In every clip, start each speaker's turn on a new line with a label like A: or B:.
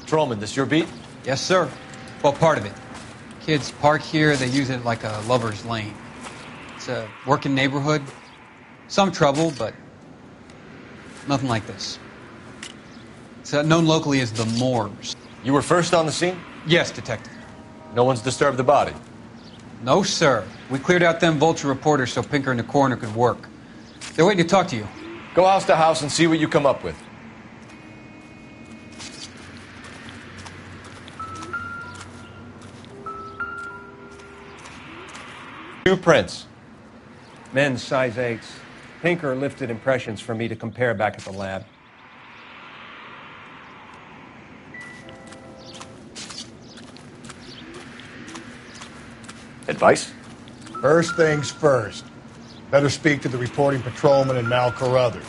A: Patrolman, this your beat?
B: Yes, sir. Well, part of it. Kids park here, they use it like a lover's lane. It's a working neighborhood. Some trouble, but nothing like this. It's known locally as the Moors.
A: You were first on the scene?
B: Yes, Detective.
A: No one's disturbed the body?
B: No, sir. We cleared out them vulture reporters so Pinker and the coroner could work. They're waiting to talk to you.
A: Go house to house and see what you come up with. Two prints.
C: Men's size 8s. Pinker lifted impressions for me to compare back at the lab.
A: Advice?
D: First things first. Better speak to the reporting patrolman and Mal Carruthers.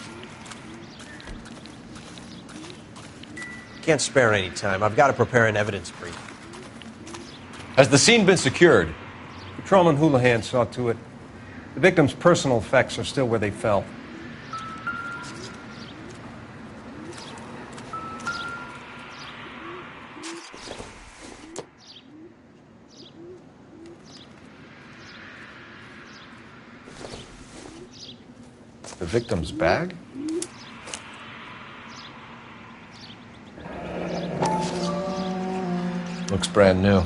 E: Can't spare any time. I've got to prepare an evidence brief.
A: Has the scene been secured?
C: Patrolman Houlihan saw to it. The victim's personal effects are still where they fell.
A: The victim's bag? Looks brand new.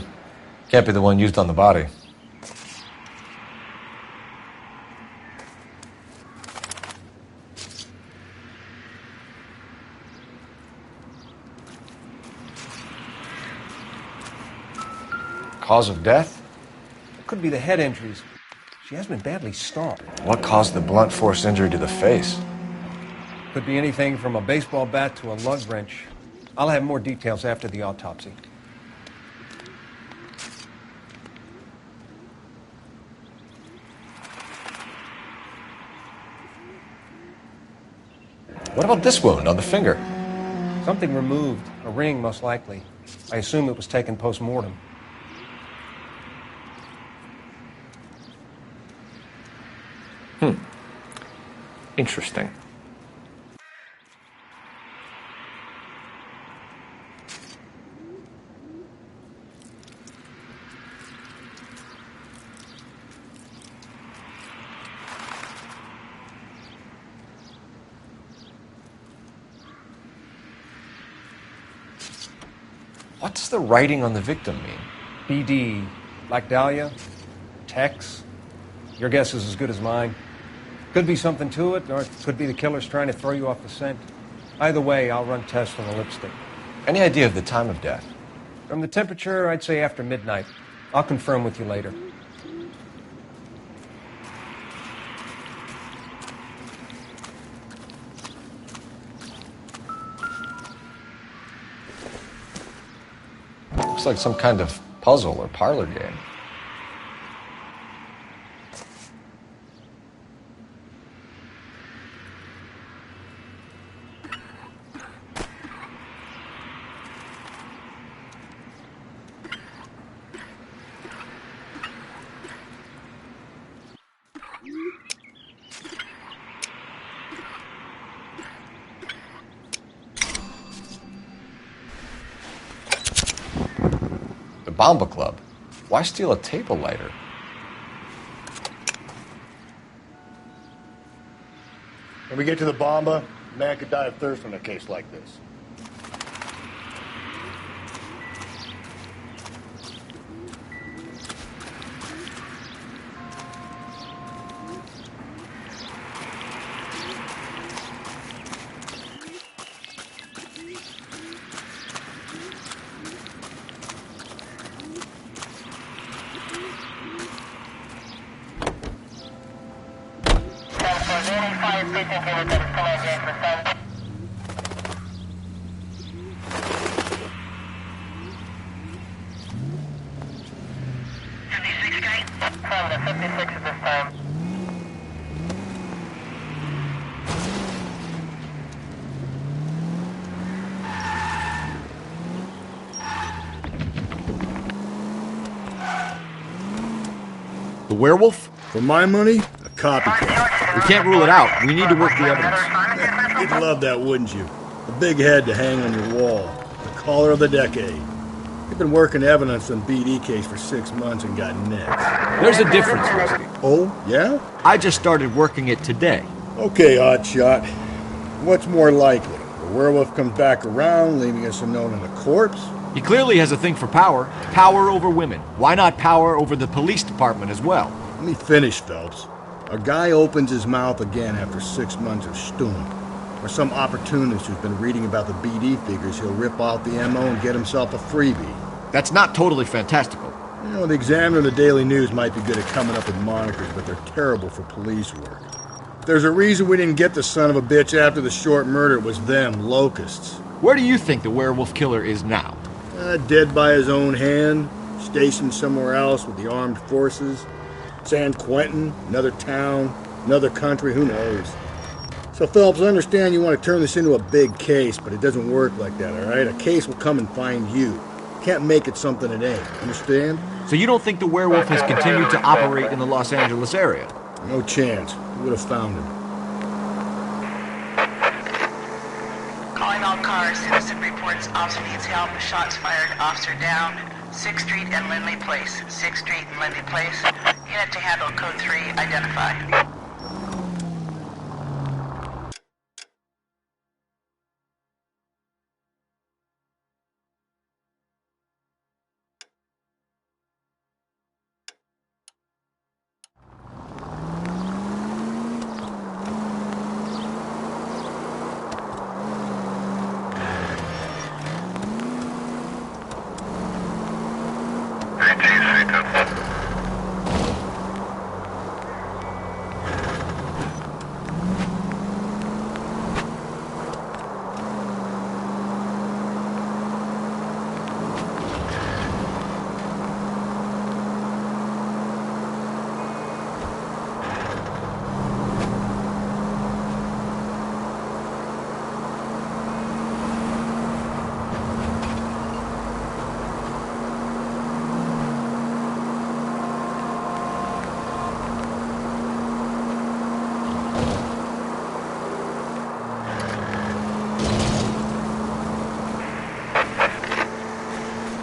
A: Can't be the one used on the body. Cause of death?
C: It could be the head injuries. She has been badly stomped.
A: What caused the blunt force injury to the face?
C: Could be anything from a baseball bat to a lug wrench. I'll have more details after the autopsy.
A: What about this wound on the finger?
C: Something removed. A ring, most likely. I assume it was taken post-mortem.
A: Interesting. What's the writing on the victim mean?
C: BD. Like Dahlia? Tex? Your guess is as good as mine. Could be something to it, or it could be the killer's trying to throw you off the scent. Either way, I'll run tests on the lipstick.
A: Any idea of the time of death?
C: From the temperature, I'd say after midnight. I'll confirm with you later.
A: Looks like some kind of puzzle or parlor game. Bomba Club. Why steal a table lighter?
D: When we get to the Bomba, a man could die of thirst in a case like this.
F: The werewolf?
D: For my money, a copycat.
F: We can't rule it out. We need to work the evidence.
D: You'd love that, wouldn't you? A big head to hang on your wall. A Caller of the decade. You've been working evidence on BD case for 6 months and got next.
F: There's a difference, Rusty.
D: Oh, yeah?
F: I just started working it today.
D: Okay, Oddshot. What's more likely? The werewolf comes back around, leaving us unknown in a corpse?
F: He clearly has a thing for power. Power over women. Why not power over the police department as well?
D: Let me finish, Phelps. A guy opens his mouth again after 6 months of stewing. Or some opportunist who's been reading about the BD figures he'll rip off the MO and get himself a freebie.
F: That's not totally fantastical.
D: You know, the Examiner and the Daily News might be good at coming up with monikers, but they're terrible for police work. If there's a reason we didn't get the son of a bitch after the short murder, it was them, locusts.
F: Where do you think the werewolf killer is now?
D: Dead by his own hand, stationed somewhere else with the armed forces. San Quentin, another town, another country, who knows? So, Phelps, I understand you want to turn this into a big case, but it doesn't work like that, all right? A case will come and find you. Can't make it something it ain't. Understand?
F: So you don't think the werewolf has continued to operate in the Los Angeles area?
D: No chance. We would have found him.
G: Calling all cars. Citizen reports officer needs help. Shots fired. Officer down. 6th Street and Lindley Place. 6th Street and Lindley Place. Unit to handle code 3 identified.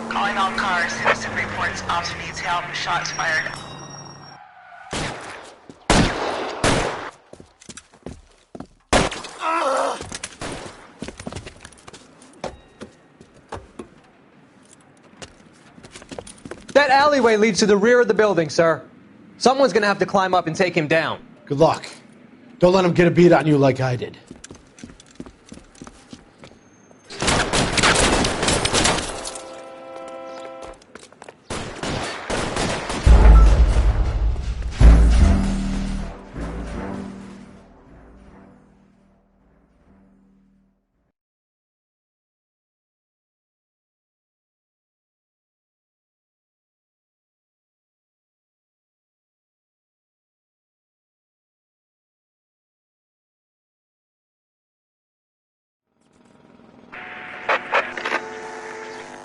G: Calling all cars. Citizen reports officer needs help. Shots fired.
H: That alleyway leads to the rear of the building, sir. Someone's gonna have to climb up and take him down.
I: Good luck. Don't let him get a beat on you like I did.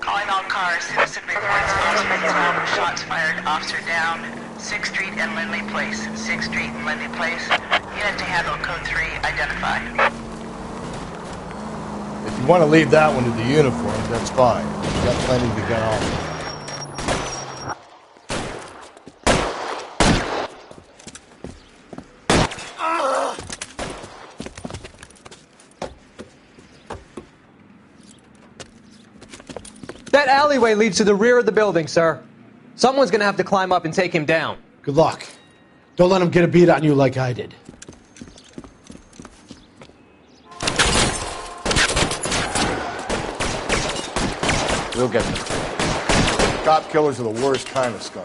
G: Calling all cars. Citizen reports officer needs help. Shots fired. Officer down. 6th Street and Lindley Place. 6th Street and Lindley Place. Unit to handle code 3 identified.
D: If you want to leave that one to the uniform, that's fine. We've got plenty to get on.
H: That alleyway leads to the rear of the building, sir. Someone's gonna have to climb up and take him down.
I: Good luck. Don't let him get a beat on you like I did.
A: We'll get them.
D: Cop killers are the worst kind of scum.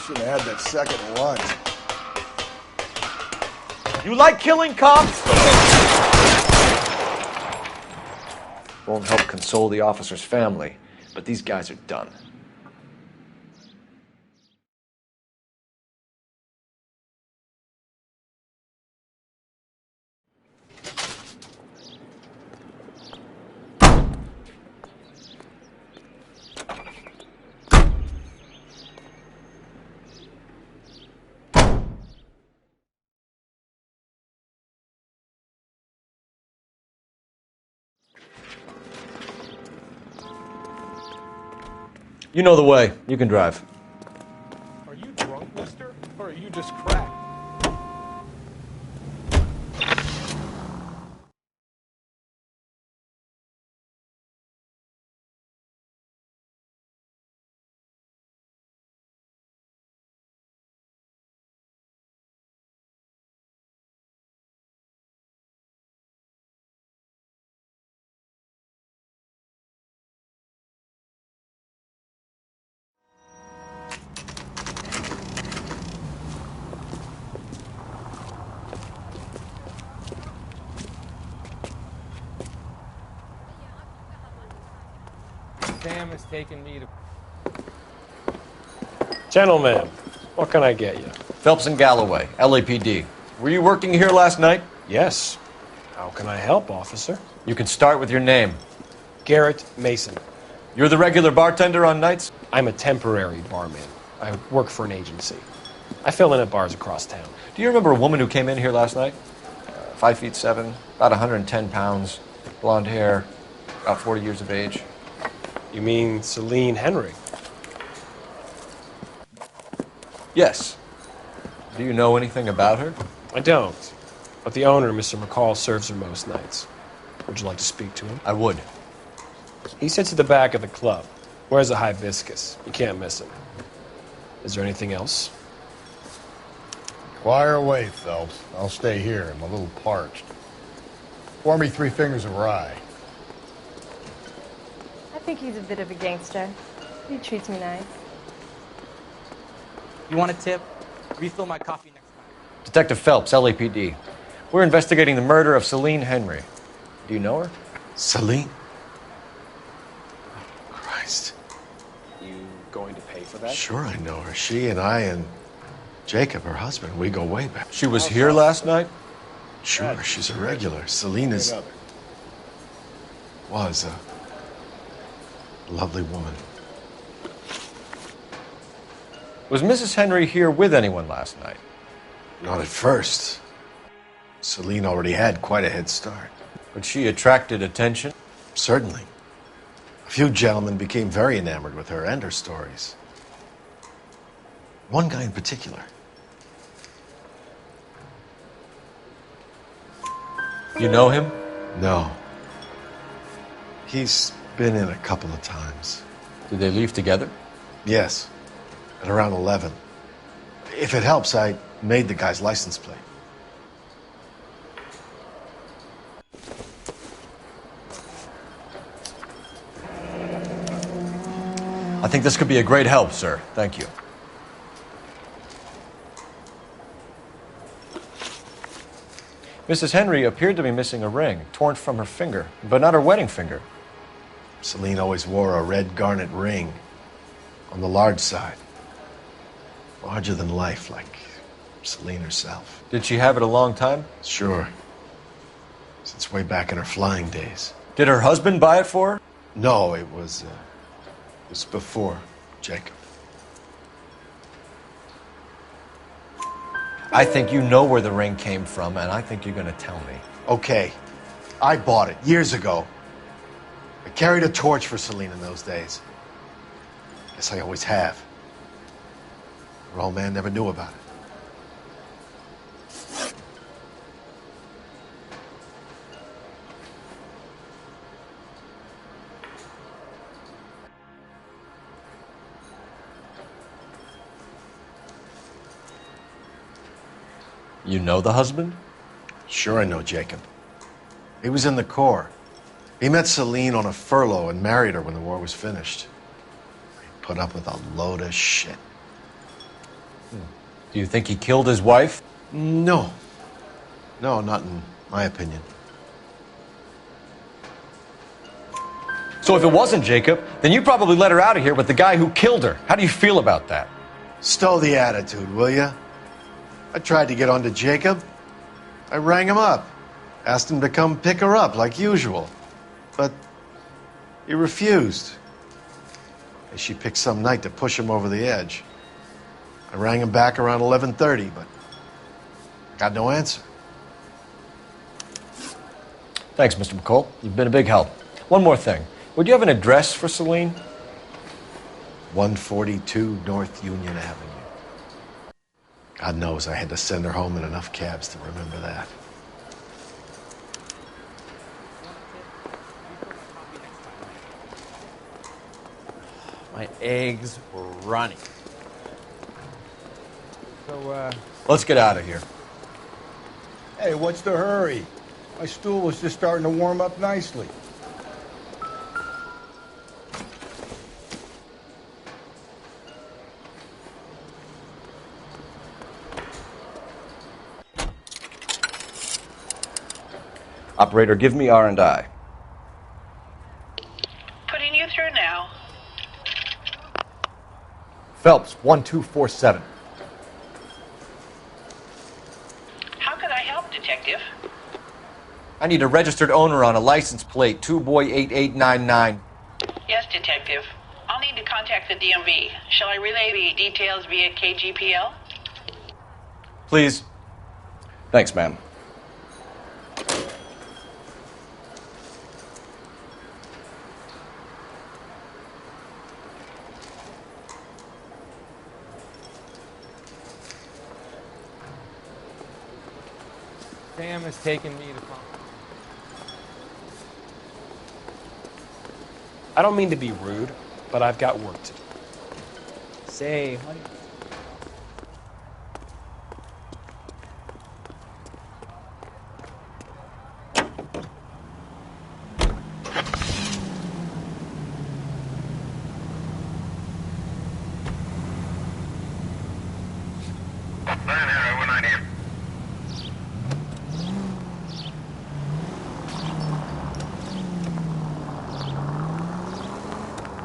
D: Should have had that second lunch.
F: You like killing cops?
A: Won't help console the officer's family, but these guys are done. You know the way. You can drive.
J: Are you drunk, mister? Or are you just cracked? Sam has taken me to...
K: Gentlemen, what can I get you?
A: Phelps and Galloway, LAPD. Were you working here last night?
K: Yes. How can I help, officer?
A: You can start with your name.
K: Garrett Mason.
A: You're the regular bartender on nights?
K: I'm a temporary barman. I work for an agency. I fill in at bars across town.
A: Do you remember a woman who came in here last night? 5'7", about 110 pounds, blonde hair, about 40 years of age.
K: You mean Celine Henry?
A: Yes. Do you know anything about her?
K: I don't. But the owner, Mr. McCall, serves her most nights. Would you like to speak to him?
A: I would.
K: He sits at the back of the club. Wears a hibiscus. You can't miss him. Is there anything else?
D: Fire away, Phelps. I'll stay here. I'm a little parched. Pour me 3 fingers of rye.
L: I think he's a bit of a gangster. He treats me nice.
H: You want a tip? Refill my coffee next time.
A: Detective Phelps, LAPD. We're investigating the murder of Celine Henry. Do you know her?
M: Celine? Christ.
K: You going to pay for that?
M: Sure I know her. She and I and Jacob, her husband, we go way back.
A: She was here last night?
M: Sure, she's a regular. Celine was a lovely woman.
A: Was Mrs. Henry here with anyone last night?
M: Not at first. Celine already had quite a head start.
A: But she attracted attention?
M: Certainly. A few gentlemen became very enamored with her and her stories. One guy in particular.
A: You know him?
M: No. He's been in a couple of times.
A: Did they leave together?
M: Yes. At around 11. If it helps, I made the guy's license plate.
A: I think this could be a great help, sir. Thank you. Mrs. Henry appeared to be missing a ring, torn from her finger, but not her wedding finger.
M: Celine always wore a red garnet ring on the large side. Larger than life, like Celine herself.
A: Did she have it a long time?
M: Sure. Since way back in her flying days.
A: Did her husband buy it for her?
M: No, it was before Jacob.
A: I think you know where the ring came from, and I think you're going to tell me.
M: Okay. I bought it years ago. I carried a torch for Celine in those days. Guess I always have. Her old man never knew about it.
A: You know the husband?
M: Sure I know Jacob. He was in the Corps. He met Celine on a furlough and married her when the war was finished. He put up with a load of shit.
A: Do you think he killed his wife?
M: No. No, not in my opinion.
A: So if it wasn't Jacob, then you probably let her out of here with the guy who killed her. How do you feel about that?
M: Stow the attitude, will ya? I tried to get onto Jacob. I rang him up. Asked him to come pick her up like usual. But he refused. She picked some night to push him over the edge. I rang him back around 11:30, but got no answer.
A: Thanks, Mr. McCall. You've been a big help. One more thing. Would you have an address for Celine?
M: 142 North Union Avenue. God knows I had to send her home in enough cabs to remember that.
E: My eggs were running.
A: So, let's get out of here.
N: Hey, what's the hurry? My stool was just starting to warm up nicely.
A: Operator, give me R&I.
G: Putting you through now.
A: Phelps, 1247.
G: How can I help, Detective?
A: I need a registered owner on a license plate, 2boy8899.
G: Yes, Detective. I'll need to contact the DMV. Shall I relay the details via KGPL?
A: Please. Thanks, ma'am.
J: Sam has taken me to...
K: I don't mean to be rude, but I've got work to do.
E: Say, honey.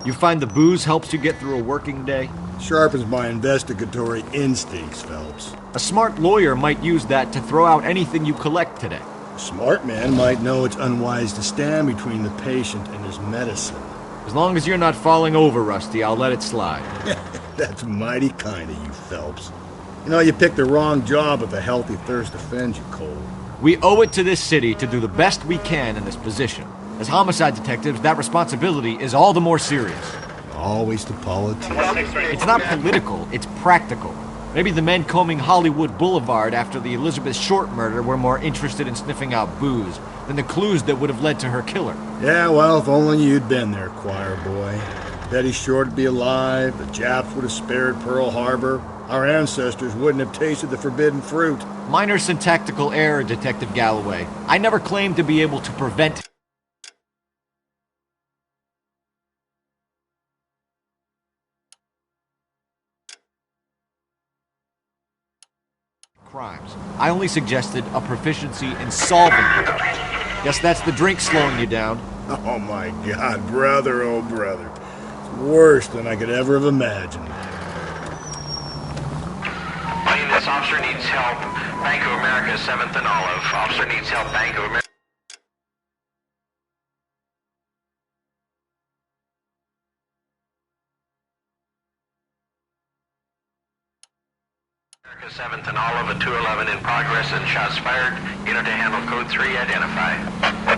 F: You find the booze helps you get through a working day?
D: Sharpens my investigatory instincts, Phelps.
F: A smart lawyer might use that to throw out anything you collect today.
D: A smart man might know it's unwise to stand between the patient and his medicine.
F: As long as you're not falling over, Rusty, I'll let it slide.
D: That's mighty kind of you, Phelps. You know, you picked the wrong job if a healthy thirst offends you, Cole.
F: We owe it to this city to do the best we can in this position. As homicide detectives, that responsibility is all the more serious.
D: Always to politics.
F: It's not political, it's practical. Maybe the men combing Hollywood Boulevard after the Elizabeth Short murder were more interested in sniffing out booze than the clues that would have led to her killer.
D: Yeah, well, if only you'd been there, choir boy. Betty Short would be alive, the Japs would have spared Pearl Harbor, our ancestors wouldn't have tasted the forbidden fruit.
F: Minor syntactical error, Detective Galloway. I never claimed to be able to prevent crimes. I only suggested a proficiency in solving them. Guess that's the drink slowing you down.
D: Oh my God, brother, oh brother. It's worse than I could ever have imagined.
O: This officer needs help. Bank of America, 7th and Olive. Officer needs help. Bank of America. 7th and Olive, a 211 in progress and shots fired. Unit to handle code 3, identify.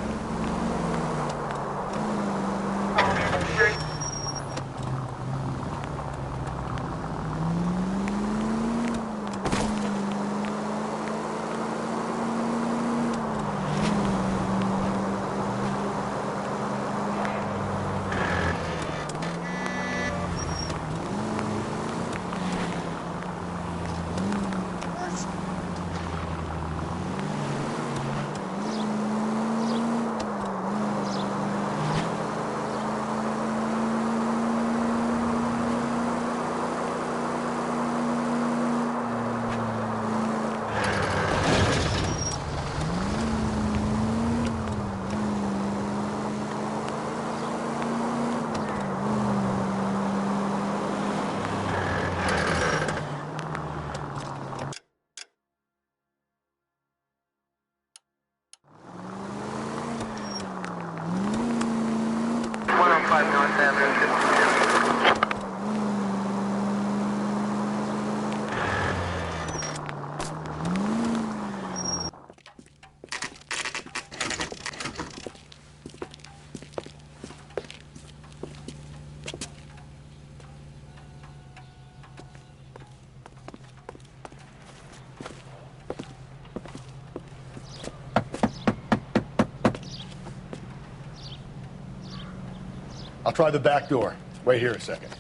N: I'll try the back door. Wait here a second.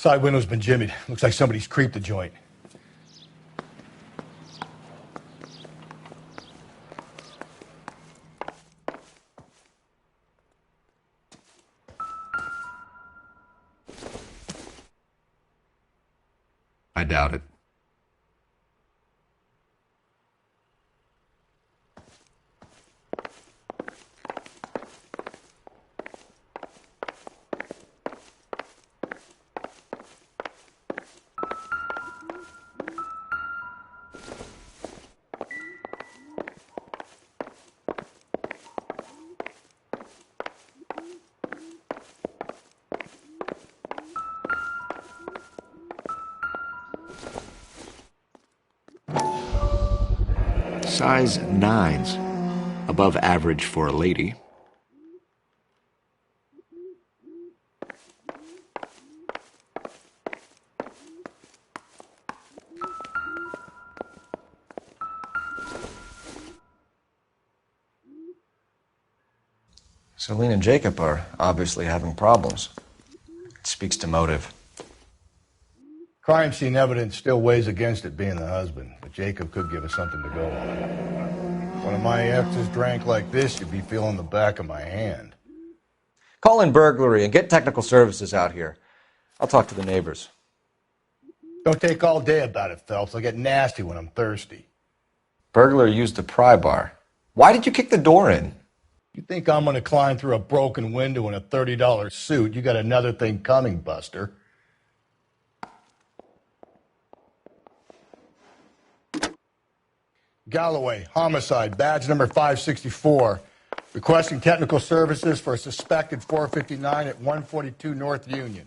N: Side window's been jimmied. Looks like somebody's creeped the joint.
F: I doubt it. Size 9s. Above average for a lady.
A: Celine and Jacob are obviously having problems. It speaks to motive.
N: Crime scene evidence still weighs against it being the husband, but Jacob could give us something to go on. One of my exes drank like this, you'd be feeling the back of my hand.
A: Call in burglary and get technical services out here. I'll talk to the neighbors.
N: Don't take all day about it, Phelps. I'll get nasty when I'm thirsty.
A: Burglar used the pry bar. Why did you kick the door in?
N: You think I'm going to climb through a broken window in a $30 suit? You got another thing coming, Buster. Galloway, homicide, badge number 564. Requesting technical services for a suspected 459 at 142 North Union.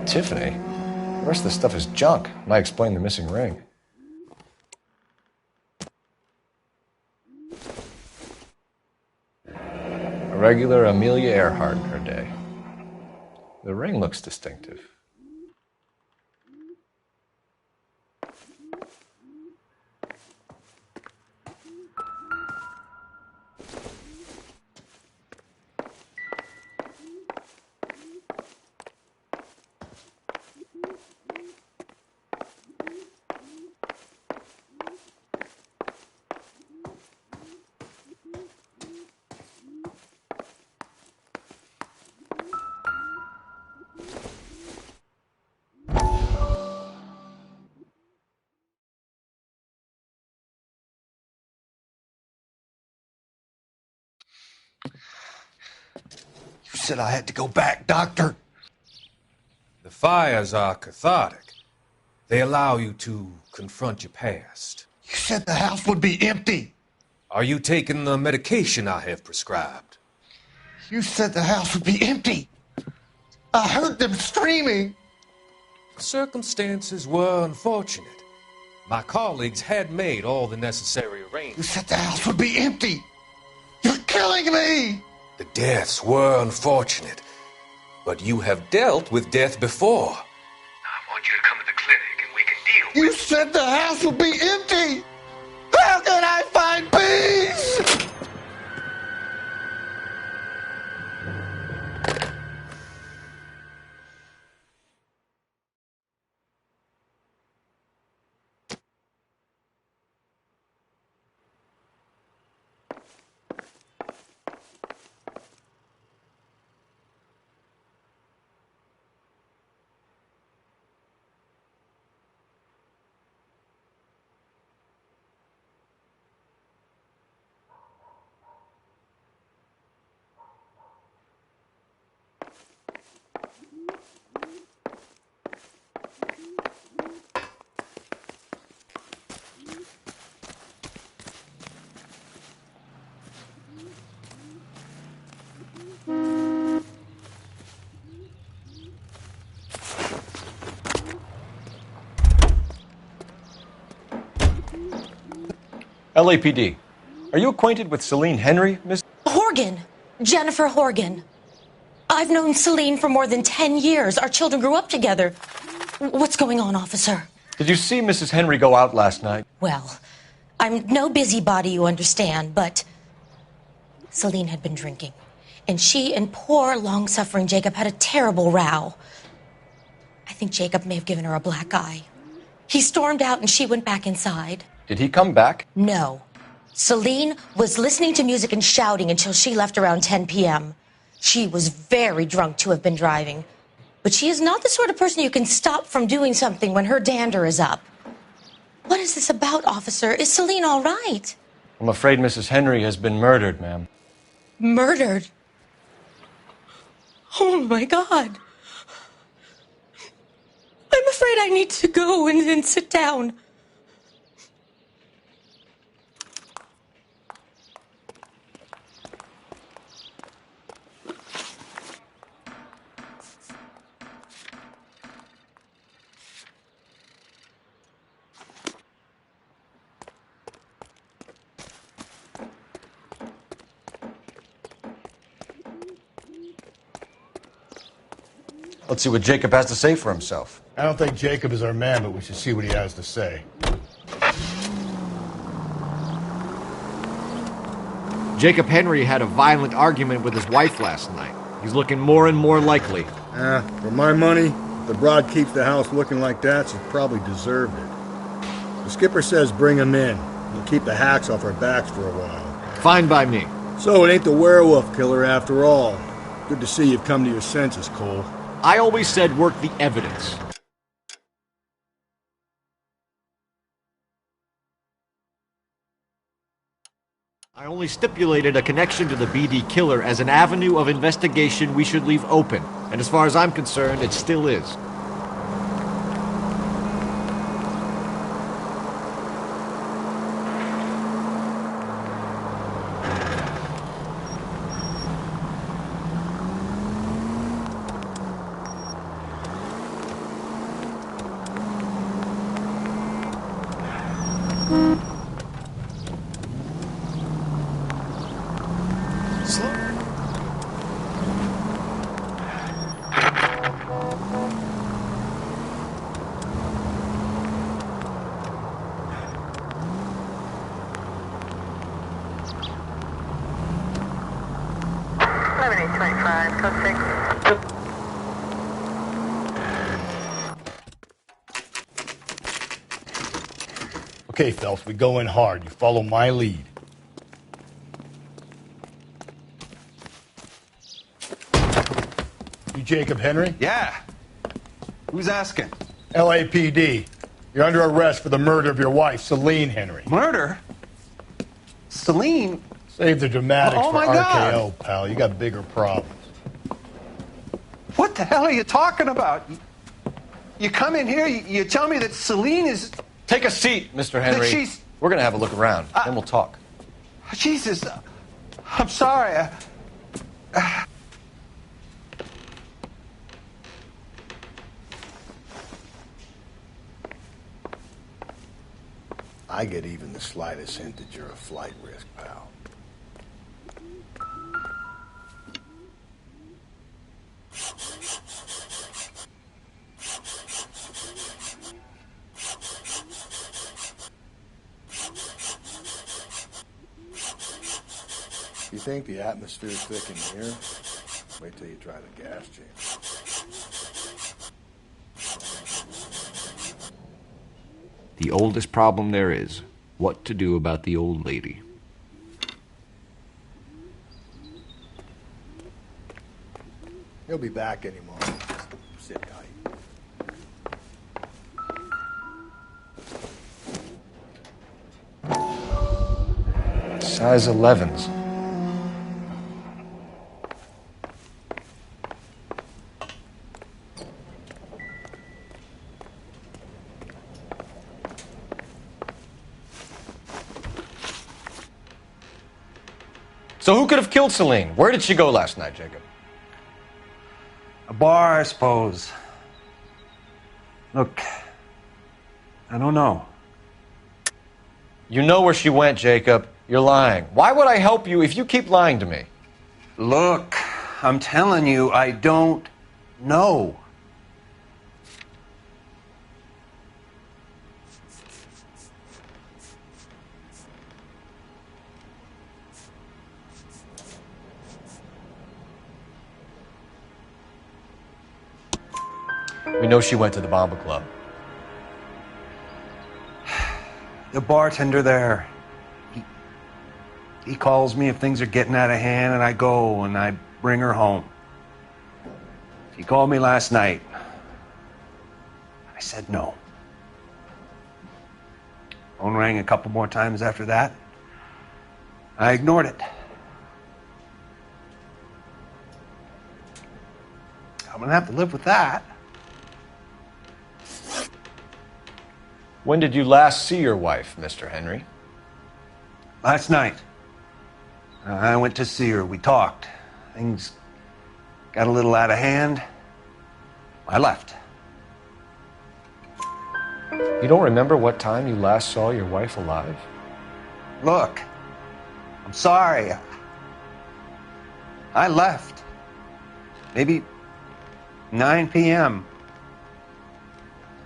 A: Tiffany? The rest of the stuff is junk. Might explain the missing ring. A regular Amelia Earhart in her day. The ring looks distinctive.
N: You said I had to go back, Doctor.
P: The fires are cathartic. They allow you to confront your past.
N: You said the house would be empty.
P: Are you taking the medication I have prescribed?
N: You said the house would be empty. I heard them screaming.
P: Circumstances were unfortunate. My colleagues had made all the necessary
N: You
P: arrangements.
N: said the house would be empty. You're killing me.
P: The deaths were unfortunate, but you have dealt with death before. I want you to come to the clinic and we can deal
N: You said the house would be empty. How can I find peace?
A: LAPD. Are you acquainted with Celine Henry, Miss?
Q: Horgan. Jennifer Horgan. I've known Celine for more than 10 years. Our children grew up together. What's going on, officer?
A: Did you see Mrs. Henry go out last night?
Q: Well, I'm no busybody, you understand, but Celine had been drinking. And she and poor, long-suffering Jacob had a terrible row. I think Jacob may have given her a black eye. He stormed out and she went back inside.
A: Did he come back?
Q: No. Celine was listening to music and shouting until she left around 10 p.m. She was very drunk to have been driving. But she is not the sort of person you can stop from doing something when her dander is up. What is this about, officer? Is Celine all right?
A: I'm afraid Mrs. Henry has been murdered, ma'am.
Q: Murdered? Oh, my God. I'm afraid I need to go and sit down.
A: Let's see what Jacob has to say for himself.
N: I don't think Jacob is our man, but we should see what he has to say.
F: Jacob Henry had a violent argument with his wife last night. He's looking more and more likely.
D: For my money, if the broad keeps the house looking like that, she probably deserved it. The skipper says bring him in. We'll keep the hacks off our backs for a while.
F: Fine by me.
D: So it ain't the werewolf killer after all. Good to see you've come to your senses, Cole.
F: I always said work the evidence. I only stipulated a connection to the BD killer as an avenue of investigation we should leave open. And as far as I'm concerned, it still is.
N: Okay, Phelps, we go in hard. You follow my lead. You Jacob Henry?
R: Yeah. Who's asking?
N: LAPD. You're under arrest for the murder of your wife, Celine Henry.
R: Murder? Celine?
N: Save the dramatics
R: Oh,
N: for
R: my
N: RKO,
R: God.
N: pal. You got bigger problems.
R: What the hell are you talking about? You come in here, you tell me that Celine is...
A: Take a seat, Mr. Henry.
R: That she's...
A: We're going to have a look around, then we'll talk.
R: Jesus. I'm sorry.
N: I get even the slightest hint that you're a flight risk, pal. You think the atmosphere's thick in here? Wait till you try the gas chamber.
F: The oldest problem there is, what to do about the old lady.
N: He'll be back any moment. Sit tight.
A: Size 11s. So who could have killed Celine? Where did she go last night, Jacob?
R: A bar, I suppose. Look, I don't know.
A: You know where she went, Jacob. You're lying. Why would I help you if you keep lying to me?
R: Look, I'm telling you, I don't know.
A: We know she went to the Bomba Club.
R: The bartender there, he calls me if things are getting out of hand, and I go and I bring her home. He called me last night. I said no. Phone rang a couple more times after that. I ignored it. I'm gonna have to live with that.
A: When did you last see your wife, Mr. Henry?
R: Last night. I went to see her. We talked. Things got a little out of hand. I left.
A: You don't remember what time you last saw your wife alive?
R: Look, I'm sorry. I left. Maybe 9 p.m.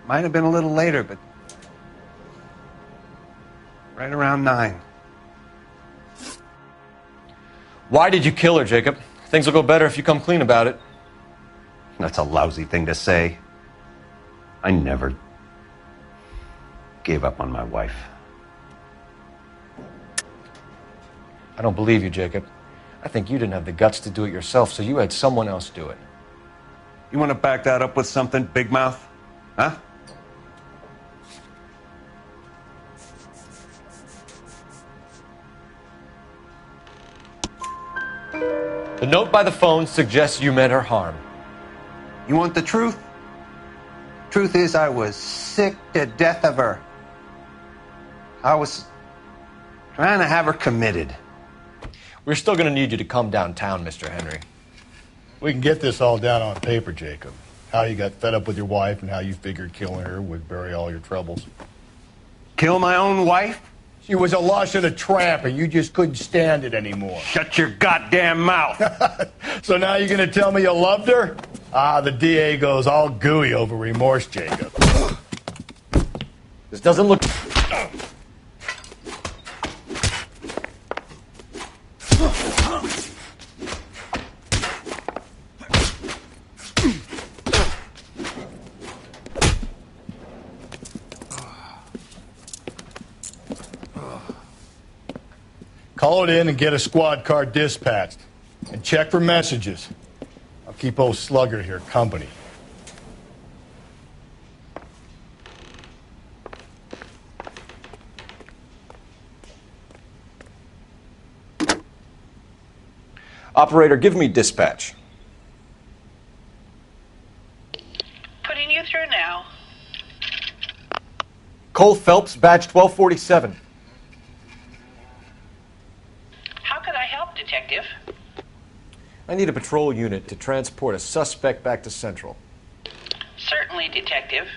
R: Might have been a little later, but right around 9.
A: Why did you kill her, Jacob? Things will go better if you come clean about it.
R: That's a lousy thing to say. I never gave up on my wife.
A: I don't believe you, Jacob. I think you didn't have the guts to do it yourself, so you had someone else do it.
R: You want to back that up with something, Big Mouth? Huh?
A: The note by the phone suggests you meant her harm.
R: You want the truth? Truth is, I was sick to death of her. I was trying to have her committed.
A: We're still going to need you to come downtown, Mr. Henry.
N: We can get this all down on paper, Jacob. How you got fed up with your wife and how you figured killing her would bury all your troubles.
R: Kill my own wife?
N: She was a lush and a tramp, and you just couldn't stand it anymore.
R: Shut your goddamn mouth.
N: So now you're going to tell me you loved her? Ah, the DA goes all gooey over remorse, Jacob.
A: This doesn't look...
N: Call it in and get a squad car dispatched. And check for messages. I'll keep old Slugger here company.
A: Operator, give me dispatch.
G: Putting you through now.
A: Cole Phelps, badge 1247.
G: How could I help, Detective?
A: I need a patrol unit to transport a suspect back to Central.
G: Certainly, Detective.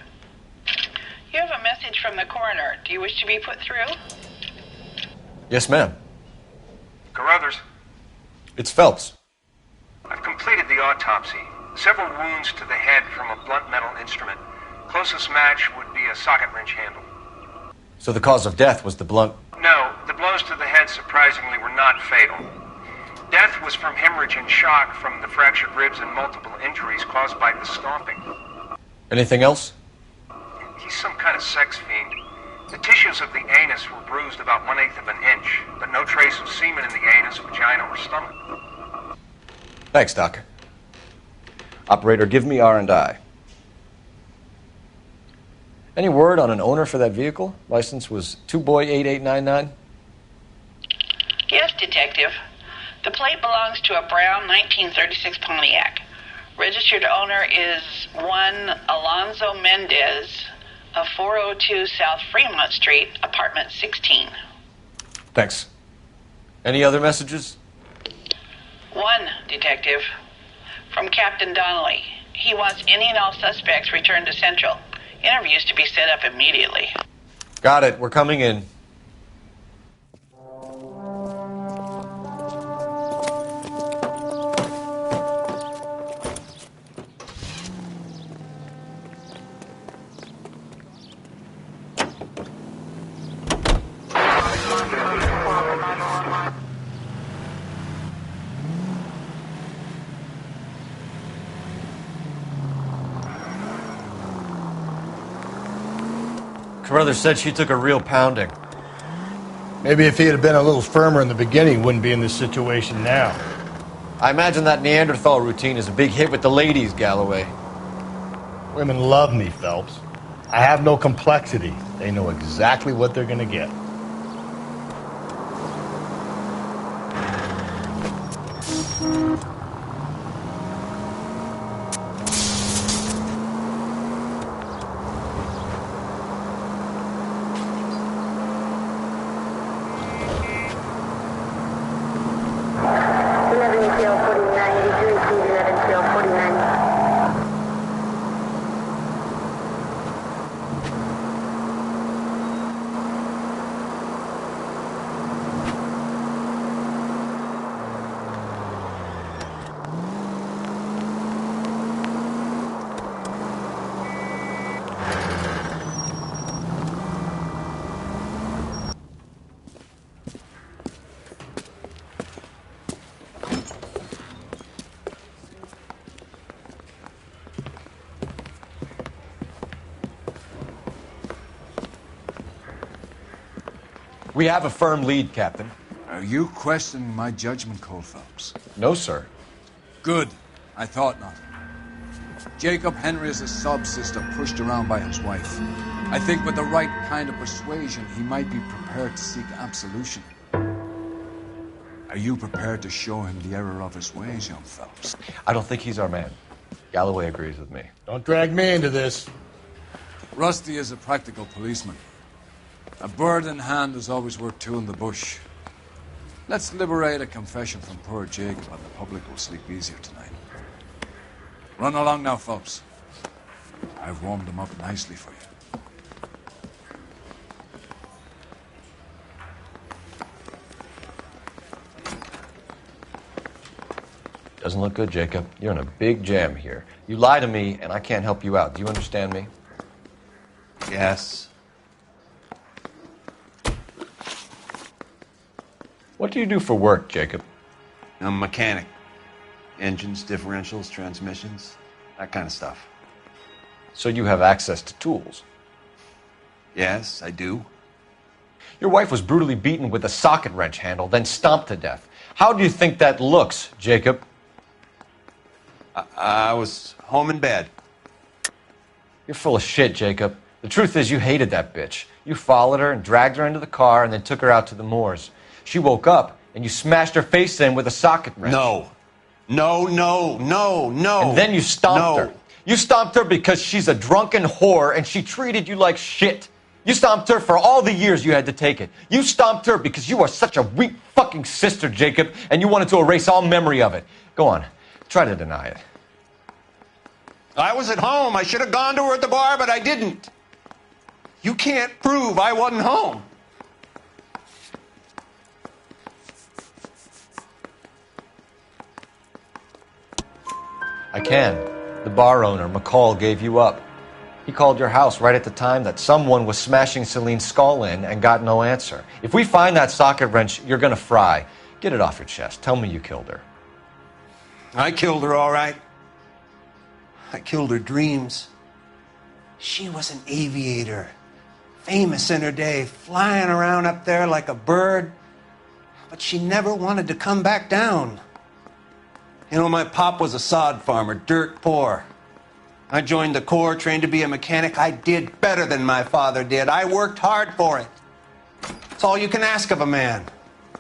G: You have a message from the coroner. Do you wish to be put through?
A: Yes, ma'am.
C: Carruthers,
A: It's Phelps.
C: I've completed the autopsy. Several wounds to the head from a blunt metal instrument. Closest match would be a socket wrench handle.
A: So the cause of death was the blunt...
C: No, the blows to the head surprisingly were not fatal. Death was from hemorrhage and shock from the fractured ribs and multiple injuries caused by the stomping.
A: Anything else?
C: He's some kind of sex fiend. The tissues of the anus were bruised about 1/8 of an inch, but no trace of semen in the anus, vagina, or stomach.
A: Thanks, Doc. Operator, give me R&I. Any word on an owner for that vehicle? License was 2boy8899.
G: Yes, Detective. The plate belongs to a brown 1936 Pontiac. Registered owner is one Alonzo Mendez of 402 South Fremont Street, apartment 16.
A: Thanks. Any other messages?
G: One, Detective. From Captain Donnelly. He wants any and all suspects returned to Central. Interviews to be set up immediately.
A: Got it. We're coming in. Carruthers said she took a real pounding.
N: Maybe if he had been a little firmer in the beginning, he wouldn't be in this situation now.
A: I imagine that Neanderthal routine is a big hit with the ladies, Galloway.
N: Women love me, Phelps. I have no complexity. They know exactly what they're going to get.
A: We have a firm lead, Captain.
S: Are you questioning my judgment call, Phelps?
A: No, sir.
S: Good. I thought not. Jacob Henry is a sub-sister pushed around by his wife. I think with the right kind of persuasion, he might be prepared to seek absolution. Are you prepared to show him the error of his ways, young Phelps?
A: I don't think he's our man. Galloway agrees with me.
N: Don't drag me into this.
S: Rusty is a practical policeman. A bird in hand is always worth two in the bush. Let's liberate a confession from poor Jacob, and the public will sleep easier tonight. Run along now, Phelps. I've warmed them up nicely for you.
A: Doesn't look good, Jacob. You're in a big jam here. You lie to me, and I can't help you out. Do you understand me?
R: Yes.
A: What do you do for work, Jacob?
R: I'm a mechanic. Engines, differentials, transmissions, that kind of stuff.
A: So you have access to tools?
R: Yes, I do.
A: Your wife was brutally beaten with a socket wrench handle, then stomped to death. How do you think that looks, Jacob?
R: I was home in bed.
A: You're full of shit, Jacob. The truth is you hated that bitch. You followed her and dragged her into the car and then took her out to the moors. She woke up and you smashed her face in with a socket wrench.
R: No. No.
A: And then you stomped her. You stomped her because she's a drunken whore and she treated you like shit. You stomped her for all the years you had to take it. You stomped her because you are such a weak fucking sister, Jacob, and you wanted to erase all memory of it. Go on. Try to deny it.
R: I was at home. I should have gone to her at the bar, but I didn't. You can't prove I wasn't home.
A: I can. The bar owner, McCall, gave you up. He called your house right at the time that someone was smashing Celine's skull in and got no answer. If we find that socket wrench, you're gonna fry. Get it off your chest. Tell me you killed her.
R: I killed her, all right. I killed her dreams. She was an aviator, famous in her day, flying around up there like a bird. But she never wanted to come back down. You know, my pop was a sod farmer, dirt poor. I joined the Corps, trained to be a mechanic. I did better than my father did. I worked hard for it. It's all you can ask of a man.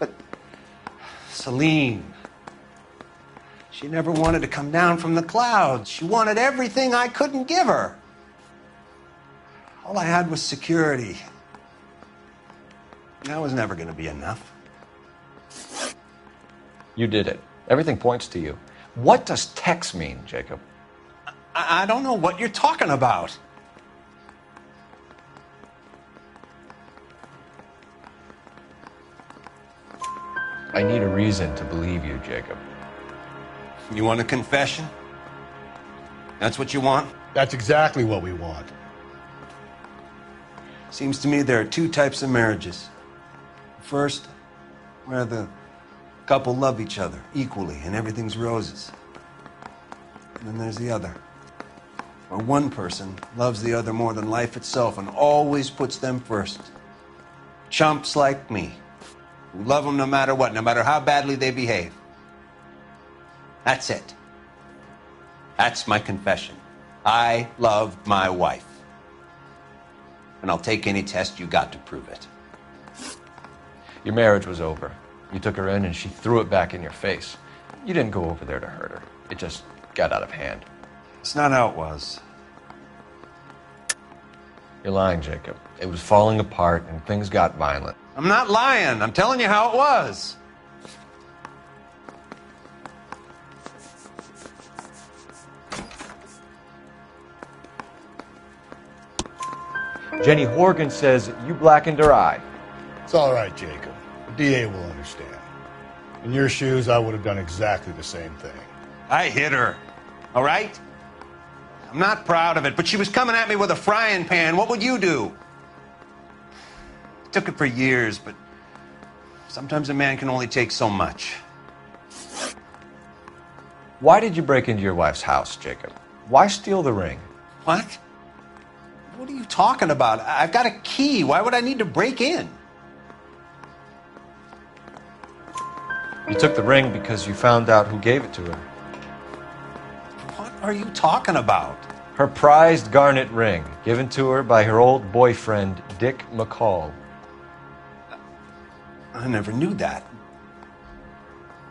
R: But Celine, she never wanted to come down from the clouds. She wanted everything I couldn't give her. All I had was security. That was never going to be enough.
A: You did it. Everything points to you. What does Tex mean, Jacob?
R: I don't know what you're talking about.
A: I need a reason to believe you, Jacob.
R: You want a confession? That's what you want?
N: That's exactly what we want.
R: Seems to me there are two types of marriages. First, where the couple love each other equally and everything's roses. And then there's the other. where one person loves the other more than life itself and always puts them first. Chumps like me, who love them no matter what, no matter how badly they behave. That's it. That's my confession. I love my wife. And I'll take any test you got to prove it.
A: Your marriage was over. You took her in and she threw it back in your face. You didn't go over there to hurt her. It just got out of hand.
R: It's not how it was.
A: You're lying, Jacob. It was falling apart and things got violent.
R: I'm not lying. I'm telling you how it was.
A: Jenny Horgan says you blackened her eye.
N: It's all right, Jacob. The DA will understand. In your shoes, I would have done exactly the same thing.
R: I hit her. All right? I'm not proud of it, but she was coming at me with a frying pan. What would you do? Took it for years, but sometimes a man can only take so much.
A: Why did you break into your wife's house, Jacob? Why steal the ring?
R: What? What are you talking about? I've got a key. Why would I need to break in?
A: You took the ring because you found out who gave it to her.
R: What are you talking about?
A: Her prized garnet ring, given to her by her old boyfriend, Dick McCall.
R: I never knew that.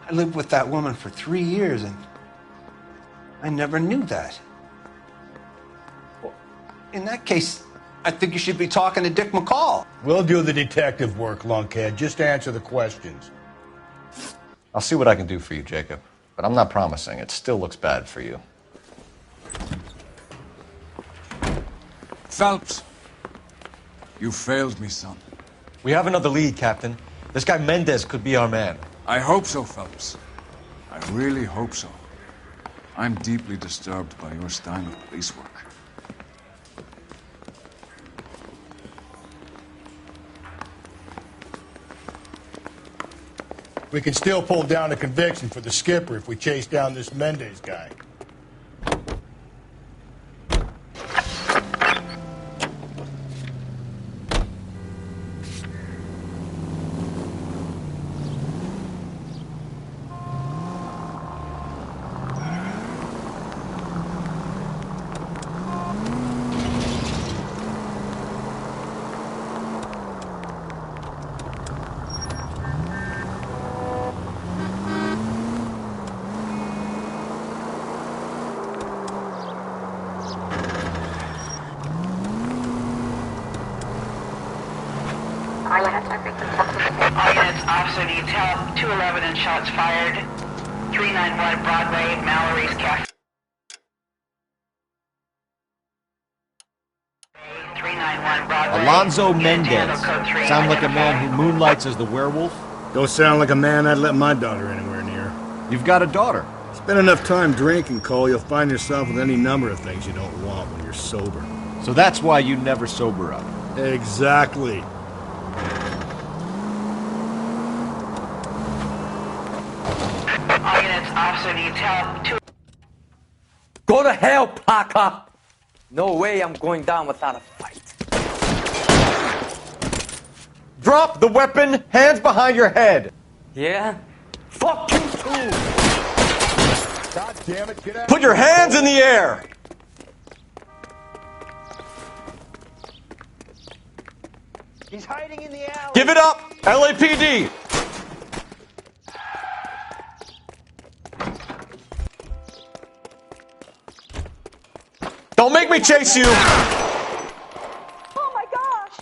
R: I lived with that woman for 3 years, and I never knew that. Well, in that case, I think you should be talking to Dick McCall.
N: We'll do the detective work, lunkhead. Just answer the questions.
A: I'll see what I can do for you, Jacob. But I'm not promising. It still looks bad for you.
S: Phelps, you failed me, son.
A: We have another lead, Captain. This guy Mendez could be our man.
S: I hope so, Phelps. I really hope so. I'm deeply disturbed by your style of police work.
N: We can still pull down a conviction for the skipper if we chase down this Mendez guy.
G: All units, officer detail, 211 and shots fired. 391 Broadway, Mallory's Cafe. 391 Broadway.
F: Alonzo Mendez. Sound like a man who moonlights as the werewolf?
D: Don't sound like a man I'd let my daughter anywhere near.
F: You've got a daughter.
D: Spend enough time drinking, Cole, you'll find yourself with any number of things you don't want when you're sober.
F: So that's why you never sober up.
D: Exactly.
G: All units, officer detail,
E: Go to hell, Parker! No way I'm going down without a fight.
A: Drop the weapon, hands behind your head.
E: Yeah? Fuck you too!
N: God damn it, get out.
A: Put your hands in the air.
E: He's hiding in the alley.
A: Give it up, LAPD. Don't make me chase you.
L: Oh my gosh!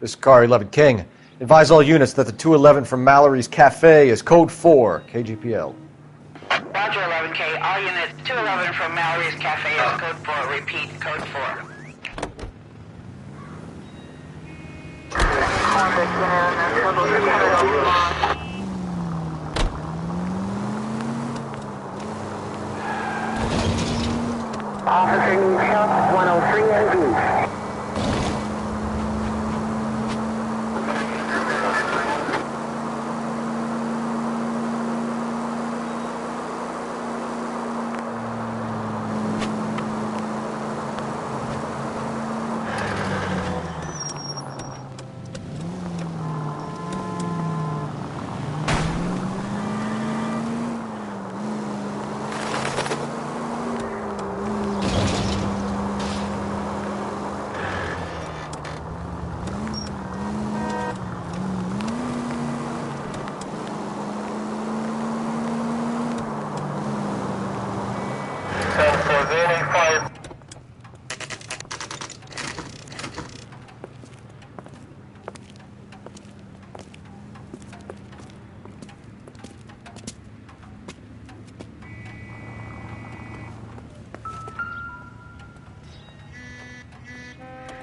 F: This is Car 11 King. Advise all units that the 211 from Mallory's Cafe is code 4, KGPL.
G: Roger, 11K. All units, 211 from Mallory's Cafe is code 4. Repeat, code 4. Officer needs help, 103 NV.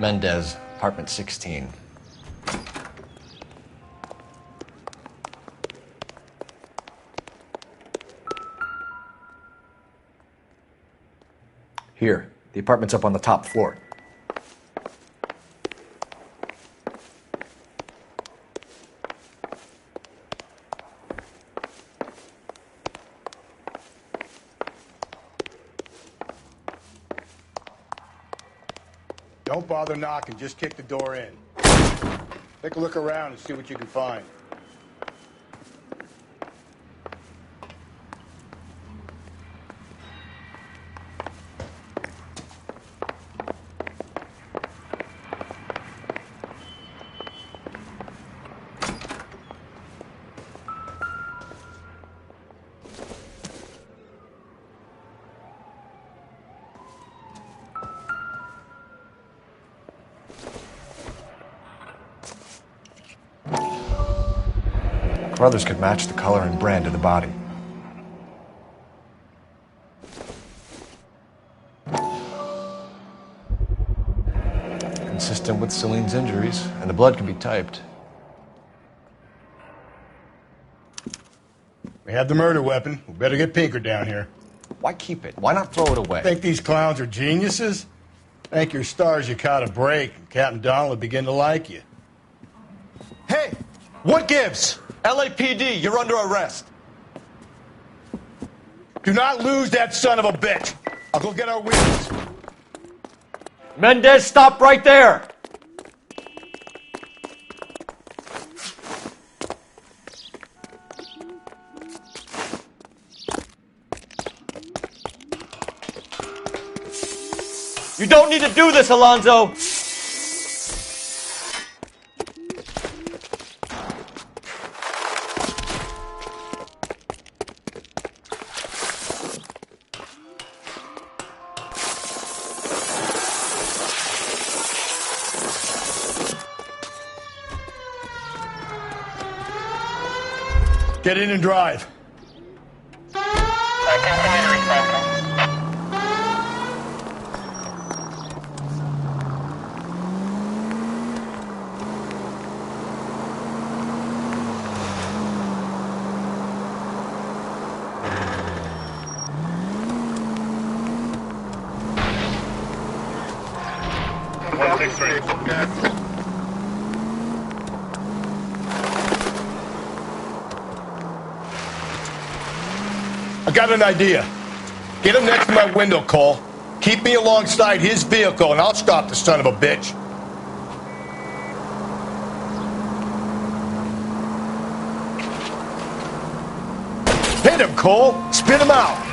A: Mendez, apartment 16.
F: Here, the apartment's up on the top floor.
N: Don't bother knocking, just kick the door in. Take a look around and see what you can find.
F: Brothers could match the color and brand of the body. Consistent with Celine's injuries, and the blood could be typed.
N: We have the murder weapon. We better get Pinker down here.
F: Why keep it? Why not throw it away?
N: Think these clowns are geniuses? Thank your stars you caught a break, and Captain Donald will begin to like you.
A: Hey, what gives? LAPD, you're under arrest.
N: Do not lose that son of a bitch. I'll go get our witness.
A: Mendez, stop right there. You don't need to do this, Alonzo.
N: Get in and drive. I got an idea. Get him next to my window, Cole. Keep me alongside his vehicle, and I'll stop the son of a bitch. Hit him, Cole. Spit him out.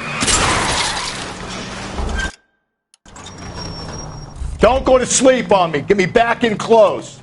N: Don't go to sleep on me. Get me back in close.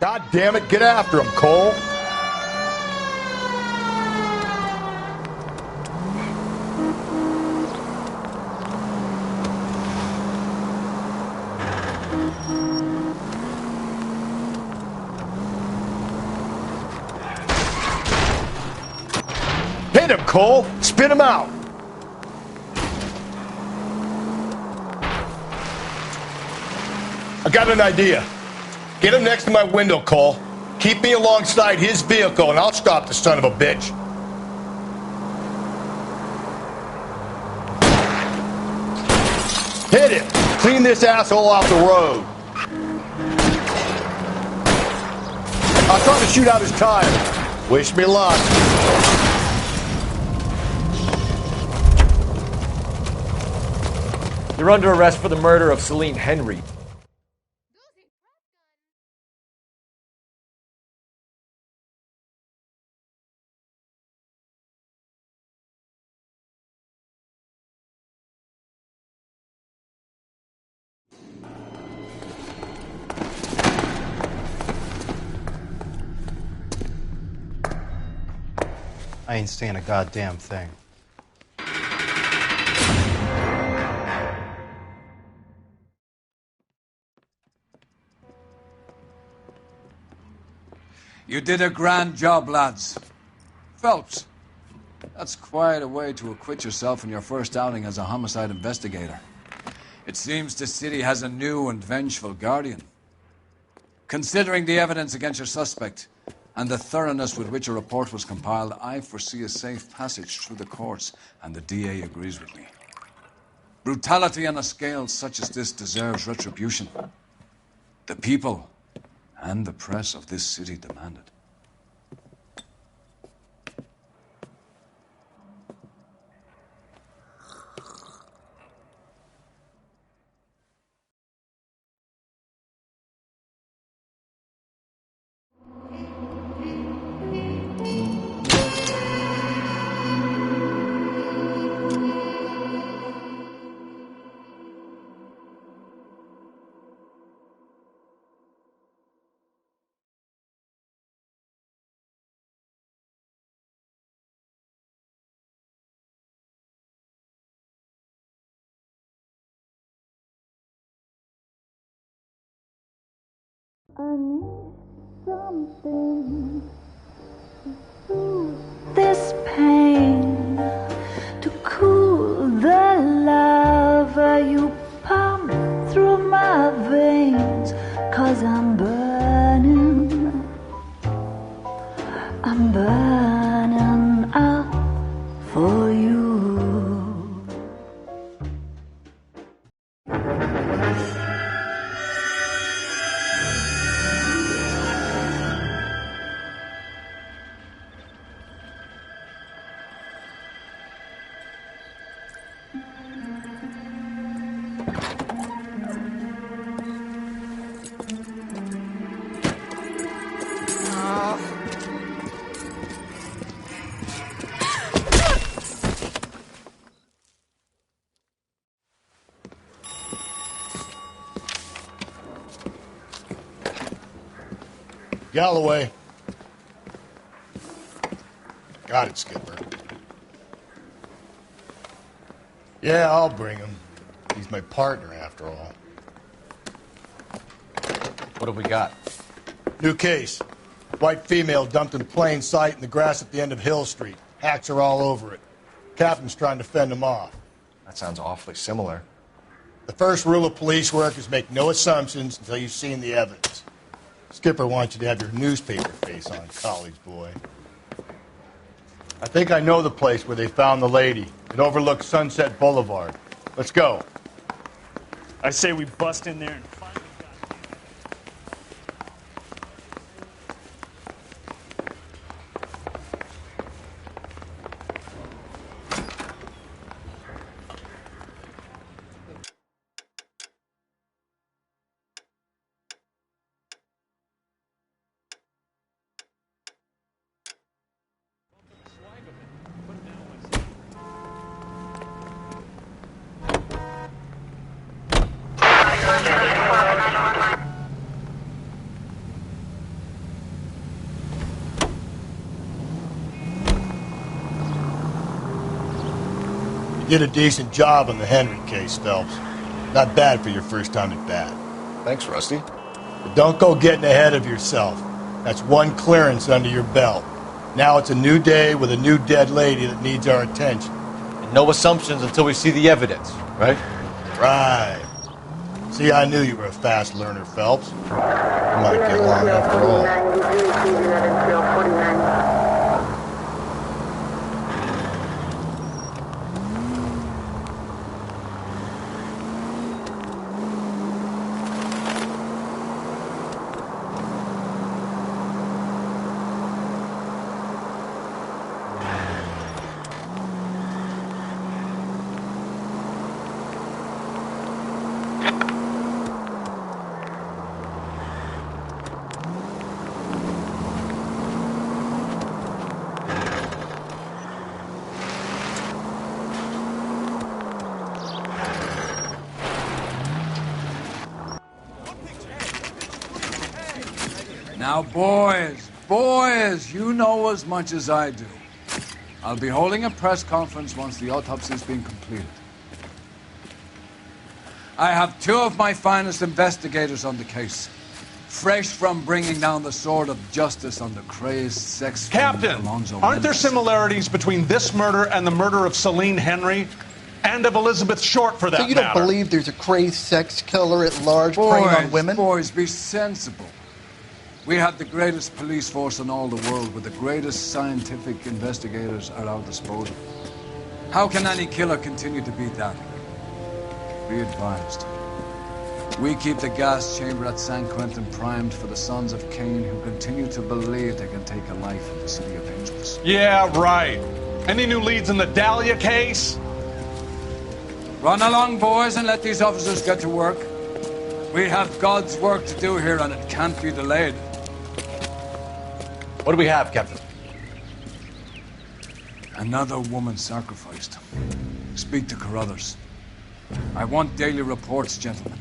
N: God damn it, get after him, Cole. Hit him, Cole. Spit him out. I got an idea. Get him next to my window, Cole. Keep me alongside his vehicle, and I'll stop the son of a bitch. Hit him. Clean this asshole off the road. I'll try to shoot out his tire. Wish me luck.
A: You're under arrest for the murder of Celine Henry.
T: I ain't saying a goddamn thing.
S: You did a grand job, lads. Phelps, that's quite a way to acquit yourself in your first outing as a homicide investigator. It seems the city has a new and vengeful guardian. Considering the evidence against your suspect and the thoroughness with which a report was compiled, I foresee a safe passage through the courts, and the DA agrees with me. Brutality on a scale such as this deserves retribution. The people and the press of this city demand it.
U: I need something to soothe this pain, to cool the lava you pump through my veins, 'cause I'm burning up for you.
N: Galloway. Got it, Skipper. Yeah, I'll bring him. He's my partner, after all.
A: What have we got?
N: New case. White female dumped in plain sight in the grass at the end of Hill Street. Hacks are all over it. Captain's trying to fend him off.
A: That sounds awfully similar.
N: The first rule of police work is make no assumptions until you've seen the evidence. Skipper wants you to have your newspaper face on, college boy. I think I know the place where they found the lady. It overlooks Sunset Boulevard. Let's go.
V: I say we bust in there and find them.
N: did a decent job on the Henry case, Phelps. Not bad for your first time at bat.
M: Thanks, Rusty.
N: But don't go getting ahead of yourself. That's one clearance under your belt. Now it's a new day with a new dead lady that needs our attention.
A: And no assumptions until we see the evidence, right?
N: Right. See, I knew you were a fast learner, Phelps. You might get along after all.
S: Now, boys, you know as much as I do. I'll be holding a press conference once the autopsy's been completed. I have two of my finest investigators on the case, fresh from bringing down the sword of justice on the crazed sex
J: Captain,
S: Alonzo
J: aren't there
S: Mendes.
J: similarities between this murder and the murder of Celine Henry? And of Elizabeth Short, for that
B: So you don't
J: matter?
B: believe there's a crazed sex killer at large preying on women?
S: Boys, be sensible. We have the greatest police force in all the world, with the greatest scientific investigators at our disposal. How can any killer continue to beat that? Be advised. We keep the gas chamber at San Quentin primed for the sons of Cain who continue to believe they can take a life in the city of angels.
J: Yeah, right. Any new leads in the Dahlia case?
S: Run along, boys, and let these officers get to work. We have God's work to do here, and it can't be delayed.
A: What do we have, Captain?
S: Another woman sacrificed. Speak to Carruthers. I want daily reports, gentlemen.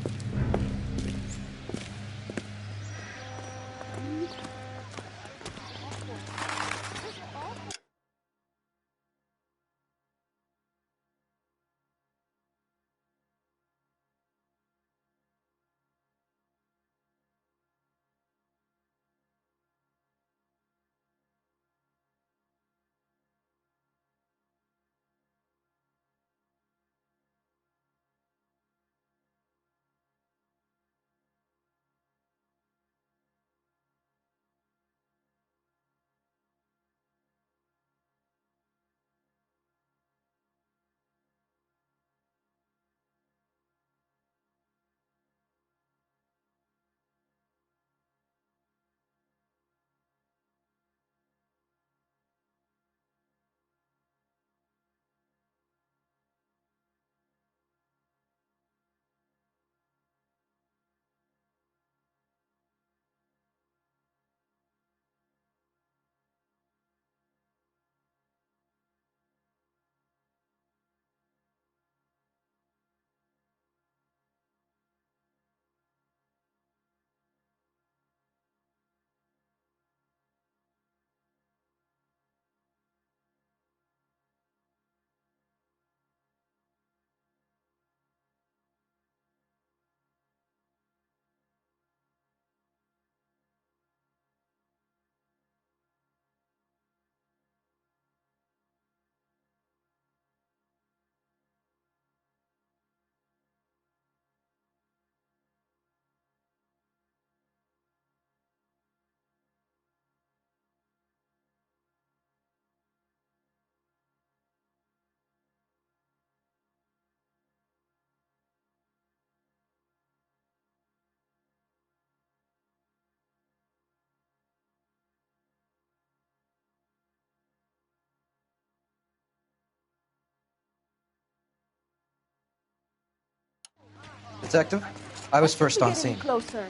H: Detective, I was first on scene.
L: Closer.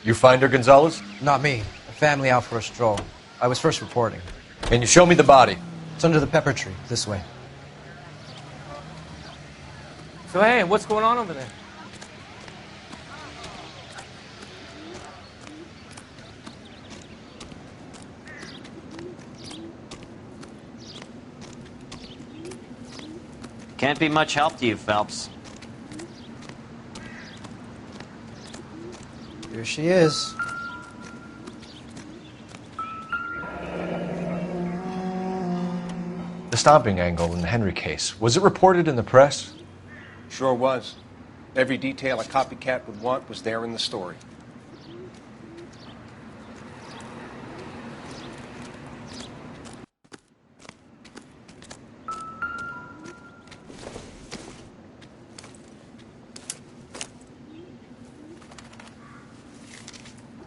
A: You find her, Gonzalez?
H: Not me. A family out for a stroll. I was first reporting.
A: Can you show me the body?
H: It's under the pepper tree, this way.
E: So, hey, what's going on over there?
I: Can't be much help to you, Phelps.
H: Here she is.
A: The stomping angle in the Henry case, was it reported in the press?
C: Sure was. Every detail a copycat would want was there in the story.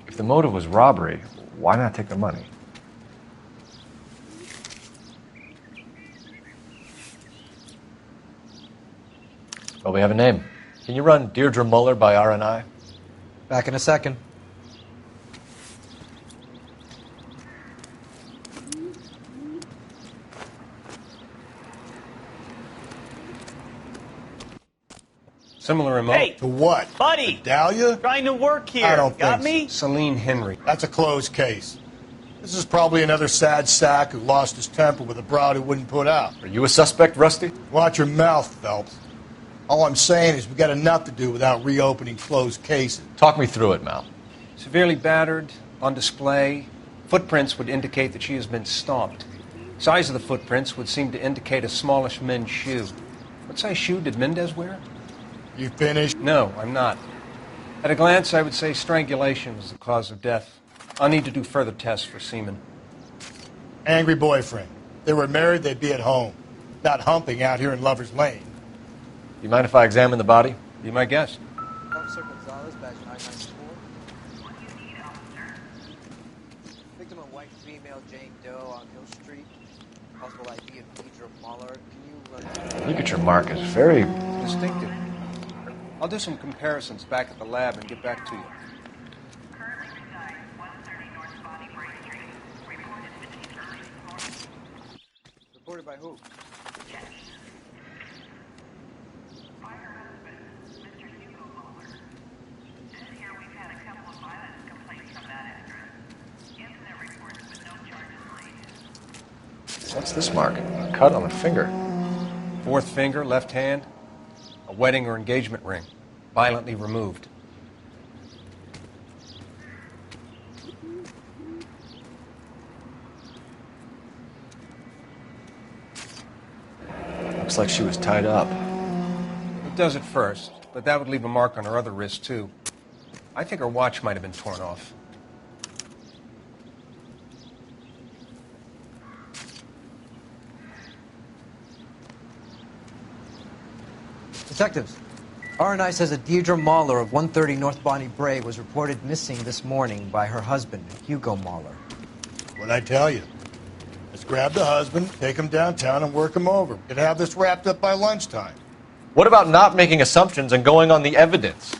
A: If the motive was robbery, why not take the money? Well, we have a name. Can you run Deirdre Muller by RNI?
H: Back in a second.
C: Similar remote.
V: Hey!
N: To what?
V: Buddy!
N: Dahlia?
V: Trying to work here.
N: I don't
V: Got
N: think
V: me?
C: Celine Henry.
N: That's a closed case. This is probably another sad sack who lost his temper with a broad who wouldn't put out.
A: Are you a suspect, Rusty?
N: Watch your mouth, Phelps. All I'm saying is we got enough to do without reopening closed cases.
A: Talk me through it, Mal.
C: Severely battered, on display. Footprints would indicate that she has been stomped. Size of the footprints would seem to indicate a smallish men's shoe. What size shoe did Mendez wear?
N: You finished?
C: No, I'm not. At a glance, I would say strangulation was the cause of death. I'll need to do further tests for semen.
N: Angry boyfriend. If they were married, they'd be at home. Not humping out here in Lover's Lane.
A: You mind if I examine the body?
C: Be my guest.
H: Officer Gonzalez, badge 994. Victim a white female, Jane Doe on Hill Street. Possible ID of Deidre Muller. Can you run...
A: Look at your mark. It's very...
C: Distinctive. I'll do some comparisons back at the lab and get back to you.
H: Reported by who?
A: What's this mark? A cut on the finger.
C: Fourth finger, left hand. A wedding or engagement ring. Violently removed.
A: Looks like she was tied up.
C: It does at first, but that would leave a mark on her other wrist, too. I think her watch might have been torn off.
H: Detectives, RNI says that Deirdre Muller of 130 North Bonnie Bray was reported missing this morning by her husband, Hugo Muller.
N: What'd I tell you? Let's grab the husband, take him downtown, and work him over. We could have this wrapped up by lunchtime.
A: What about not making assumptions and going on the evidence?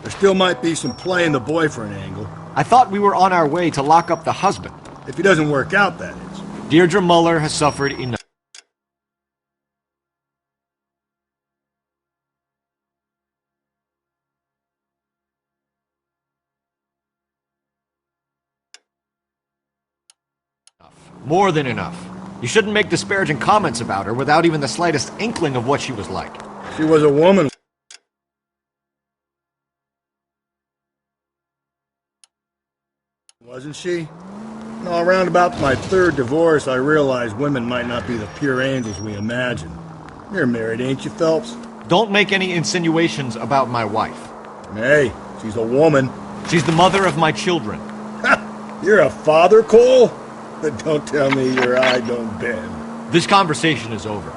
N: There still might be some play in the boyfriend angle.
F: I thought we were on our way to lock up the husband.
N: If he doesn't work out, that is.
F: Deirdre Muller has suffered enough. More than enough. You shouldn't make disparaging comments about her without even the slightest inkling of what she was like.
N: She was a woman.
D: Wasn't she? No, around about my third divorce, I realized women might not be the pure angels we imagine. You're married, ain't you, Phelps?
F: Don't make any insinuations about my wife.
D: Hey, she's a woman.
F: She's the mother of my children.
D: You're a father, Cole? But don't tell me your eye don't bend.
F: This conversation is over.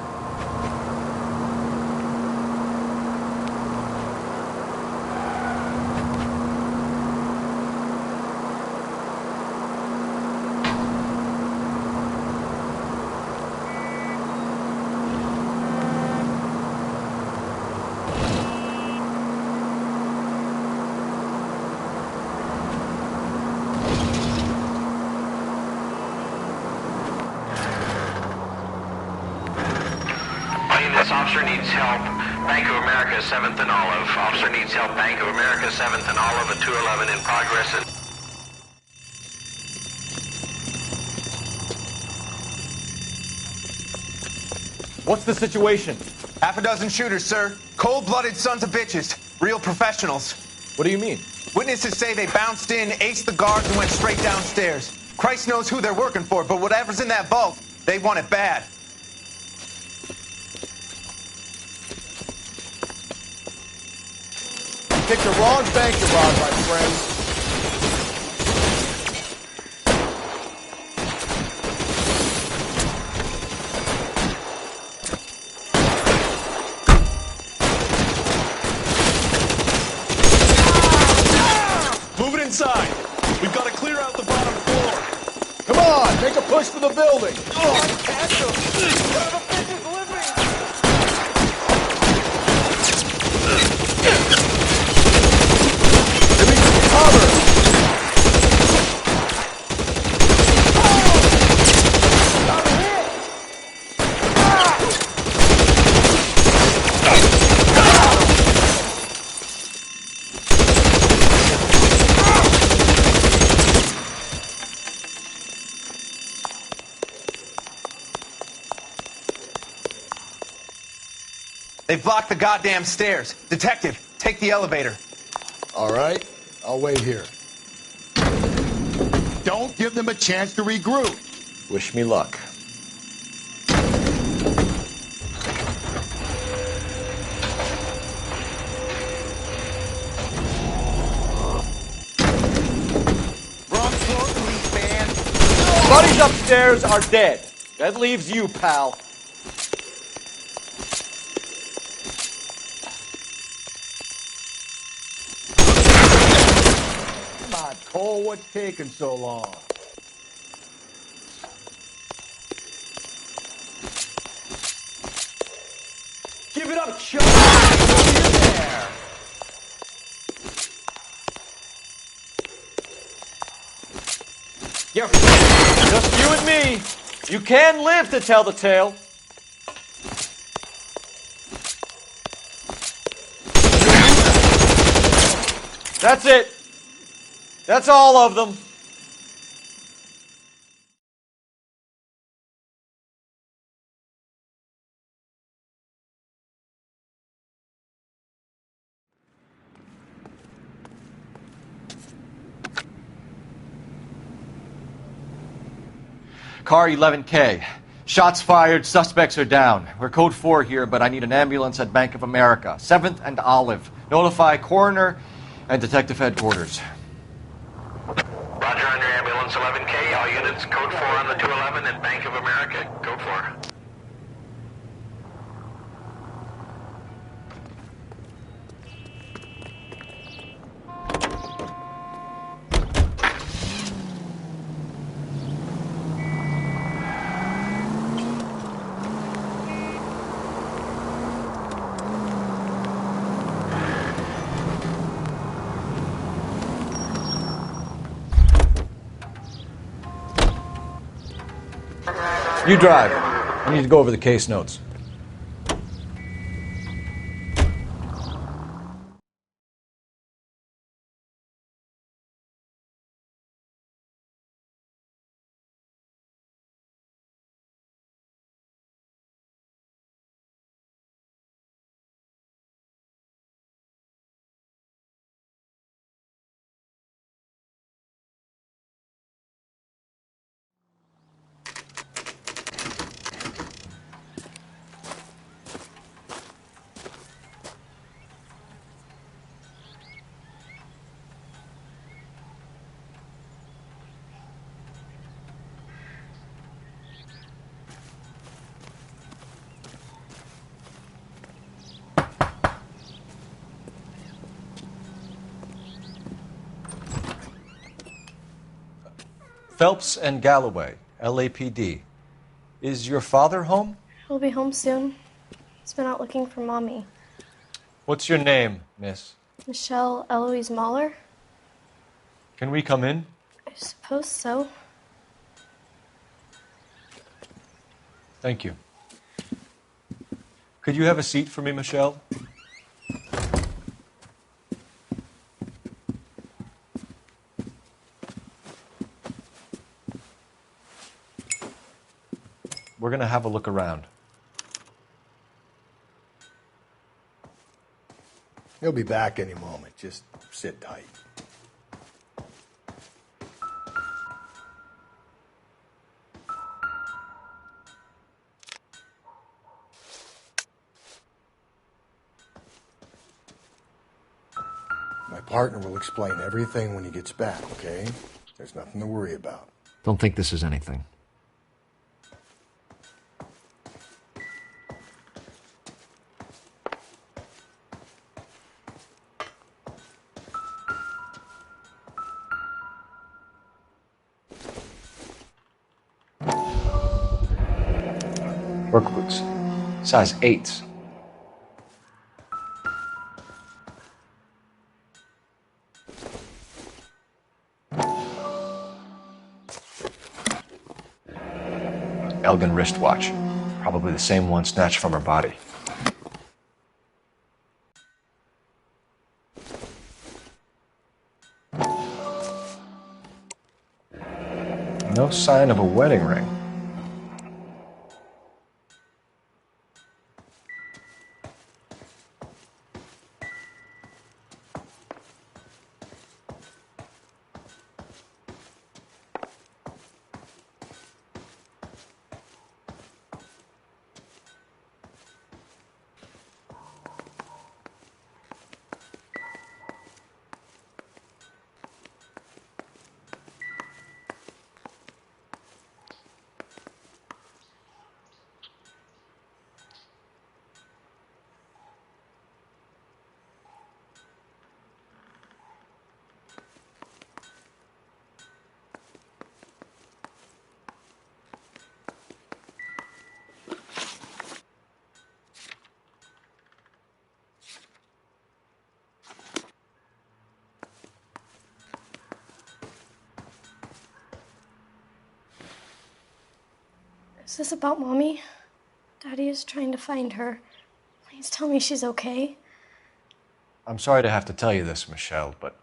K: Officer needs help. Bank of America, 7th and Olive. Officer needs help. Bank of America, 7th and Olive, at 211 in progress.
A: What's the situation?
O: Half a dozen shooters, sir. Cold-blooded sons of bitches. Real professionals.
A: What do you mean?
O: Witnesses say they bounced in, aced the guards, and went straight downstairs. Christ knows who they're working for, but whatever's in that vault, they want it bad.
N: Picked the wrong bank to rob, my friend.
J: Move it inside. We've got to clear out the bottom floor.
N: Come on, make a push for the building.
O: They've blocked the goddamn stairs. Detective, take the elevator.
N: All right, I'll wait here. Don't give them a chance to regroup.
A: Wish me luck.
O: Wrong floor, police band.
A: Buddies upstairs are dead. That leaves you, pal.
N: Come on, Cole, what's taking so long?
A: Give it up, Chuck! Over there! You're just you and me. You can live to tell the tale. That's it. That's all of them. Car 11K. Shots fired, suspects are down. We're code 4 here, but I need an ambulance at Bank of America. 7th and Olive. Notify coroner and detective headquarters.
K: Roger, on your ambulance, 11K. All units, code 4 on the 211 at Bank of America. Code 4.
A: You drive. I need to go over the case notes. Phelps and Galloway, LAPD. Is your father home?
L: He'll be home soon. He's been out looking for Mommy.
A: What's your name, miss?
L: Michelle Eloise Mahler?
A: Can we come in?
L: I suppose so.
A: Thank you. Could you have a seat for me, Michelle? We're going to have a look around.
N: He'll be back any moment. Just sit tight. My partner will explain everything when he gets back, okay? There's nothing to worry about.
F: Don't think this is anything.
A: Work boots. Size 8s. Elgin wristwatch. Probably the same one snatched from her body. No sign of a wedding ring.
L: Is this about Mommy? Daddy is trying to find her. Please tell me she's okay.
A: I'm sorry to have to tell you this, Michelle, but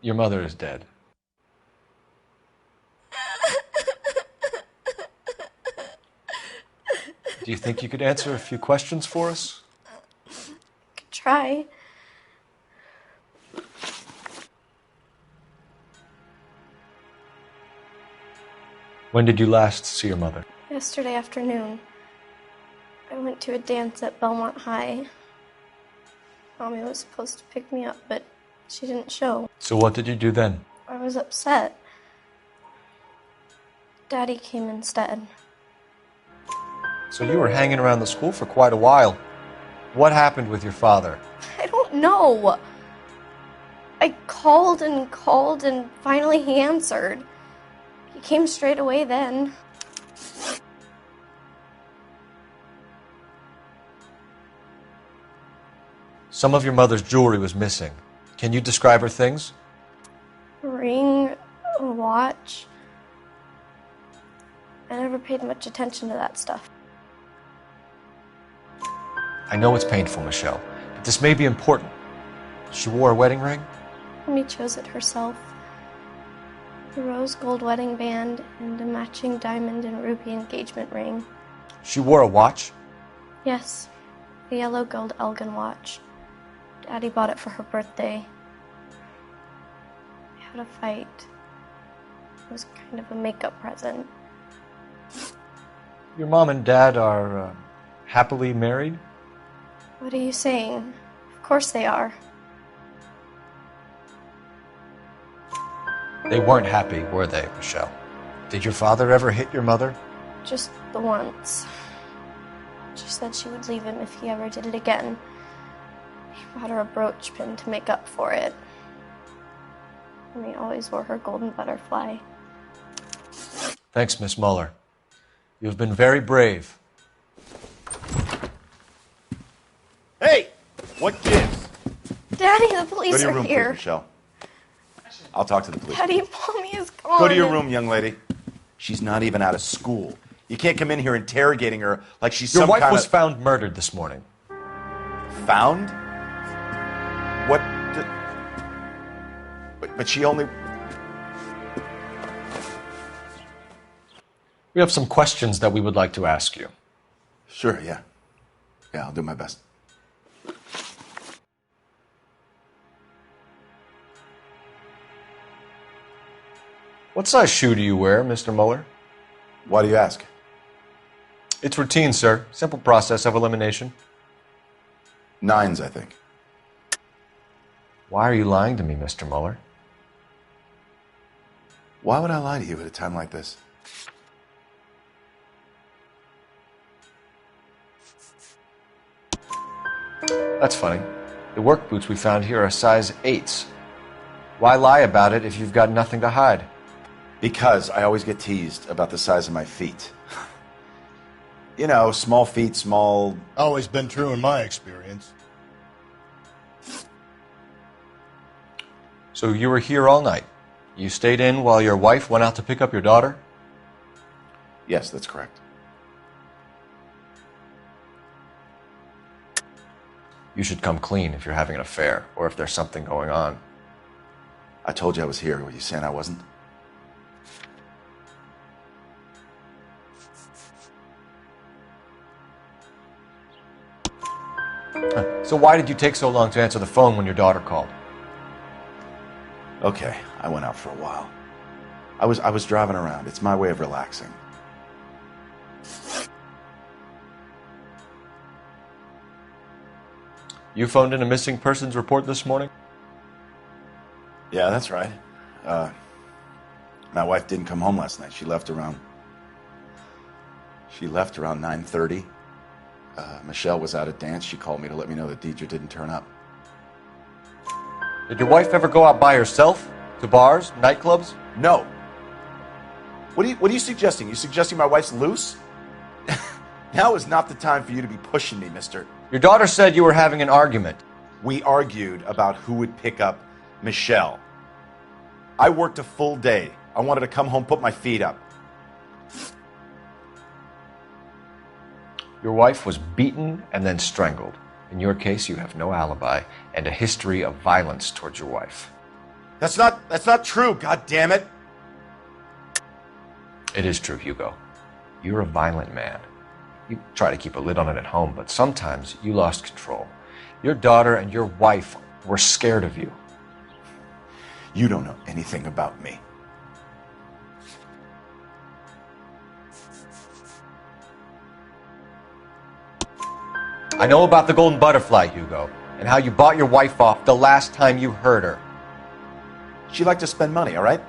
A: your mother is dead. Do you think you could answer a few questions for us?
L: Could try.
A: When did you last see your mother?
L: Yesterday afternoon. I went to a dance at Belmont High. Mommy was supposed to pick me up, but she didn't show.
A: So what did you do then?
L: I was upset. Daddy came instead.
A: So you were hanging around the school for quite a while. What happened with your father?
L: I don't know. I called and finally he answered. He came straight away then.
A: Some of your mother's jewelry was missing. Can you describe her things?
L: A ring, a watch. I never paid much attention to that stuff.
A: I know it's painful, Michelle, but this may be important. She wore a wedding ring?
L: Mommy chose it herself. A rose gold wedding band and a matching diamond and ruby engagement ring.
A: She wore a watch?
L: Yes, a yellow gold Elgin watch. Daddy bought it for her birthday. We had a fight. It was kind of a makeup present.
A: Your mom and dad are happily married?
L: What are you saying? Of course they are.
A: They weren't happy, were they, Michelle? Did your father ever hit your mother?
L: Just the once. She said she would leave him if he ever did it again. He bought her a brooch pin to make up for it. And he always wore her golden butterfly.
A: Thanks, Miss Mueller. You've been very brave.
P: Hey! What gives?
L: Daddy, the police
P: Go to your
L: are
P: room,
L: here.
P: please, Michelle. I'll talk to the police.
L: Daddy, Mommy is gone.
P: Go to your room, young lady. She's not even out of school. You can't come in here interrogating her like she's
A: Your
P: some
A: wife
P: kind
A: was
P: of...
A: found murdered this morning.
P: Found? What? But she only...
A: We have some questions that we would like to ask you.
P: Sure, yeah. Yeah, I'll do my best.
A: What size shoe do you wear, Mr. Mueller?
P: Why do you ask?
A: It's routine, sir. Simple process of elimination.
P: 9s, I think.
A: Why are you lying to me, Mr. Mueller?
P: Why would I lie to you at a time like this?
A: That's funny. The work boots we found here are size 8s. Why lie about it if you've got nothing to hide?
P: Because I always get teased about the size of my feet. You know, small feet, small...
N: Always been true in my experience.
A: So you were here all night. You stayed in while your wife went out to pick up your daughter?
P: Yes, that's correct.
A: You should come clean if you're having an affair, or if there's something going on.
P: I told you I was here. Were you saying I wasn't?
A: So why did you take so long to answer the phone when your daughter called?
P: Okay, I went out for a while. I was driving around. It's my way of relaxing.
A: You phoned in a missing persons report this morning?
P: Yeah, that's right. My wife didn't come home last night. She left around 9:30. Michelle was out at dance. She called me to let me know that Deidre didn't turn up.
A: Did your wife ever go out by herself? To bars, nightclubs?
P: No. What are you suggesting? You suggesting my wife's loose? Now is not the time for you to be pushing me, mister.
A: Your daughter said you were having an argument.
P: We argued about who would pick up Michelle. I worked a full day. I wanted to come home, put my feet up.
A: Your wife was beaten and then strangled. In your case, you have no alibi and a history of violence towards your wife.
P: That's not true, God damn it.
A: It is true, Hugo. You're a violent man. You try to keep a lid on it at home, but sometimes you lost control. Your daughter and your wife were scared of you.
P: You don't know anything about me.
A: I know about the golden butterfly, Hugo, and how you bought your wife off the last time you heard her.
P: She liked to spend money, all right?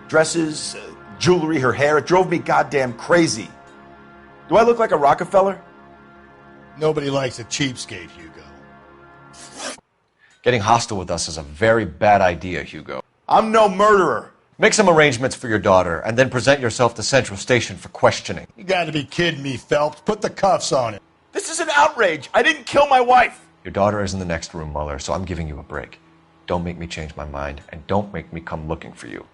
P: Dresses, jewelry, her hair. It drove me goddamn crazy. Do I look like a Rockefeller?
N: Nobody likes a cheapskate, Hugo.
A: Getting hostile with us is a very bad idea, Hugo.
P: I'm no murderer.
A: Make some arrangements for your daughter, and then present yourself to Central Station for questioning.
N: You gotta be kidding me, Phelps. Put the cuffs on it.
P: This is an outrage. I didn't kill my wife.
A: Your daughter is in the next room, Mueller, so I'm giving you a break. Don't make me change my mind, and don't make me come looking for you.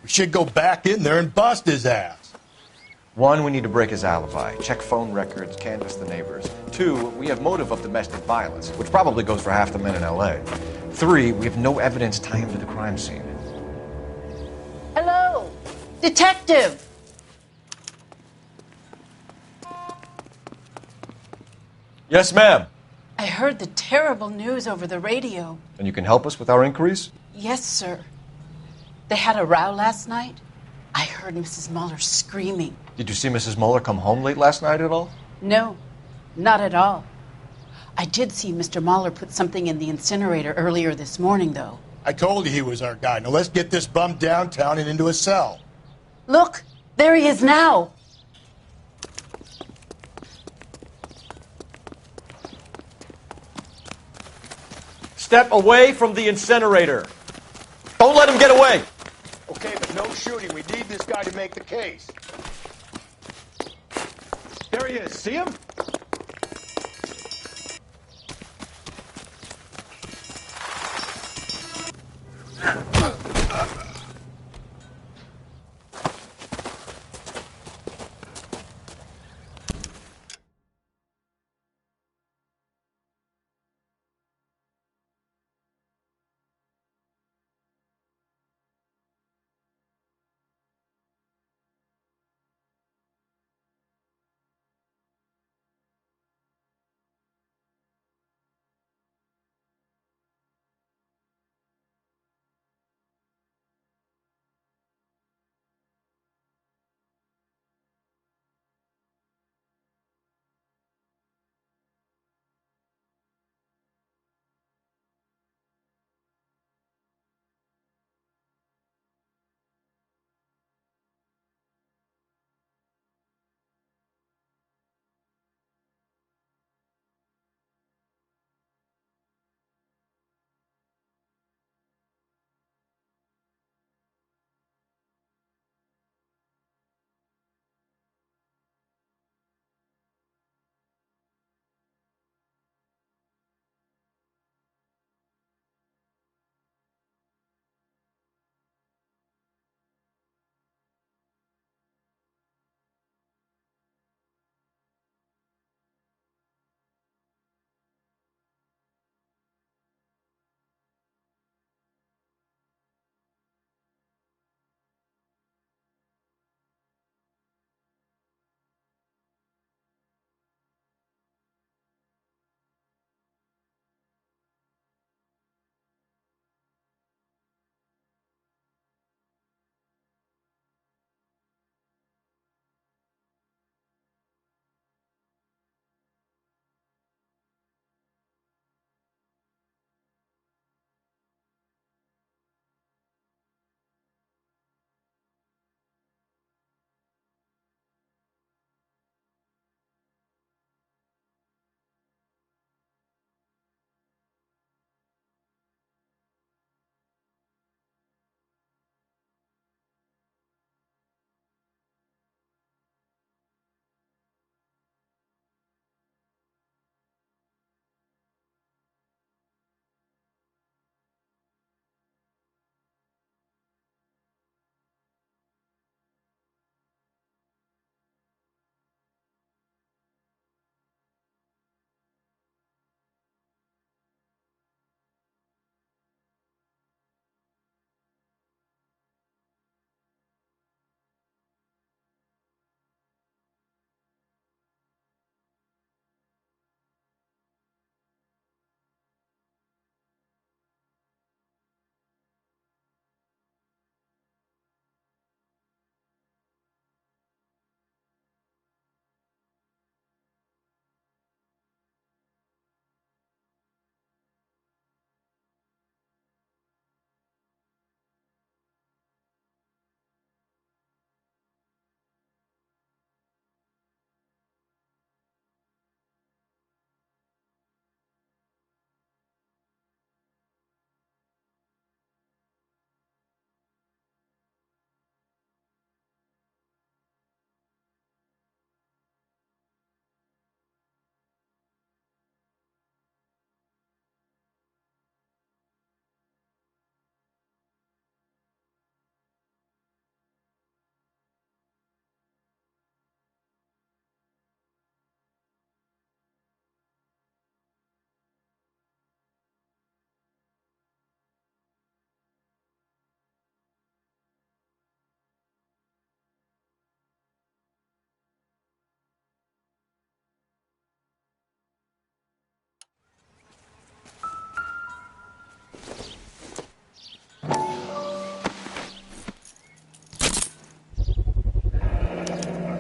N: We should go back in there and bust his ass.
A: 1, we need to break his alibi, check phone records, canvass the neighbors. 2, we have motive of domestic violence, which probably goes for half the men in L.A. 3, we have no evidence tying him to the crime scene.
Q: Hello, detective.
A: Yes, ma'am.
Q: I heard the terrible news over the radio.
A: And you can help us with our inquiries?
Q: Yes, sir. They had a row last night. I heard Mrs. Mueller screaming.
A: Did you see Mrs. Mueller come home late last night at all?
Q: No, not at all. I did see Mr. Mueller put something in the incinerator earlier this morning, though.
N: I told you he was our guy. Now let's get this bum downtown and into a cell.
Q: Look, there he is now.
A: Step away from the incinerator. Don't let him get away.
N: Okay, but no shooting. We need this guy to make the case. There he is. See him?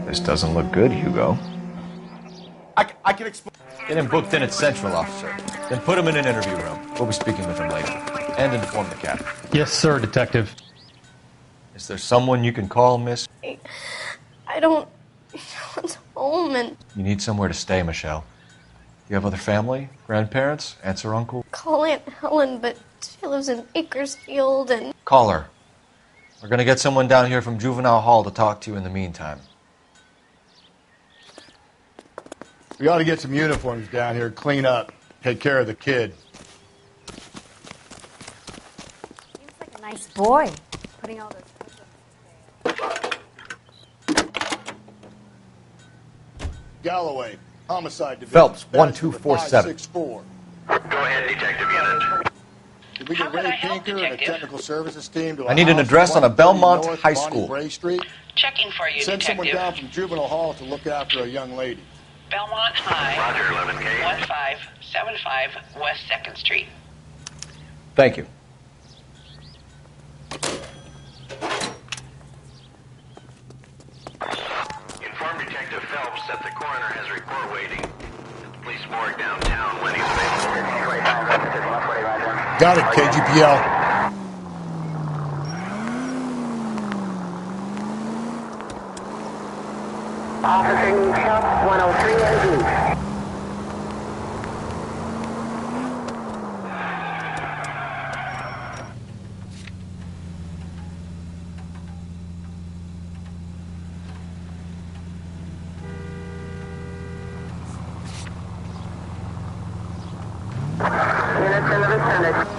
A: This doesn't look good, Hugo.
P: I can explain.
A: Get him booked in at Central, officer. Then put him in an interview room. We'll be speaking with him later. And inform the captain.
V: Yes, sir, Detective.
A: Is there someone you can call, miss?
L: I don't... No one's home and...
A: You need somewhere to stay, Michelle. You have other family? Grandparents? Aunts or uncle?
L: Call Aunt Helen, but she lives in Bakersfield and...
A: Call her. We're gonna get someone down here from Juvenile Hall to talk to you in the meantime.
N: We ought to get some uniforms down here, clean up, take care of the kid.
G: Seems like a nice boy, putting all those...
N: Galloway, homicide division.
A: Phelps,
N: Badge number
A: 1247.
N: 564.
K: Go ahead, detective unit.
N: Did we get Ray Pinker and a technical services team to
A: I need an address on a Belmont High School.
N: Bray Street?
R: Checking for you,
N: Send
R: detective.
N: someone down from Juvenile Hall to look after a young lady.
R: Belmont High.
K: Roger, 11K.
R: 1575 West 2nd Street.
A: Thank you.
K: Inform Detective Phelps that the coroner has a report waiting at the police morgue downtown when he's available.
N: Got it, KGPL.
U: Officer needs help, 103 AD. Units in the vicinity.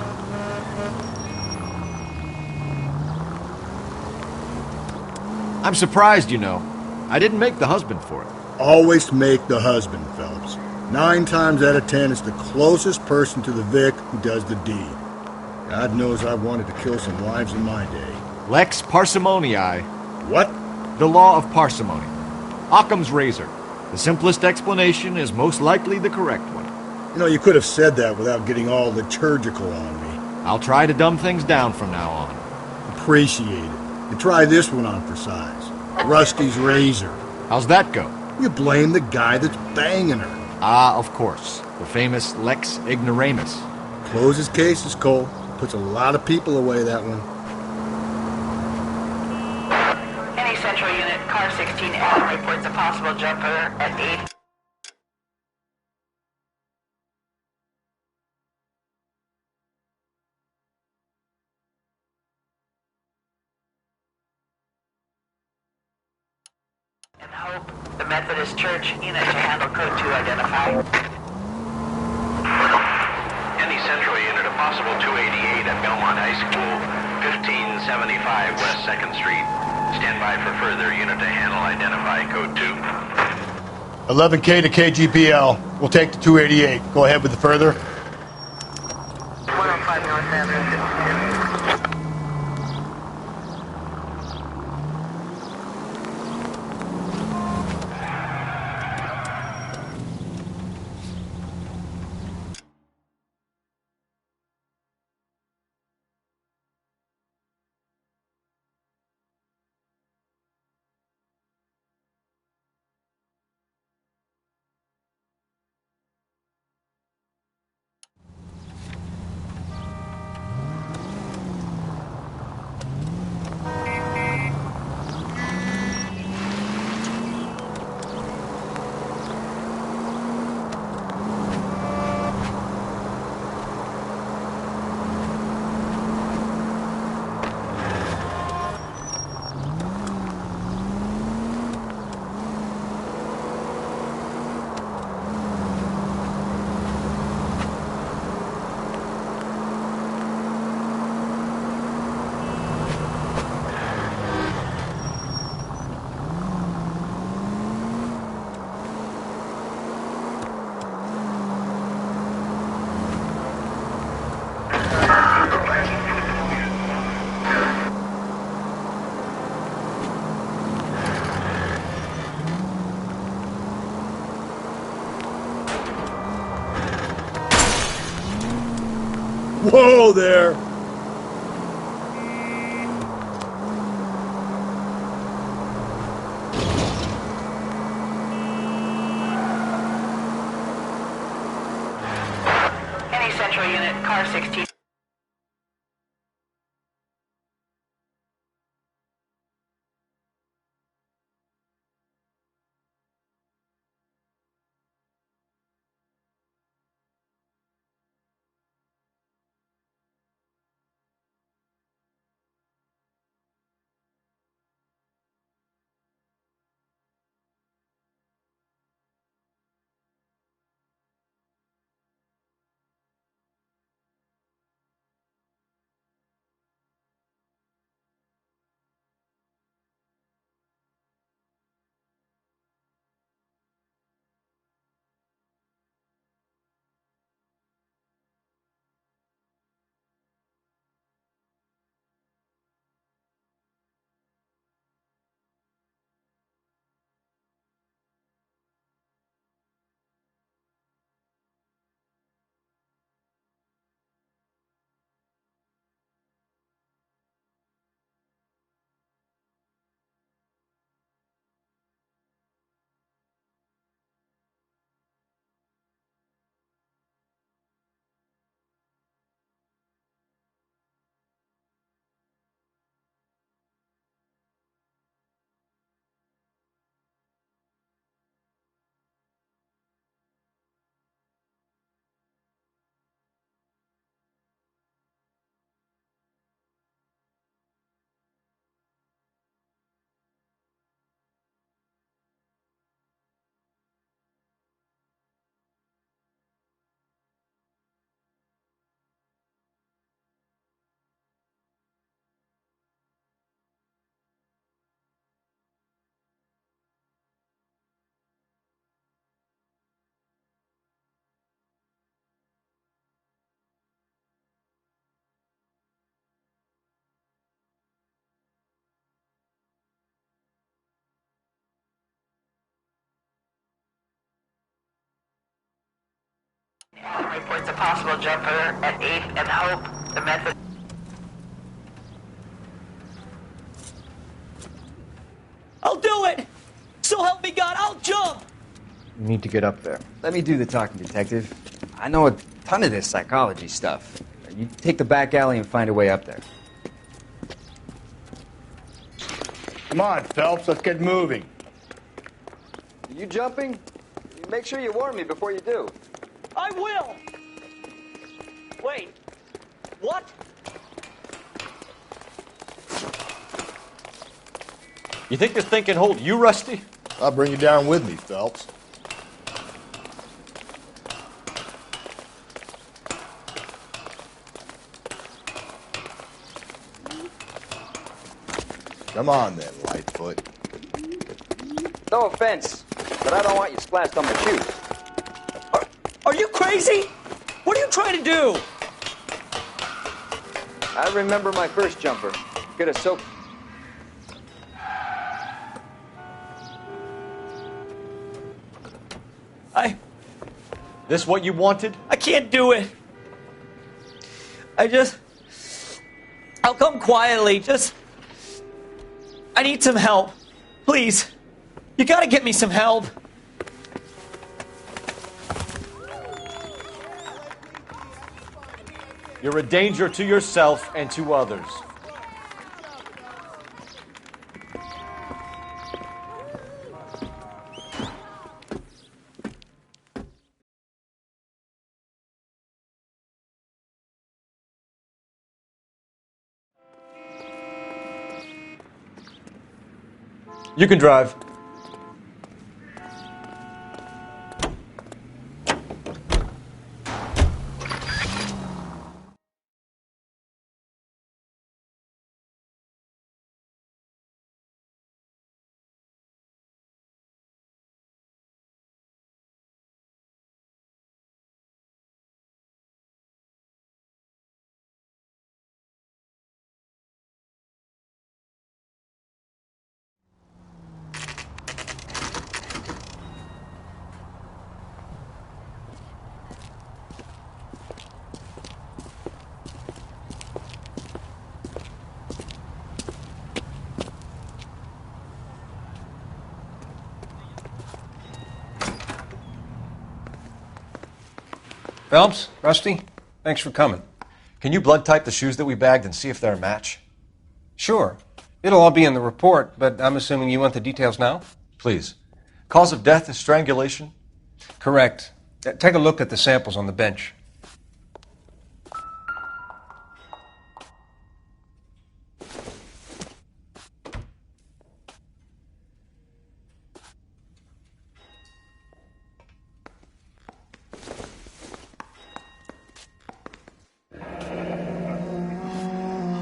F: I'm surprised, you know. I didn't make the husband for it.
D: Always make the husband, Phelps. 9 times out of 10, it's the closest person to the Vic who does the deed. God knows I've wanted to kill some wives in my day.
F: Lex parsimoniae.
D: What?
F: The law of parsimony. Occam's razor. The simplest explanation is most likely the correct one.
D: You know, you could have said that without getting all liturgical on me.
F: I'll try to dumb things down from now on.
D: Appreciate it. And try this one on for size. Rusty's razor.
F: How's that go?
D: You blame the guy that's banging her.
F: Ah, of course. The famous Lex ignoramus.
D: Closes cases, Cole. Puts a lot of people away, that one.
R: Any central unit, car 16L reports a possible jumper at 8. And Hope, the Methodist Church unit to handle code 2 identify.
K: Any central unit, a possible 288 at Belmont High School, 1575 West 2nd Street. Stand by for further unit to handle identify code 2.
N: 11K to KGPL. We'll take the 288. Go ahead with the further.
U: 105 North Avenue.
D: Whoa there!
R: Any central unit, car 16. Reports a possible jumper at 8th and Hope. The method...
M: I'll do it! So help me God, I'll jump!
F: You need to get up there. Let me do the talking, detective. I know a ton of this psychology stuff. You take the back alley and find a way up there.
N: Come on, Phelps, let's get moving.
T: Are you jumping? Make sure you warn me before you do.
M: I will! Wait, what?
A: You think this thing can hold you, Rusty?
N: I'll bring you down with me, Phelps. Come on then, Lightfoot.
T: No offense, but I don't want you splashed on my shoes.
M: Are you crazy? What are you trying to do?
T: I remember my first jumper. Could have soaked.
A: This what you wanted?
M: I can't do it. I'll come quietly. I need some help. Please. You gotta get me some help.
A: You're a danger to yourself and to others. You can drive.
C: Phelps, Rusty, thanks for coming.
A: Can you blood type the shoes that we bagged and see if they're a match?
C: Sure. It'll all be in the report, but I'm assuming you want the details now?
A: Please. Cause of death is strangulation?
C: Correct. Take a look at the samples on the bench.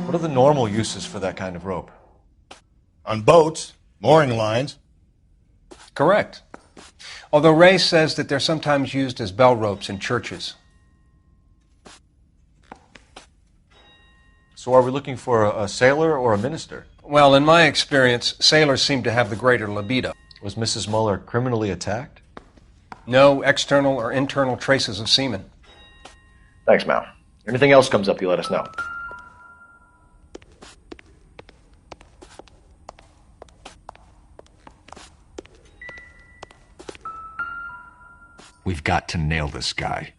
A: What are the normal uses for that kind of rope?
N: On boats, mooring lines.
C: Correct. Although Ray says that they're sometimes used as bell ropes in churches.
A: So are we looking for a sailor or a minister?
C: Well, in my experience, sailors seem to have the greater libido.
A: Was Mrs. Muller criminally attacked?
C: No external or internal traces of semen.
W: Thanks, Mal. Anything else comes up, you let us know.
F: We've got to nail this guy.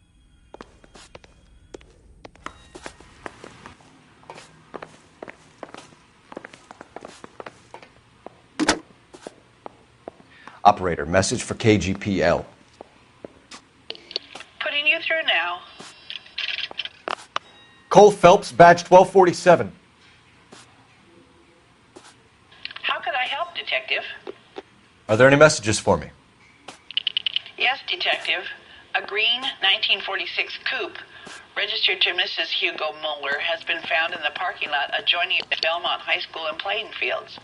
A: Operator, message for KGPL.
R: Putting you through now.
A: Cole Phelps, badge 1247.
R: How could I help, Detective?
A: Are there any messages for me?
R: Yes, Detective. A green 1946 coupe, registered to Mrs. Hugo Muller, has been found in the parking lot adjoining the Belmont High School and playing fields.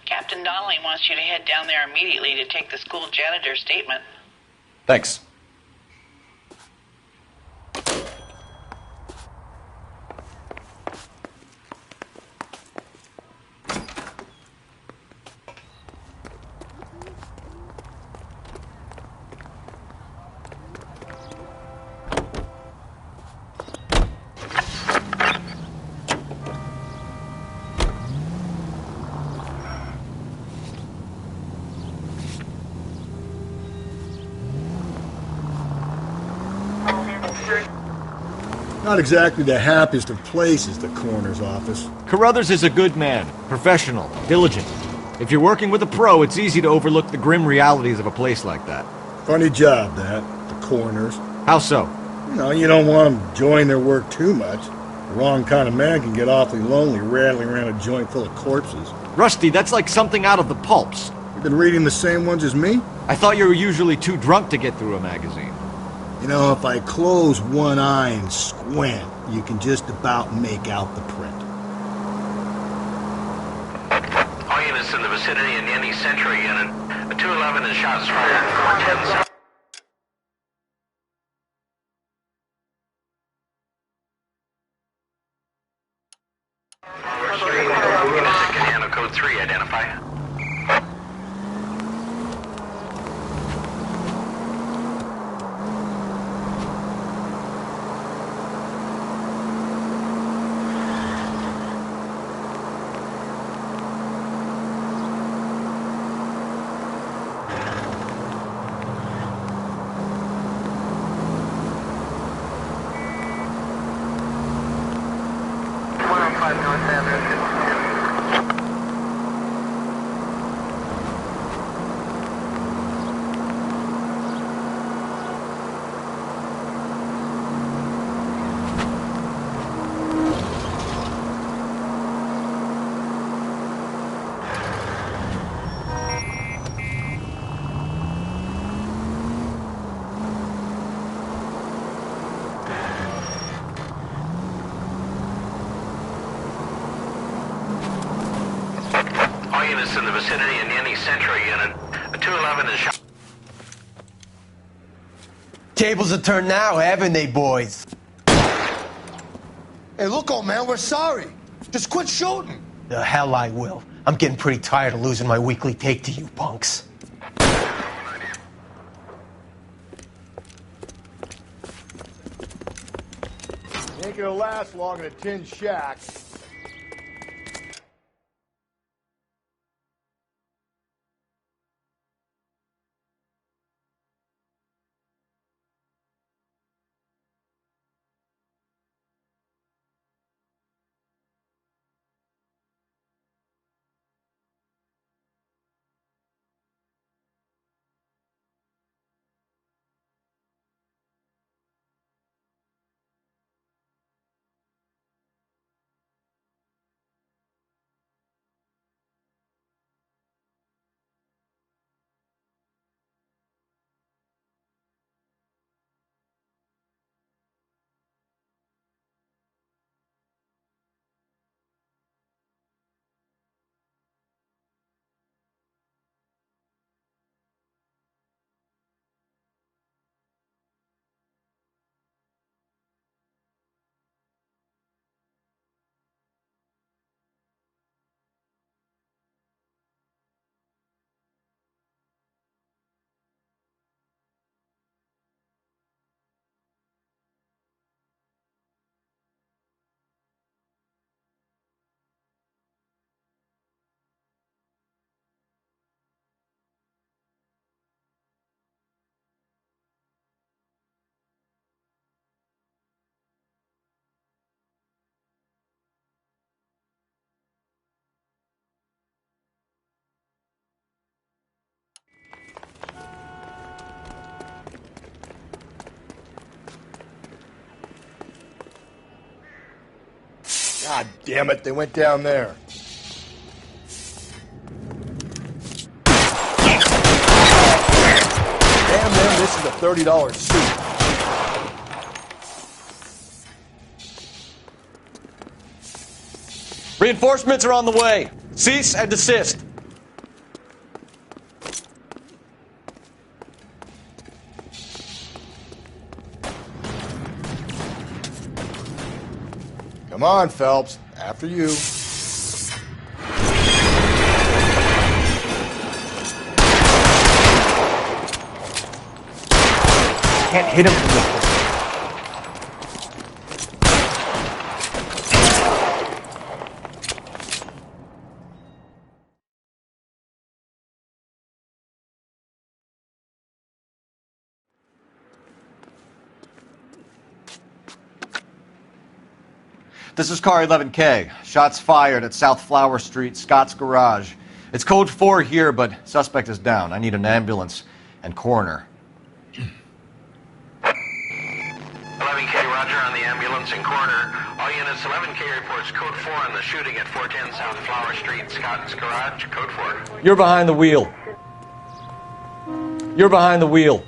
R: Captain Donnelly wants you to head down there immediately to take the school janitor's statement.
A: Thanks.
D: Not exactly the happiest of places, the coroner's office.
F: Carruthers is a good man, professional, diligent. If you're working with a pro, it's easy to overlook the grim realities of a place like that.
D: Funny job, that, the coroner's.
F: How so?
D: You don't want them enjoying their work too much. The wrong kind of man can get awfully lonely rattling around a joint full of corpses.
F: Rusty, that's like something out of the pulps.
D: You've been reading the same ones as me?
F: I thought you were usually too drunk to get through a magazine.
D: If I close one eye and squint, you can just about make out the print.
K: All units in the vicinity in any Century unit. A 211 and shots fired. 410 south. Units at Canano code 3, identify. Units in the vicinity in any Century unit. A 211 is shot.
B: Tables are turned now, haven't they, boys?
N: Hey, look, old man, we're sorry. Just quit shooting.
B: The hell I will. I'm getting pretty tired of losing my weekly take to you punks.
N: Ain't gonna last long in a tin shack. God damn it, they went down there. Damn them, this is a $30 suit.
A: Reinforcements are on the way. Cease and desist.
N: Come on, Phelps. After you.
F: Can't hit him from this.
A: This is car 11K. Shots fired at South Flower Street, Scott's Garage. It's code 4 here, but suspect is down. I need an ambulance and coroner.
K: 11K, roger on the ambulance and coroner. All units, 11K reports code 4 on the shooting at 410 South Flower Street, Scott's Garage, code 4.
A: You're behind the wheel. You're behind the wheel.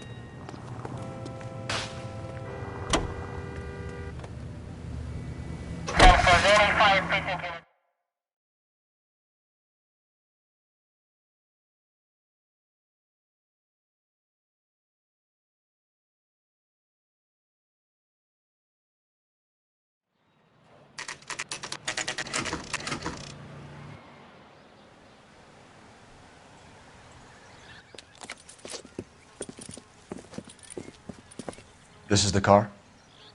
A: This is the car?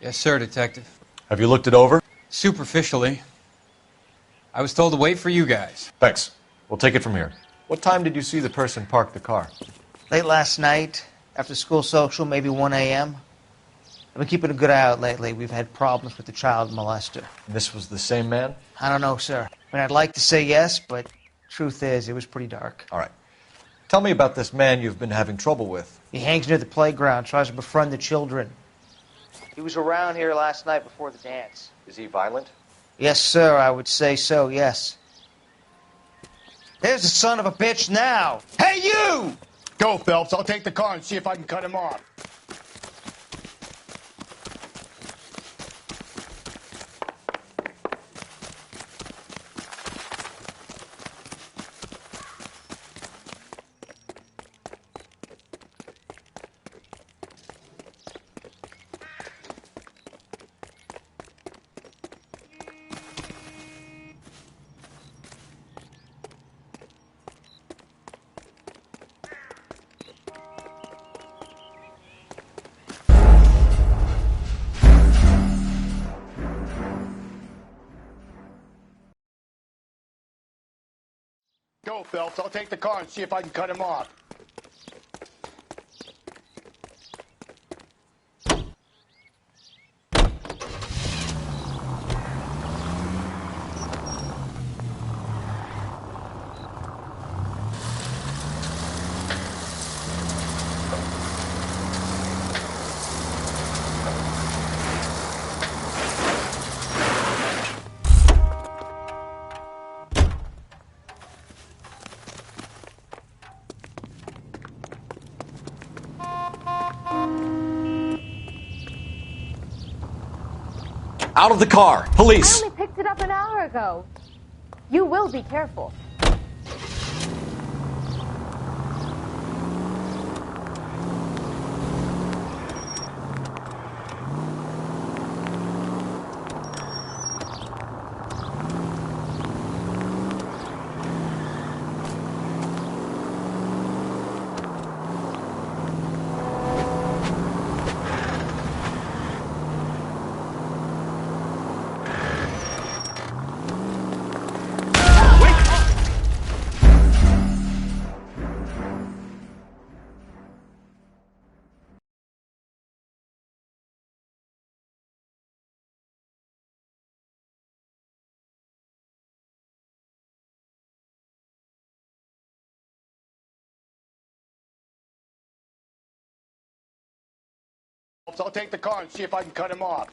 E: Yes, sir, Detective.
A: Have you looked it over?
E: Superficially. I was told to wait for you guys.
A: Thanks. We'll take it from here. What time did you see the person park the car?
I: Late last night, after school social, maybe 1 a.m. I've been keeping a good eye out lately. We've had problems with the child molester.
A: And this was the same man?
I: I don't know, sir. I mean, I'd like to say yes, but truth is, it was pretty dark.
A: All right. Tell me about this man you've been having trouble with.
I: He hangs near the playground, tries to befriend the children. He was around here last night before the dance.
A: Is he violent?
I: Yes, sir, I would say so, yes. There's the son of a bitch now. Hey, you!
N: Go, Phelps. I'll take the car and see if I can cut him off. Go, Phelps. I'll take the car and see if I can cut him off.
A: Out of the car! Police!
G: I only picked it up an hour ago. You will be careful.
N: I'll take the car and see if I can cut him off.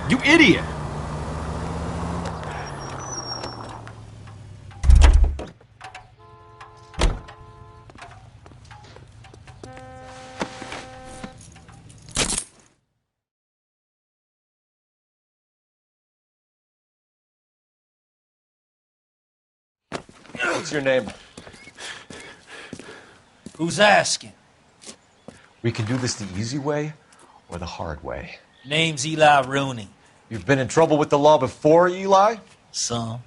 F: You idiot!
A: What's your name?
M: Who's asking?
A: We can do this the easy way or the hard way.
H: Name's Eli Rooney.
A: You've been in trouble with the law before, Eli?
H: Some.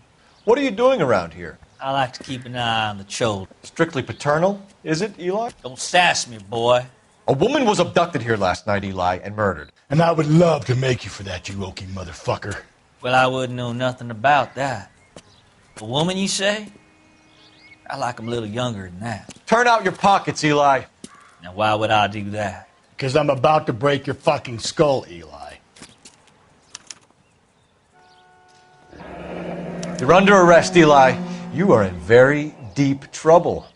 A: What are you doing around here?
H: I like to keep an eye on the children.
A: Strictly paternal, is it, Eli?
H: Don't sass me, boy.
A: A woman was abducted here last night, Eli, and murdered.
N: And I would love to make you for that, you oaky motherfucker.
H: Well, I wouldn't know nothing about that. A woman, you say? I like 'em a little younger than that.
A: Turn out your pockets, Eli.
H: Now, why would I do that?
N: Because I'm about to break your fucking skull, Eli.
A: You're under arrest, Eli. You are in very deep trouble.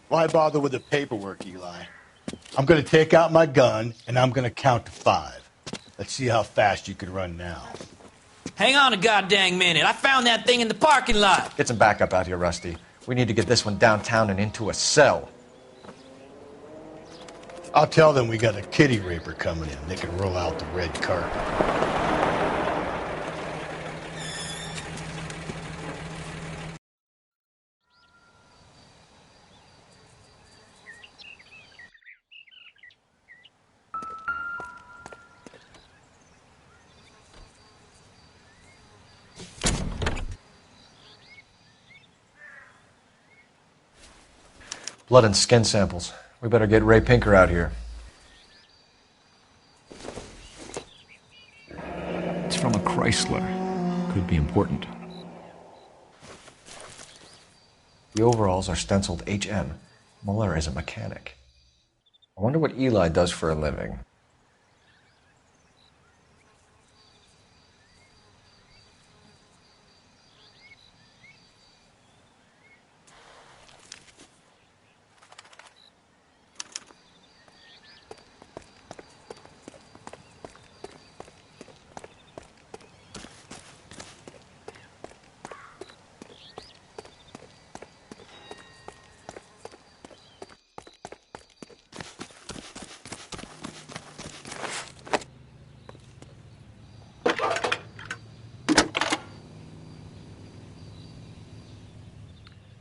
N: Why bother with the paperwork, Eli? I'm going to take out my gun, and I'm going to count to 5. Let's see how fast you can run now.
H: Hang on a goddamn minute. I found that thing in the parking lot.
A: Get some backup out here, Rusty. We need to get this one downtown and into a cell.
N: I'll tell them we got a kitty raper coming in. They can roll out the red carpet.
A: Blood and skin samples. We better get Ray Pinker out here.
F: It's from a Chrysler. Could be important.
A: The overalls are stenciled HM. Muller is a mechanic. I wonder what Eli does for a living.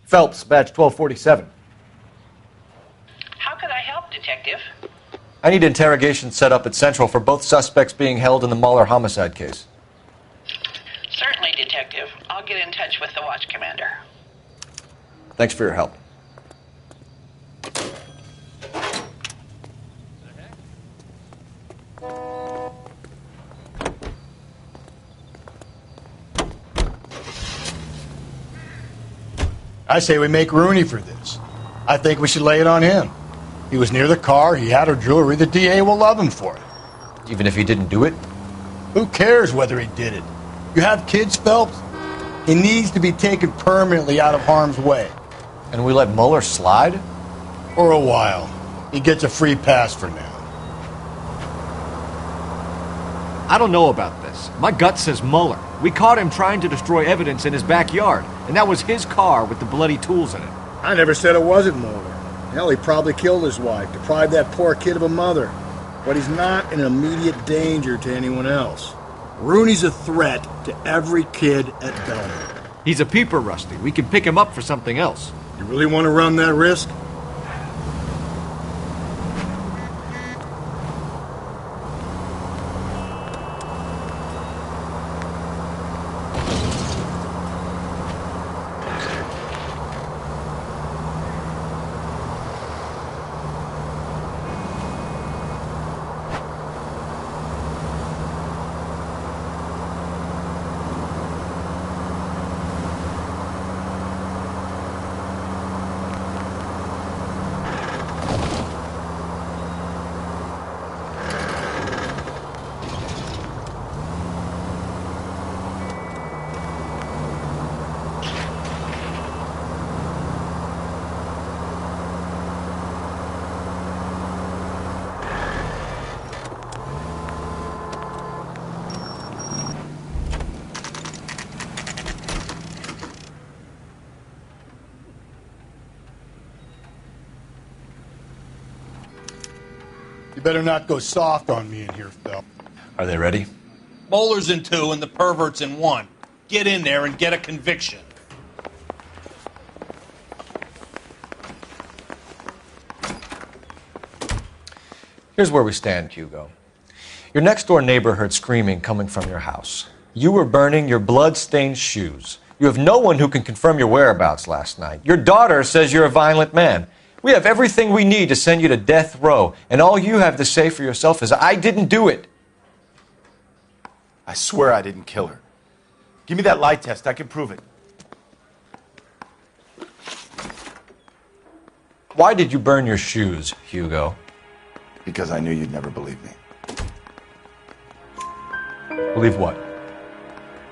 A: Phelps, badge 1247.
R: How could I help, Detective?
A: I need interrogation set up at Central for both suspects being held in the Muller homicide case.
R: Certainly, Detective. I'll get in touch with the watch commander.
A: Thanks for your help.
N: I say we make Rooney for this. I think we should lay it on him. He was near the car, he had her jewelry, the DA will love him for it.
A: Even if he didn't do it?
N: Who cares whether he did it? You have kids, Phelps? He needs to be taken permanently out of harm's way.
A: And we let Muller slide?
N: For a while. He gets a free pass for now.
F: I don't know about this. My gut says Muller. We caught him trying to destroy evidence in his backyard, and that was his car with the bloody tools in it.
D: I never said it wasn't Muller. Hell, he probably killed his wife, deprived that poor kid of a mother. But he's not an immediate danger to anyone else. Rooney's a threat to every kid at Belmont.
F: He's a peeper, Rusty. We can pick him up for something else.
D: You really want to run that risk?
N: You better not go soft on me in here, Phil.
A: Are they ready?
J: Bowler's in 2 and the pervert's in 1. Get in there and get a conviction.
A: Here's where we stand, Hugo. Your next-door neighbor heard screaming coming from your house. You were burning your blood-stained shoes. You have no one who can confirm your whereabouts last night. Your daughter says you're a violent man. We have everything we need to send you to death row, and all you have to say for yourself is, I didn't do it.
P: I swear I didn't kill her. Give me that lie test. I can prove it.
A: Why did you burn your shoes, Hugo?
P: Because I knew you'd never believe me.
A: Believe what?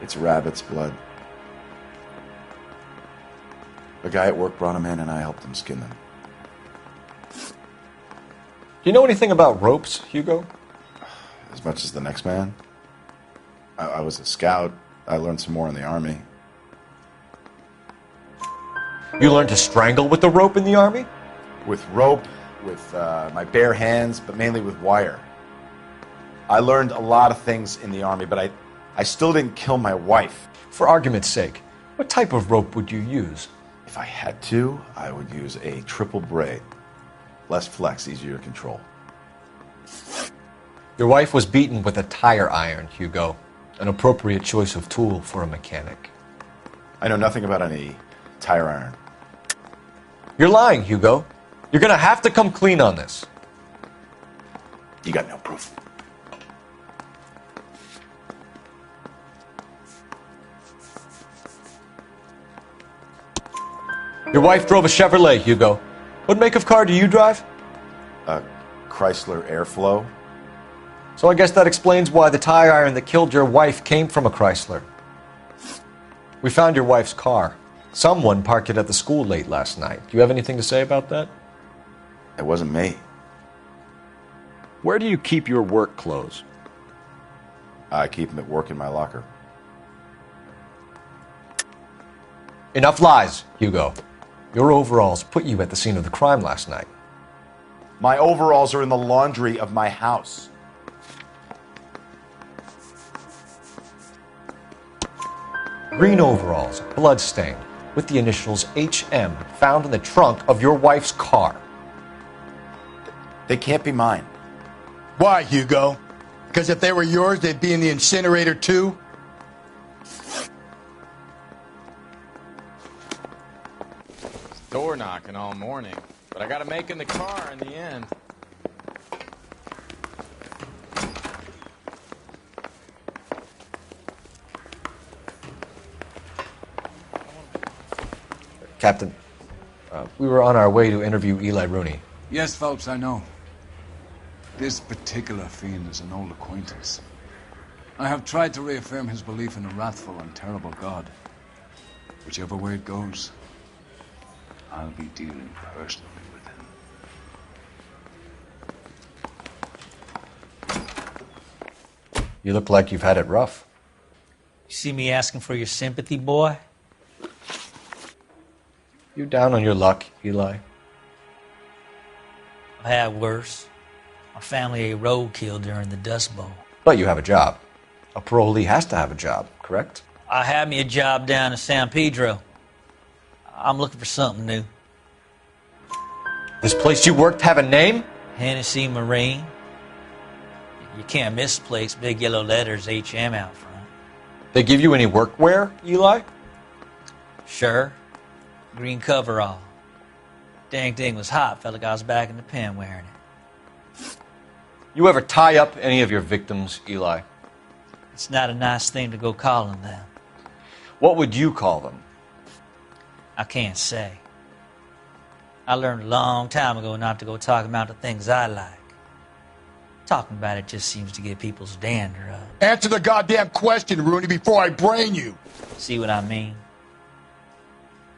P: It's rabbit's blood. A guy at work brought him in and I helped him skin them.
A: Do you know anything about ropes, Hugo?
P: As much as the next man. I was a scout. I learned some more in the Army.
A: You learned to strangle with the rope in the Army?
P: With rope, with my bare hands, but mainly with wire. I learned a lot of things in the Army, but I still didn't kill my wife.
A: For argument's sake, what type of rope would you use?
P: If I had to, I would use a triple braid. Less flex, easier to control.
A: Your wife was beaten with a tire iron, Hugo. An appropriate choice of tool for a mechanic.
P: I know nothing about any tire iron.
A: You're lying, Hugo. You're gonna have to come clean on this.
P: You got no proof.
A: Your wife drove a Chevrolet, Hugo. What make of car do you drive?
P: A Chrysler Airflow.
A: So I guess that explains why the tire iron that killed your wife came from a Chrysler. We found your wife's car. Someone parked it at the school late last night. Do you have anything to say about that?
P: It wasn't me.
A: Where do you keep your work clothes?
P: I keep them at work in my locker.
A: Enough lies, Hugo. Your overalls put you at the scene of the crime last night.
P: My overalls are in the laundry of my house.
A: Green overalls, blood-stained, with the initials HM found in the trunk of your wife's car.
P: They can't be mine.
N: Why, Hugo? Because if they were yours, they'd be in the incinerator too?
O: Door knocking all morning, but I gotta make in the car in the end.
A: Captain, we were on our way to interview Eli Rooney.
Q: Yes, Phelps, I know. This particular fiend is an old acquaintance. I have tried to reaffirm his belief in a wrathful and terrible God. Whichever way it goes, I'll be dealing personally with him.
A: You look like you've had it rough.
H: You see me asking for your sympathy, boy?
A: You down on your luck, Eli?
H: I've had worse. My family ate roadkill during the Dust Bowl.
A: But you have a job. A parolee has to have a job, correct?
H: I had me a job down in San Pedro. I'm looking for something new.
A: This place you worked have a name?
H: Hennessy Marine. You can't miss the place. Big yellow letters, HM out front.
A: They give you any workwear, Eli?
H: Sure. Green coverall. Dang thing was hot. Felt like I was back in the pen wearing it.
A: You ever tie up any of your victims, Eli?
H: It's not a nice thing to go calling them.
A: What would you call them?
H: I can't say. I learned a long time ago not to go talking about the things I like. Talking about it just seems to get people's dander up.
N: Answer the goddamn question, Rooney, before I brain you.
H: See what I mean?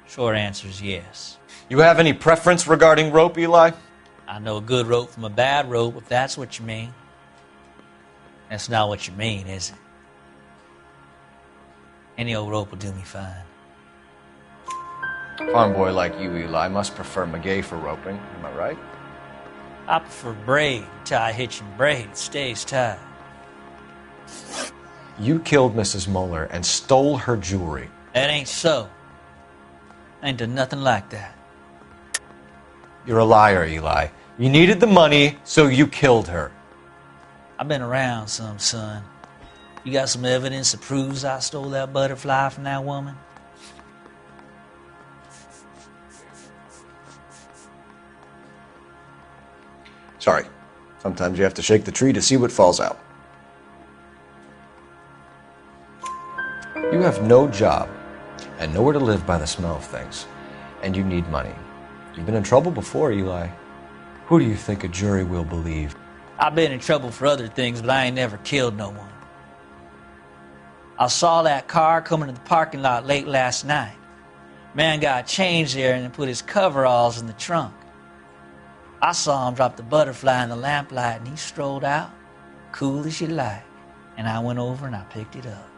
H: Short answer is yes.
A: You have any preference regarding rope, Eli?
H: I know a good rope from a bad rope, if that's what you mean. That's not what you mean, is it? Any old rope will do me fine.
A: A farm boy like you, Eli, must prefer Magay for roping. Am I right?
H: I prefer braid. You tie a hitch and braid, it stays tied.
A: You killed Mrs. Muller and stole her jewelry.
H: That ain't so. I ain't done nothing like that.
A: You're a liar, Eli. You needed the money, so you killed her.
H: I've been around some, son. You got some evidence that proves I stole that butterfly from that woman?
W: Sorry. Sometimes you have to shake the tree to see what falls out. You have no job and nowhere to live by the smell of things. And you need money. You've been in trouble before, Eli. Who do you think a jury will believe?
H: I've been in trouble for other things, but I ain't never killed no one. I saw that car coming to the parking lot late last night. Man got changed there and then put his coveralls in the trunk. I saw him drop the butterfly in the lamplight and he strolled out, cool as you like. And I went over and I picked it up.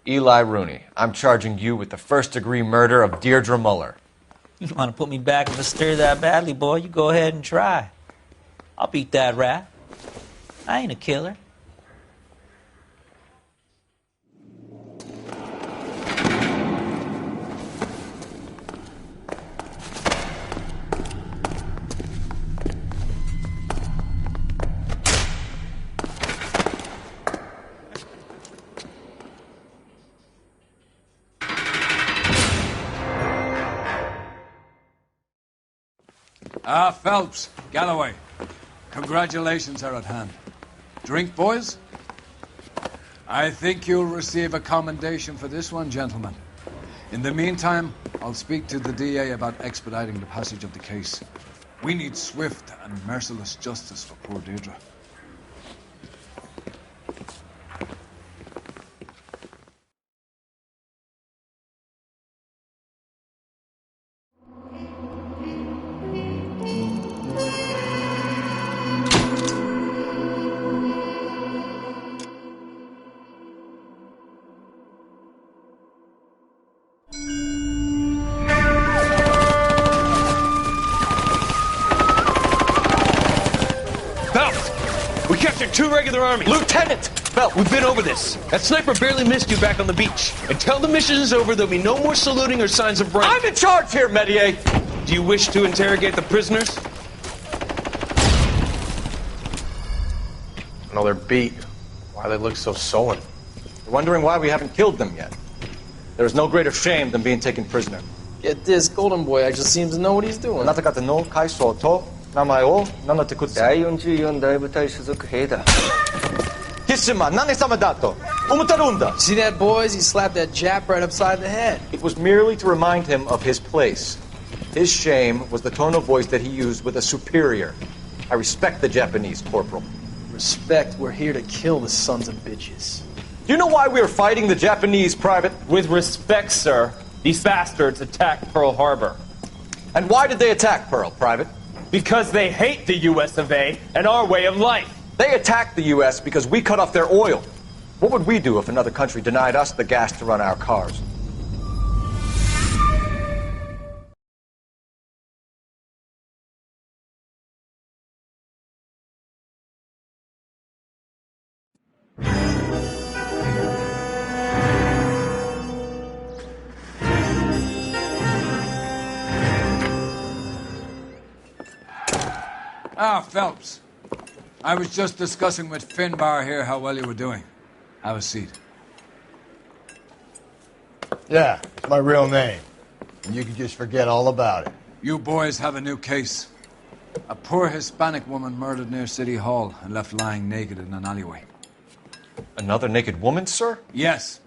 A: Eli Rooney, I'm charging you with the first-degree murder of Deirdre Muller.
H: You want to put me back in the stir that badly, boy? You go ahead and try. I'll beat that rap. I ain't a killer.
Q: Phelps, Galloway, congratulations are at hand. Drink, boys? I think you'll receive a commendation for this one, gentlemen. In the meantime, I'll speak to the DA about expediting the passage of the case. We need swift and merciless justice for poor Deirdre.
L: Two regular army.
A: Lieutenant!
L: Belt, we've been over this. That sniper barely missed you back on the beach. Until the mission is over, there'll be no more saluting or signs of rank.
A: I'm in charge here, Medier!
L: Do you wish to interrogate the prisoners?
W: No, they're beat. Why they look so sullen?
A: You're wondering why we haven't killed them yet. There is no greater shame than being taken prisoner.
S: Get this, Golden Boy actually seems to know what he's doing. See that, boys? He slapped that Jap right upside the head.
A: It was merely to remind him of his place. His shame was the tone of voice that he used with a superior. I respect the Japanese, Corporal.
S: Respect, we're here to kill the sons of bitches.
A: Do you know why we are fighting the Japanese, Private?
L: With respect, sir, these bastards attacked Pearl Harbor.
A: And why did they attack Pearl, Private?
L: Because they hate the US of A and our way of life.
A: They attacked the US because we cut off their oil. What would we do if another country denied us the gas to run our cars?
Q: Phelps. I was just discussing with Finbar here how well you were doing. Have a seat.
N: Yeah, it's my real name. And you can just forget all about it.
Q: You boys have a new case. A poor Hispanic woman murdered near City Hall and left lying naked in an alleyway.
A: Another naked woman, sir?
Q: Yes.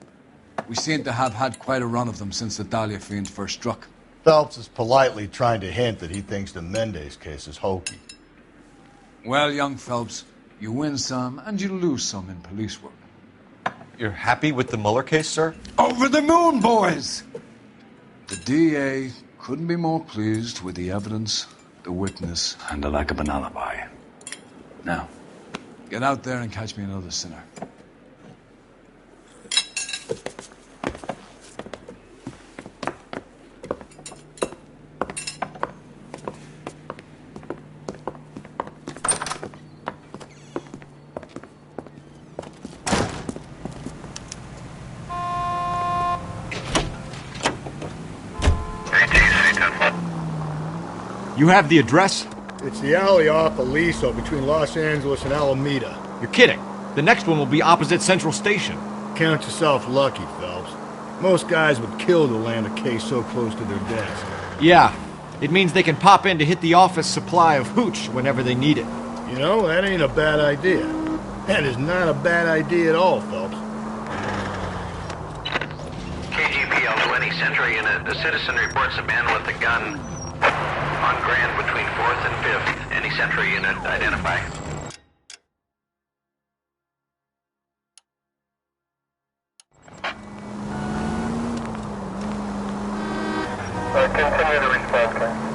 Q: We seem to have had quite a run of them since the Dahlia fiend first struck.
N: Phelps is politely trying to hint that he thinks the Mendez case is hokey.
Q: Well, young Phelps, you win some and you lose some in police work.
A: You're happy with the Muller case, sir?
Q: Over the moon, boys! The DA couldn't be more pleased with the evidence, the witness, and the lack of an alibi. Now, get out there and catch me another sinner.
A: You have the address?
D: It's the alley off Aliso between Los Angeles and Alameda.
A: You're kidding. The next one will be opposite Central Station.
D: Count yourself lucky, Phelps. Most guys would kill to land a case so close to their desk.
A: Yeah. It means they can pop in to hit the office supply of hooch whenever they need it.
D: You know, that ain't a bad idea. That is not a bad idea at all, Phelps.
K: KGPL to any Central unit. The citizen reports a man with a gun on Grand between 4th and 5th. Any Central unit, identify.
T: Continue the response, sir.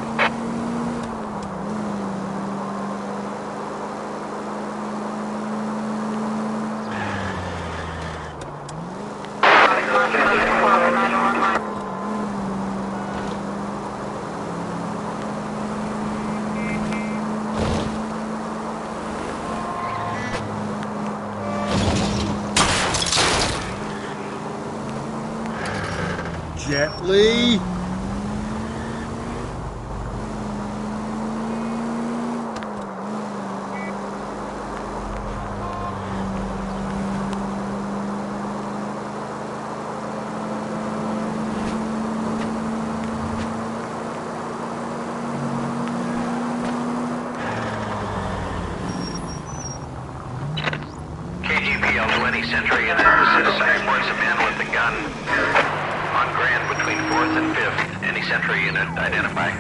D: Gently.
K: KGPL to any Central unit. The citizen reports a man with a gun on Grand between 4th and 5th. Any Central unit, identify.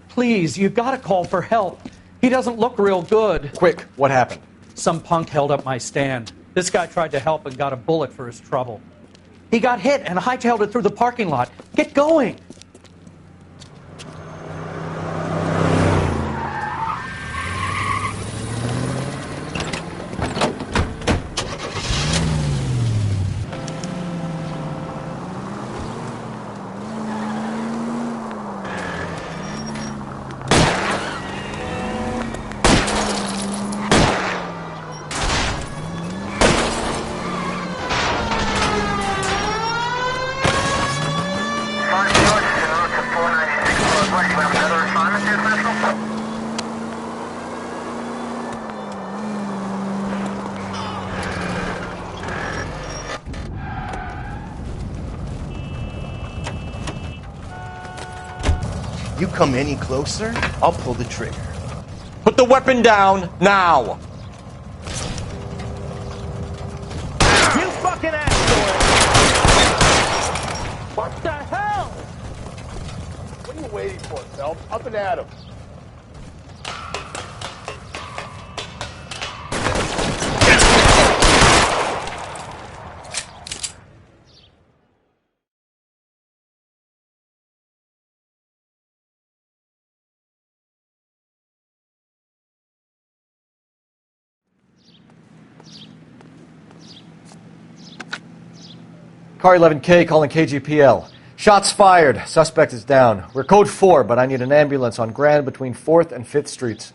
U: Please, you gotta call for help. He doesn't look real good.
A: Quick, what happened?
U: Some punk held up my stand. This guy tried to help and got a bullet for his trouble. He got hit and hightailed it through the parking lot. Get going!
B: You come any closer, I'll pull the trigger.
A: Put the weapon down, now!
U: You fucking asshole! What the hell?
N: What are you waiting for, Phelps? Up and at him.
A: Car 11K calling KGPL. Shots fired. Suspect is down. We're code 4, but I need an ambulance on Grand between 4th and 5th Streets.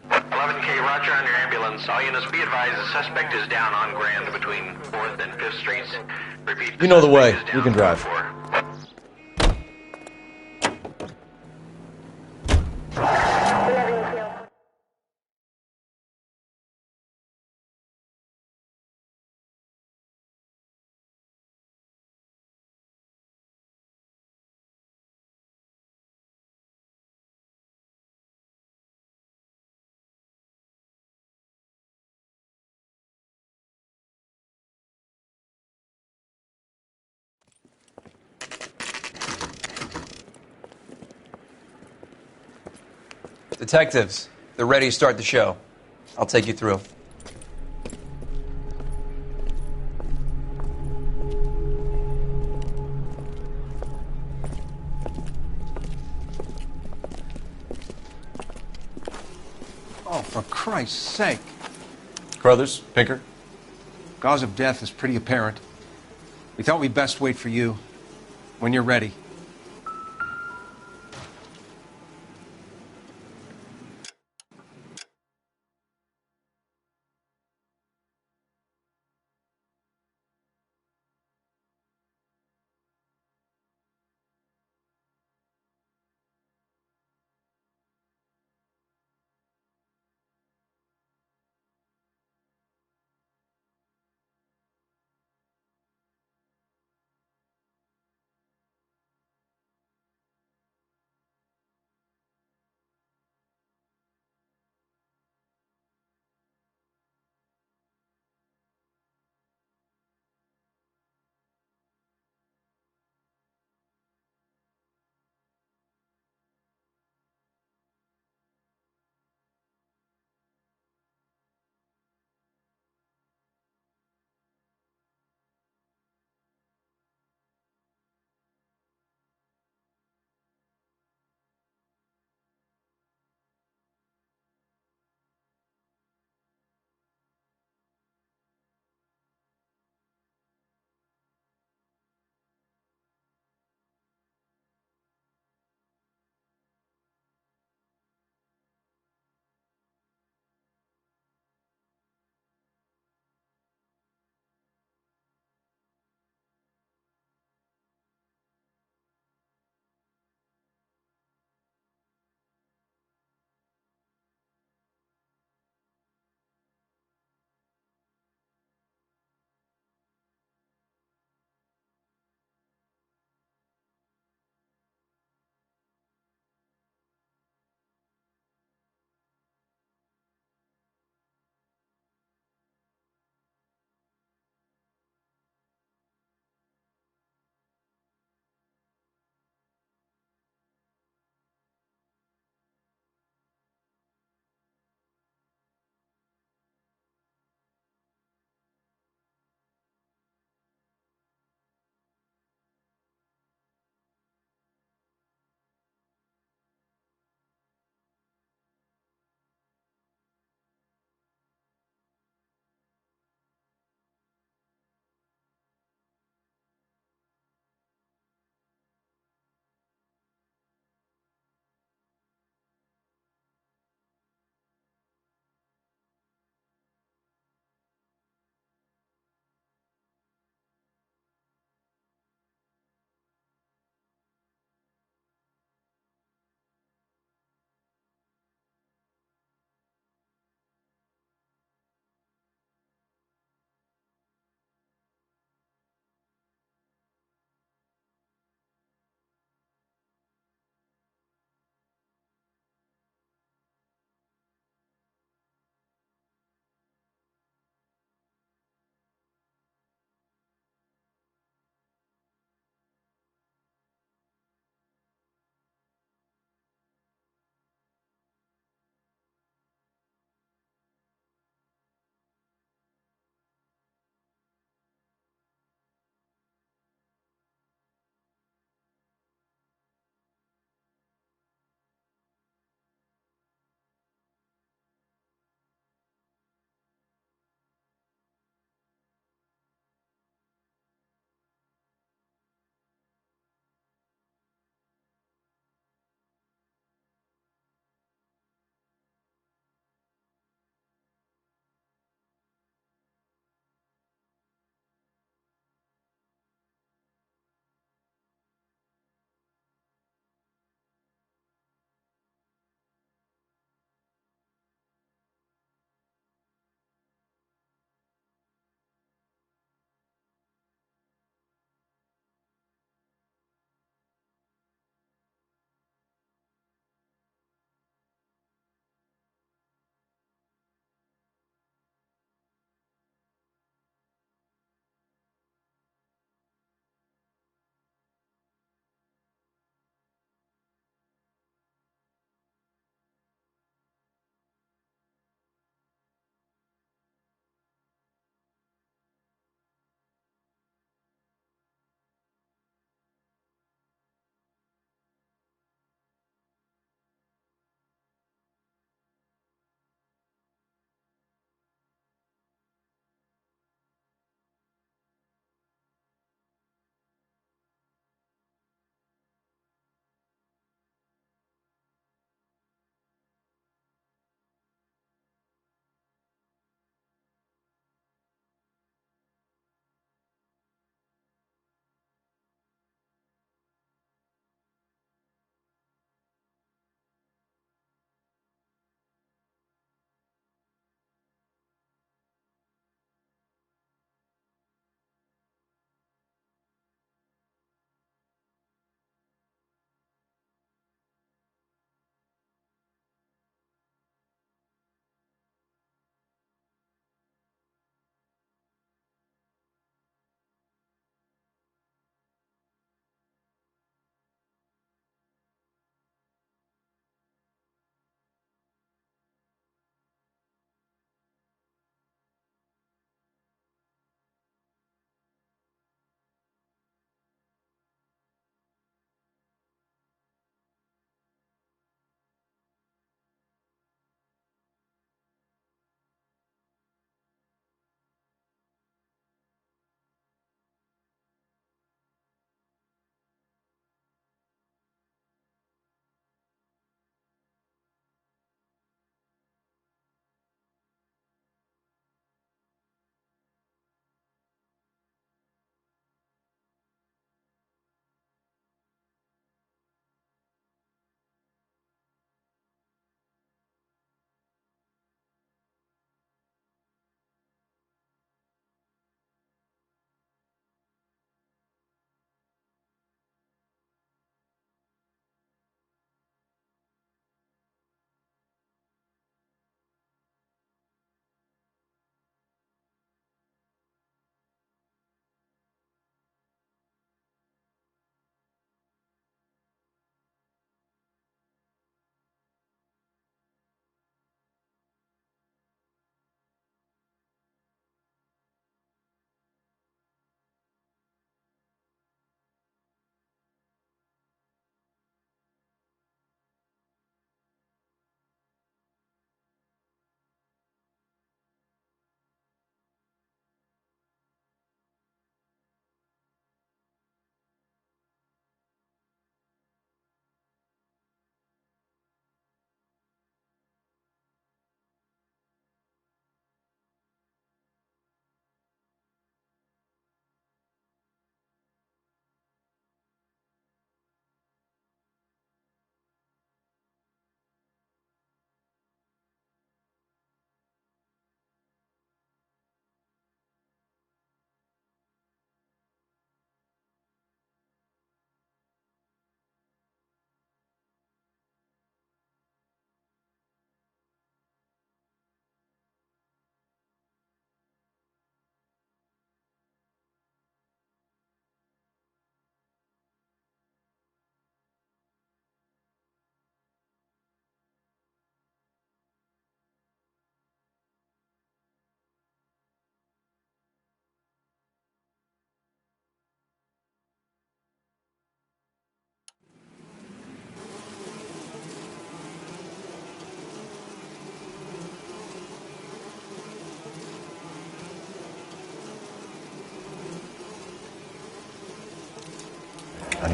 K: 11K, roger on your ambulance. All units be advised the suspect is down on Grand between 4th and 5th Streets. Repeat.
A: You know the way. You can drive.
V: Detectives, they're ready to start the show. I'll take you through.
C: Oh, for Christ's sake.
A: Crothers, Pinker.
C: Cause of death is pretty apparent. We thought we'd best wait for you. When you're ready.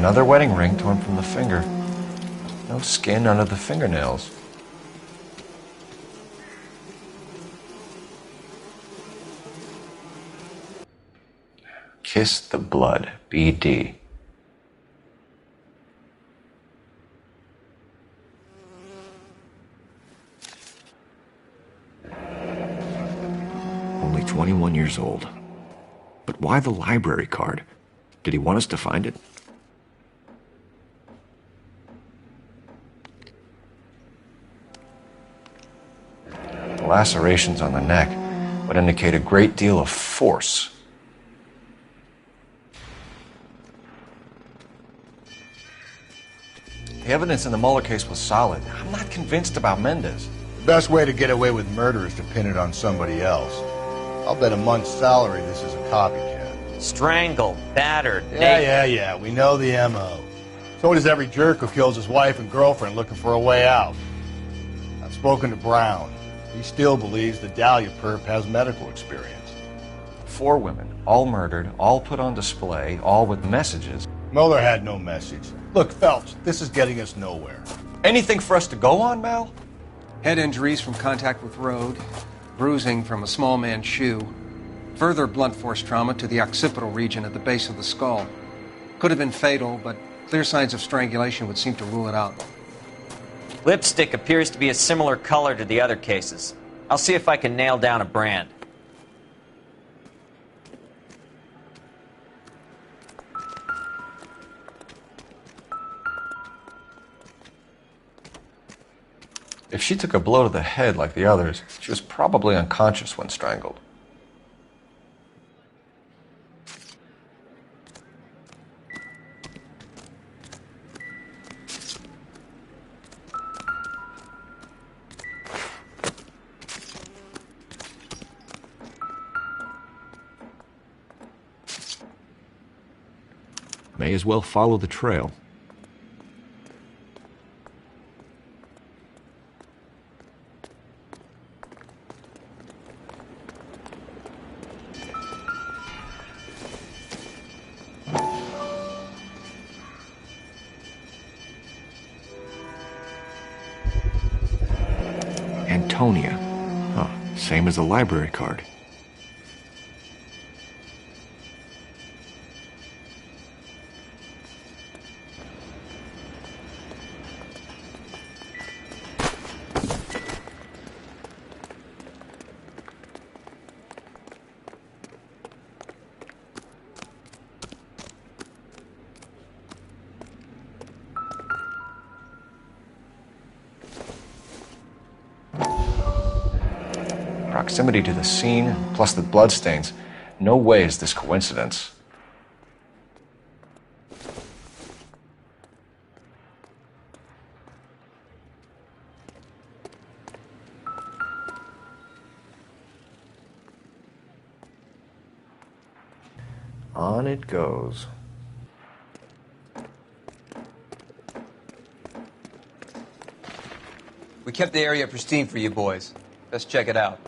W: Another wedding ring torn from the finger. No skin under the fingernails. Kiss the blood, BD. Only 21 years old. But why the library card? Did he want us to find it? The lacerations on the neck would indicate a great deal of force. The evidence in the Mueller case was solid. I'm not convinced about Mendez.
N: The best way to get away with murder is to pin it on somebody else. I'll bet a month's salary this is a copycat.
E: Strangled, battered,
N: Yeah, we know the M.O. So does every jerk who kills his wife and girlfriend looking for a way out. I've spoken to Brown. He still believes the Dahlia perp has medical experience.
W: 4 women, all murdered, all put on display, all with messages.
N: Mueller had no message. Look, Phelps, this is getting us nowhere.
W: Anything for us to go on, Mal?
C: Head injuries from contact with road, bruising from a small man's shoe, further blunt force trauma to the occipital region at the base of the skull. Could have been fatal, but clear signs of strangulation would seem to rule it out.
E: Lipstick appears to be a similar color to the other cases. I'll see if I can nail down a brand.
W: If she took a blow to the head like the others, she was probably unconscious when strangled. May as well follow the trail. Antonia. Huh, same as the library card. Proximity to the scene, plus the bloodstains. No way is this coincidence. On it goes.
V: We kept the area pristine for you boys. Let's check it out.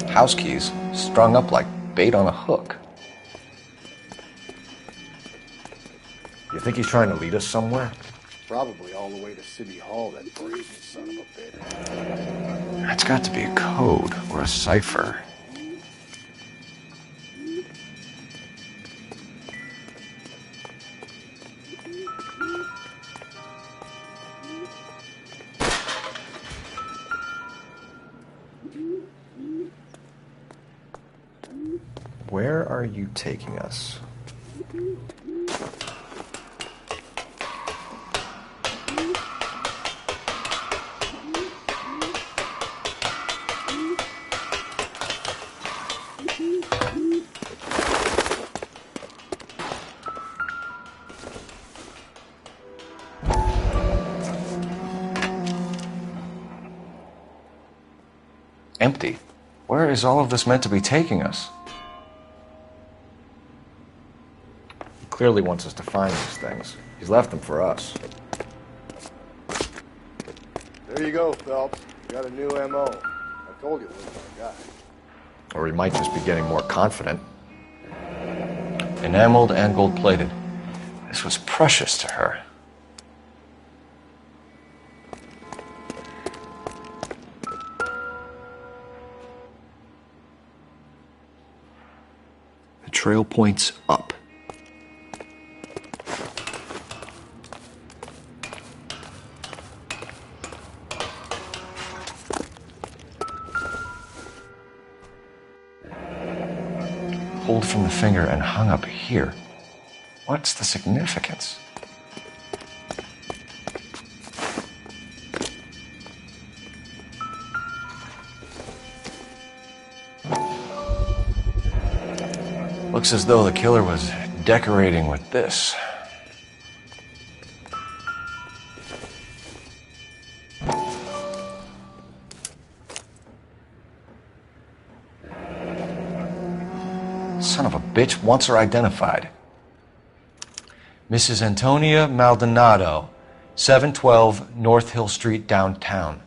W: House keys strung up like bait on a hook. You think he's trying to lead us somewhere?
N: Probably all the way to City Hall, that brazen son of a bitch.
W: That's got to be a code or a cipher. Where are you taking us? empty. Where is all of this meant to be taking us? He clearly wants us to find these things. He's left them for us.
N: There you go, Phelps. You got a new M.O. I told you it was my guy.
W: Or he might just be getting more confident. Enameled and gold-plated. This was precious to her. The trail points up. Pulled from the finger and hung up here. What's the significance? Looks as though the killer was decorating with this. Son of a bitch wants her identified. Mrs. Antonia Maldonado, 712 North Hill Street, downtown.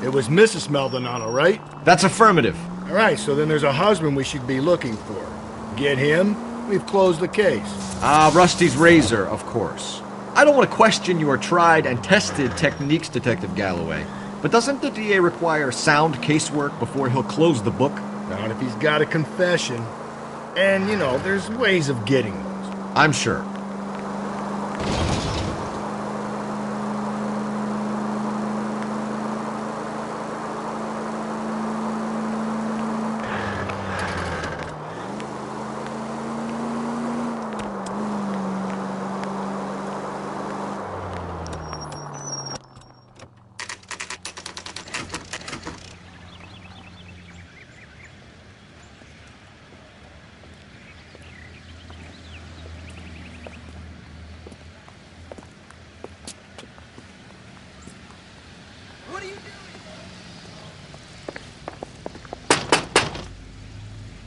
N: It was Mrs. Maldonado, right?
F: That's affirmative.
N: All right, so then there's a husband we should be looking for. Get him, we've closed the case.
F: Rusty's razor, of course. I don't want to question your tried and tested techniques, Detective Galloway. But doesn't the DA require sound casework before he'll close the book?
N: Not if he's got a confession. And, you know, there's ways of getting those.
F: I'm sure.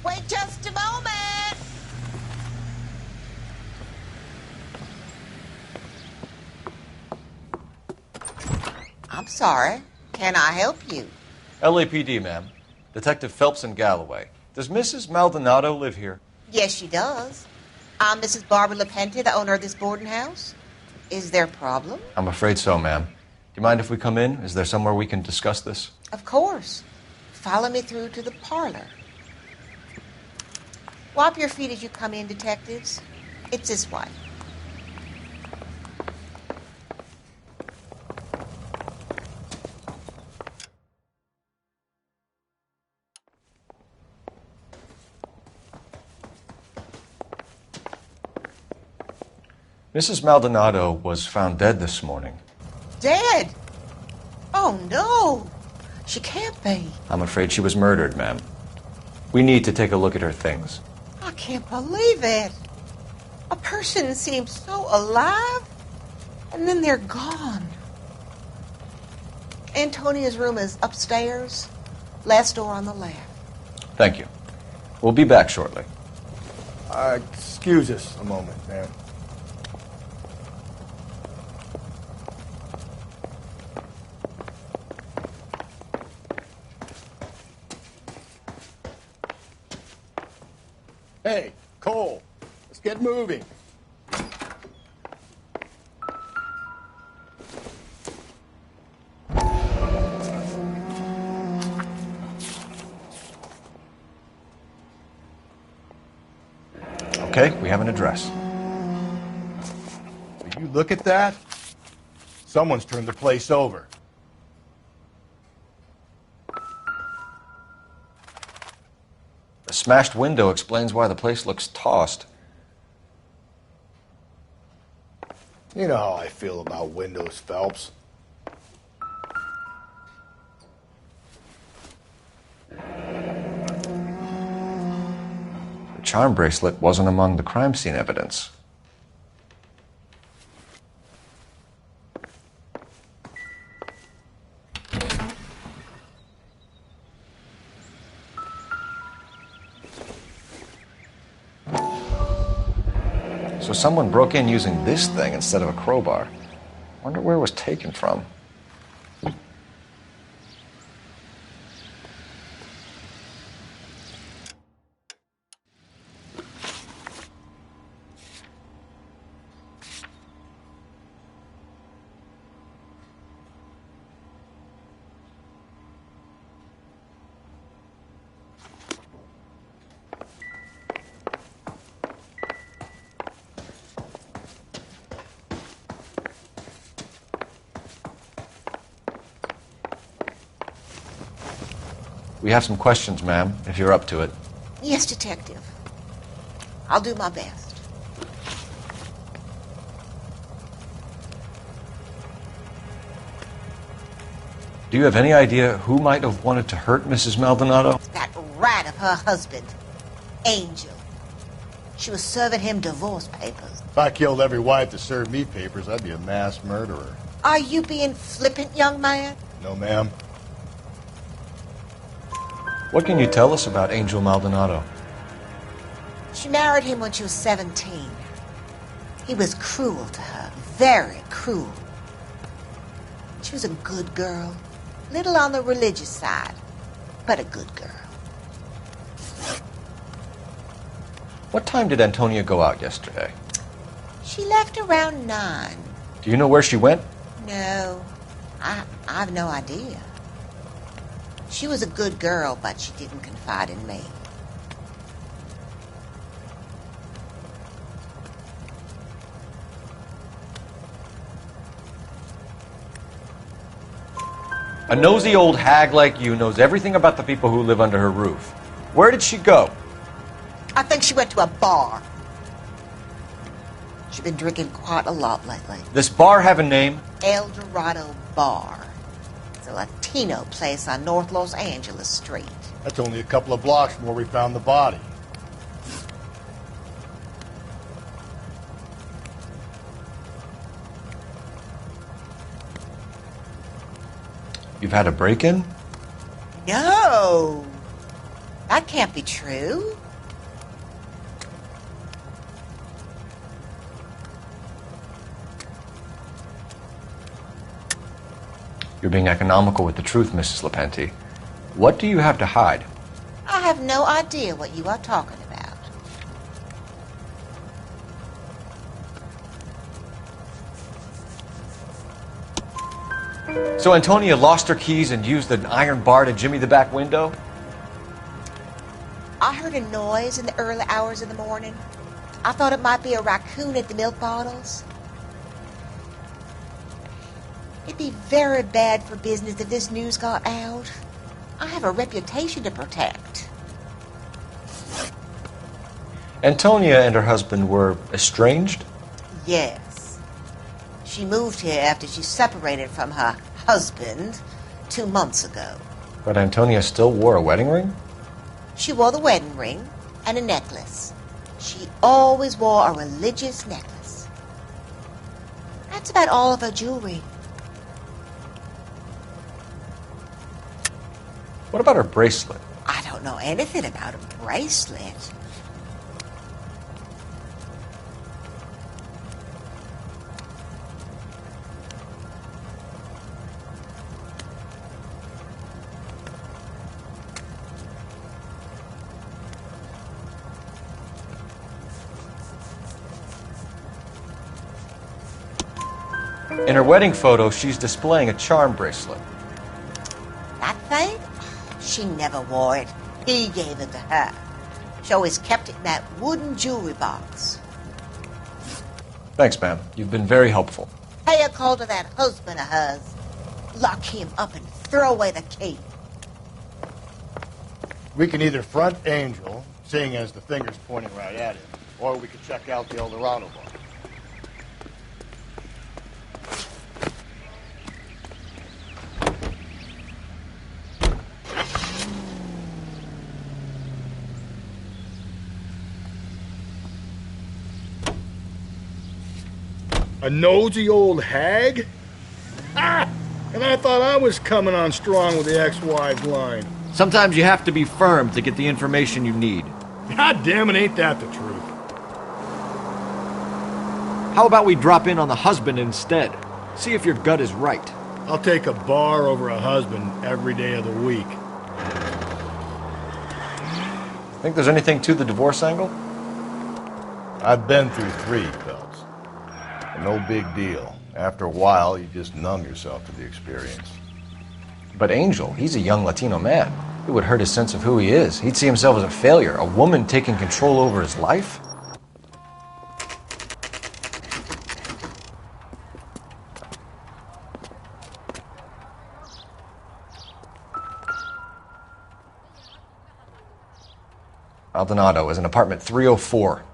G: Wait just a moment. I'm sorry. Can I help you?
W: LAPD, ma'am. Detective Phelps and Galloway. Does Mrs. Maldonado live here?
G: Yes, she does. I'm Mrs. Barbara LaPenta, the owner of this boarding house. Is there a problem?
W: I'm afraid so, ma'am. Do you mind if we come in? Is there somewhere we can discuss this?
G: Of course. Follow me through to the parlor. Wipe your feet as you come in, detectives. It's this way.
W: Mrs. Maldonado was found dead this morning.
G: Dead? Oh, no. She can't be.
W: I'm afraid she was murdered, ma'am. We need to take a look at her things.
G: I can't believe it. A person seems so alive, and then they're gone. Antonia's room is upstairs, last door on the left.
W: Thank you. We'll be back shortly.
N: Excuse us a moment, ma'am. Hey, Cole, let's get moving.
W: Okay, we have an address.
N: Will you look at that? Someone's turned the place over.
W: smashed window explains why the place looks tossed.
N: You know how I feel about windows, Phelps.
W: The charm bracelet wasn't among the crime scene evidence. So someone broke in using this thing instead of a crowbar. Wonder where it was taken from. We have some questions, ma'am, if you're up to it.
G: Yes, Detective. I'll do my best.
W: Do you have any idea who might have wanted to hurt Mrs. Maldonado?
G: That rat of her husband, Angel. She was serving him divorce papers.
N: If I killed every wife that served me papers, I'd be a mass murderer.
G: Are you being flippant, young man?
N: No, ma'am.
W: What can you tell us about Angel Maldonado?
G: She married him when she was 17. He was cruel to her, very cruel. She was a good girl, little on the religious side, but a good girl.
W: What time did Antonia go out yesterday?
G: She left around 9.
W: Do you know where she went?
G: No, I've no idea. She was a good girl, but she didn't confide in me.
W: A nosy old hag like you knows everything about the people who live under her roof. Where did she go?
G: I think she went to a bar. She's been drinking quite a lot lately.
W: This bar have a name?
G: El Dorado Bar. It's a Latino place on North Los Angeles Street.
N: That's only a couple of blocks from where we found the body.
W: You've had a break-in?
G: No! That can't be true.
W: You're being economical with the truth, Mrs. Lepenti. What do you have to hide?
G: I have no idea what you are talking about.
W: So Antonia lost her keys and used an iron bar to jimmy the back window?
G: I heard a noise in the early hours of the morning. I thought it might be a raccoon at the milk bottles. It'd be very bad for business if this news got out. I have a reputation to protect.
W: Antonia and her husband were estranged?
G: Yes. She moved here after she separated from her husband 2 months ago.
W: But Antonia still wore a wedding ring?
G: She wore the wedding ring and a necklace. She always wore a religious necklace. That's about all of her jewelry.
W: What about her bracelet?
G: I don't know anything about a bracelet.
W: In her wedding photo, she's displaying a charm bracelet.
G: That thing? She never wore it. He gave it to her. She always kept it in that wooden jewelry box.
W: Thanks, ma'am. You've been very helpful.
G: Pay a call to that husband of hers. Lock him up and throw away the key.
N: We can either front Angel seeing as the finger's pointing right at him. Or we could check out the El Dorado bar. A nosy old hag? Ah! And I thought I was coming on strong with the ex-wives line.
F: Sometimes you have to be firm to get the information you need.
N: God damn it, ain't that the truth?
F: How about we drop in on the husband instead? See if your gut is right.
N: I'll take a bar over a husband every day of the week.
W: Think there's anything to the divorce angle?
N: I've been through 3, Phelps. No big deal. After a while, you just numb yourself to the experience.
W: But Angel, he's a young Latino man. It would hurt his sense of who he is. He'd see himself as a failure. A woman taking control over his life? Maldonado is in apartment 304.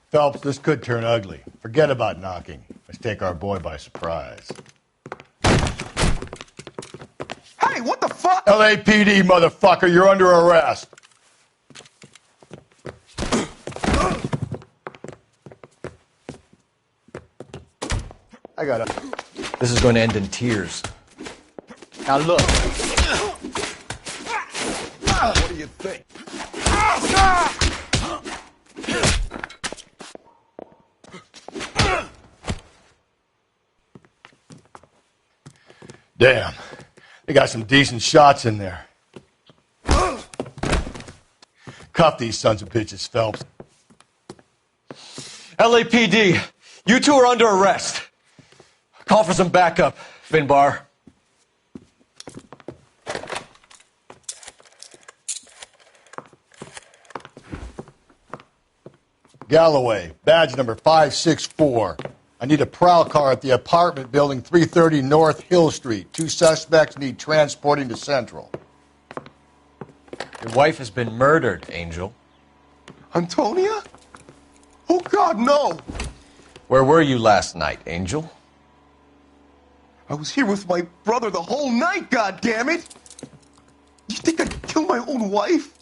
N: Phelps, this could turn ugly. Forget about knocking. Let's take our boy by surprise.
I: Hey, what the fuck?
N: LAPD, motherfucker, you're under arrest. I gotta...
W: This is going to end in tears.
I: Now look. What do you think?
N: Damn. They got some decent shots in there. Cuff these sons of bitches, Phelps.
A: LAPD, you two are under arrest. Call for some backup, Finbar.
N: Galloway, badge number 564. I need a prowl car at the apartment building 330 North Hill Street. 2 suspects need transporting to Central.
W: Your wife has been murdered, Angel.
I: Antonia? Oh, God, no!
W: Where were you last night, Angel?
I: I was here with my brother the whole night, goddammit! You think I'd kill my own wife?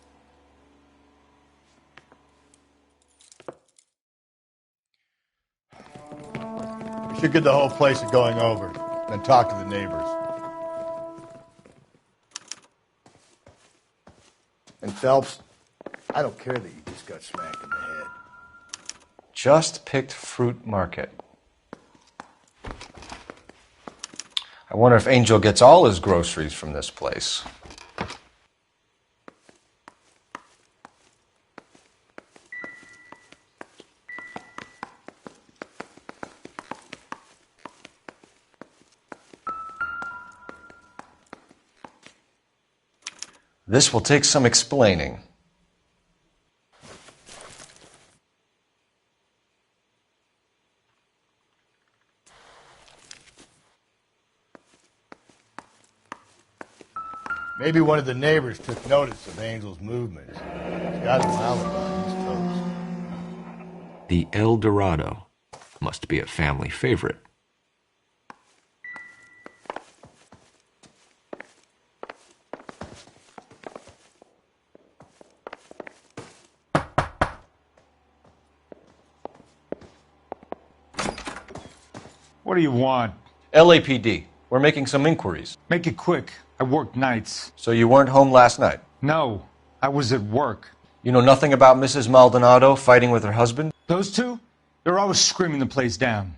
N: We should get the whole place a going over, then talk to the neighbors. And Phelps, I don't care that you just got smacked in the head.
W: Just picked Fruit Market. I wonder if Angel gets all his groceries from this place. This will take some explaining.
N: Maybe one of the neighbors took notice of Angel's movements. He's got an alibi. He's toast.
W: The El Dorado must be a family favorite.
M: What do you want?
W: LAPD. We're making some inquiries.
M: Make it quick. I work nights.
W: So you weren't home last night?
M: No, I was at work.
W: You know nothing about Mrs. Maldonado fighting with her husband?
M: Those two? They're always screaming the place down.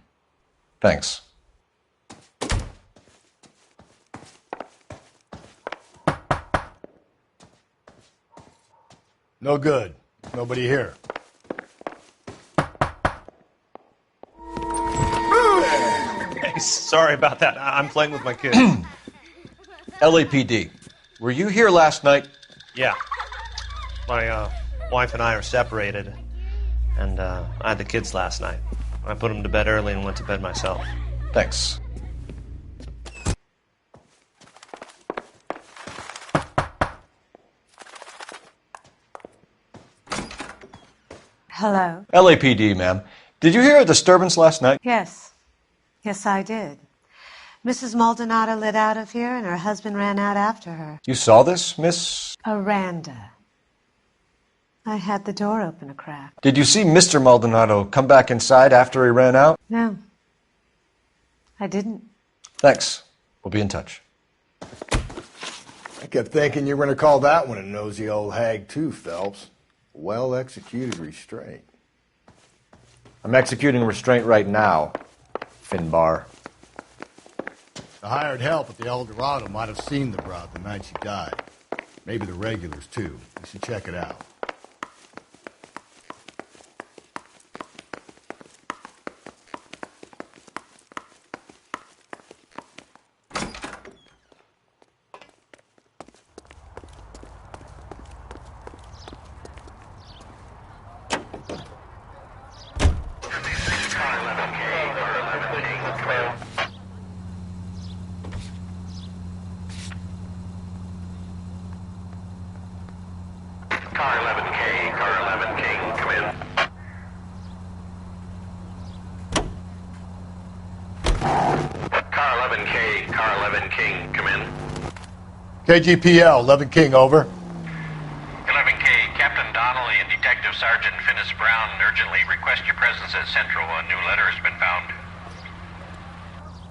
W: Thanks.
N: No good. Nobody here.
V: Hey, sorry about that. I'm playing with my kid.
W: LAPD. Were you here last night?
J: Yeah. My wife and I are separated, and I had the kids last night. I put them to bed early and went to bed myself.
W: Thanks.
R: Hello?
W: LAPD, ma'am. Did you hear a disturbance last night?
R: Yes. Yes, I did. Mrs. Maldonado lit out of here, and her husband ran out after her.
W: You saw this, Miss?
R: Aranda. I had the door open a crack.
W: Did you see Mr. Maldonado come back inside after he ran out?
R: No. I didn't.
W: Thanks. We'll be in touch.
N: I kept thinking you were going to call that one a nosy old hag too, Phelps. Well-executed restraint.
W: I'm executing restraint right now, Finbar.
N: The hired help at the El Dorado might have seen the broad the night she died. Maybe the regulars, too. You should check it out.
K: Car 11 King, come in. Car 11 King, come in.
N: KGPL, 11 King, over.
K: 11K, Captain Donnelly and Detective Sergeant Finnis Brown urgently request your presence at Central. A new letter has been found.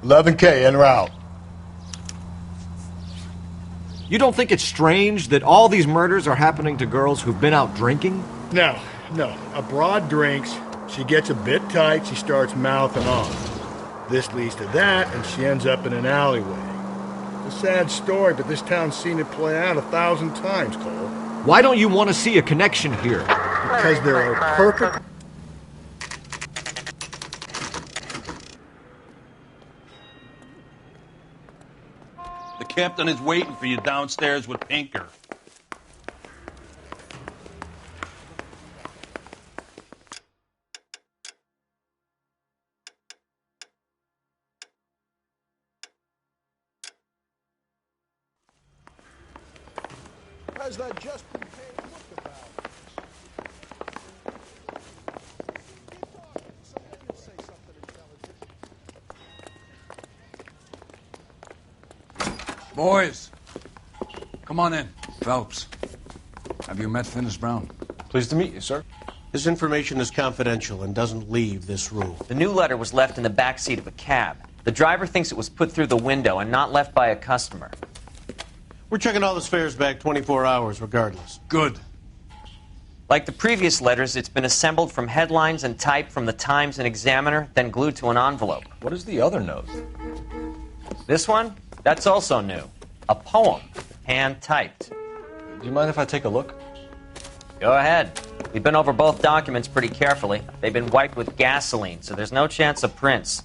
N: 11K, en route.
F: You don't think it's strange that all these murders are happening to girls who've been out drinking?
D: No. A broad drinks, she gets a bit tight, she starts mouthing off. This leads to that, and she ends up in an alleyway. It's a sad story, but this town's seen it play out 1,000 times, Cole.
F: Why don't you want to see a connection here?
D: Because there are perfect...
T: The captain is waiting for you downstairs with Pinker.
N: Has that just been paid? Look about
Q: Boys, come on in. Phelps, have you met Finnis Brown?
W: Pleased to meet you, sir.
J: This information is confidential and doesn't leave this room.
E: The new letter was left in the back seat of a cab. The driver thinks it was put through the window and not left by a customer.
J: We're checking all the fares back 24 hours regardless.
Q: Good.
E: Like the previous letters, it's been assembled from headlines and typed from the Times and Examiner, then glued to an envelope.
W: What is the other note?
E: This one? That's also new. A poem, hand-typed.
W: Do you mind if I take a look?
E: Go ahead. We've been over both documents pretty carefully. They've been wiped with gasoline, so there's no chance of prints.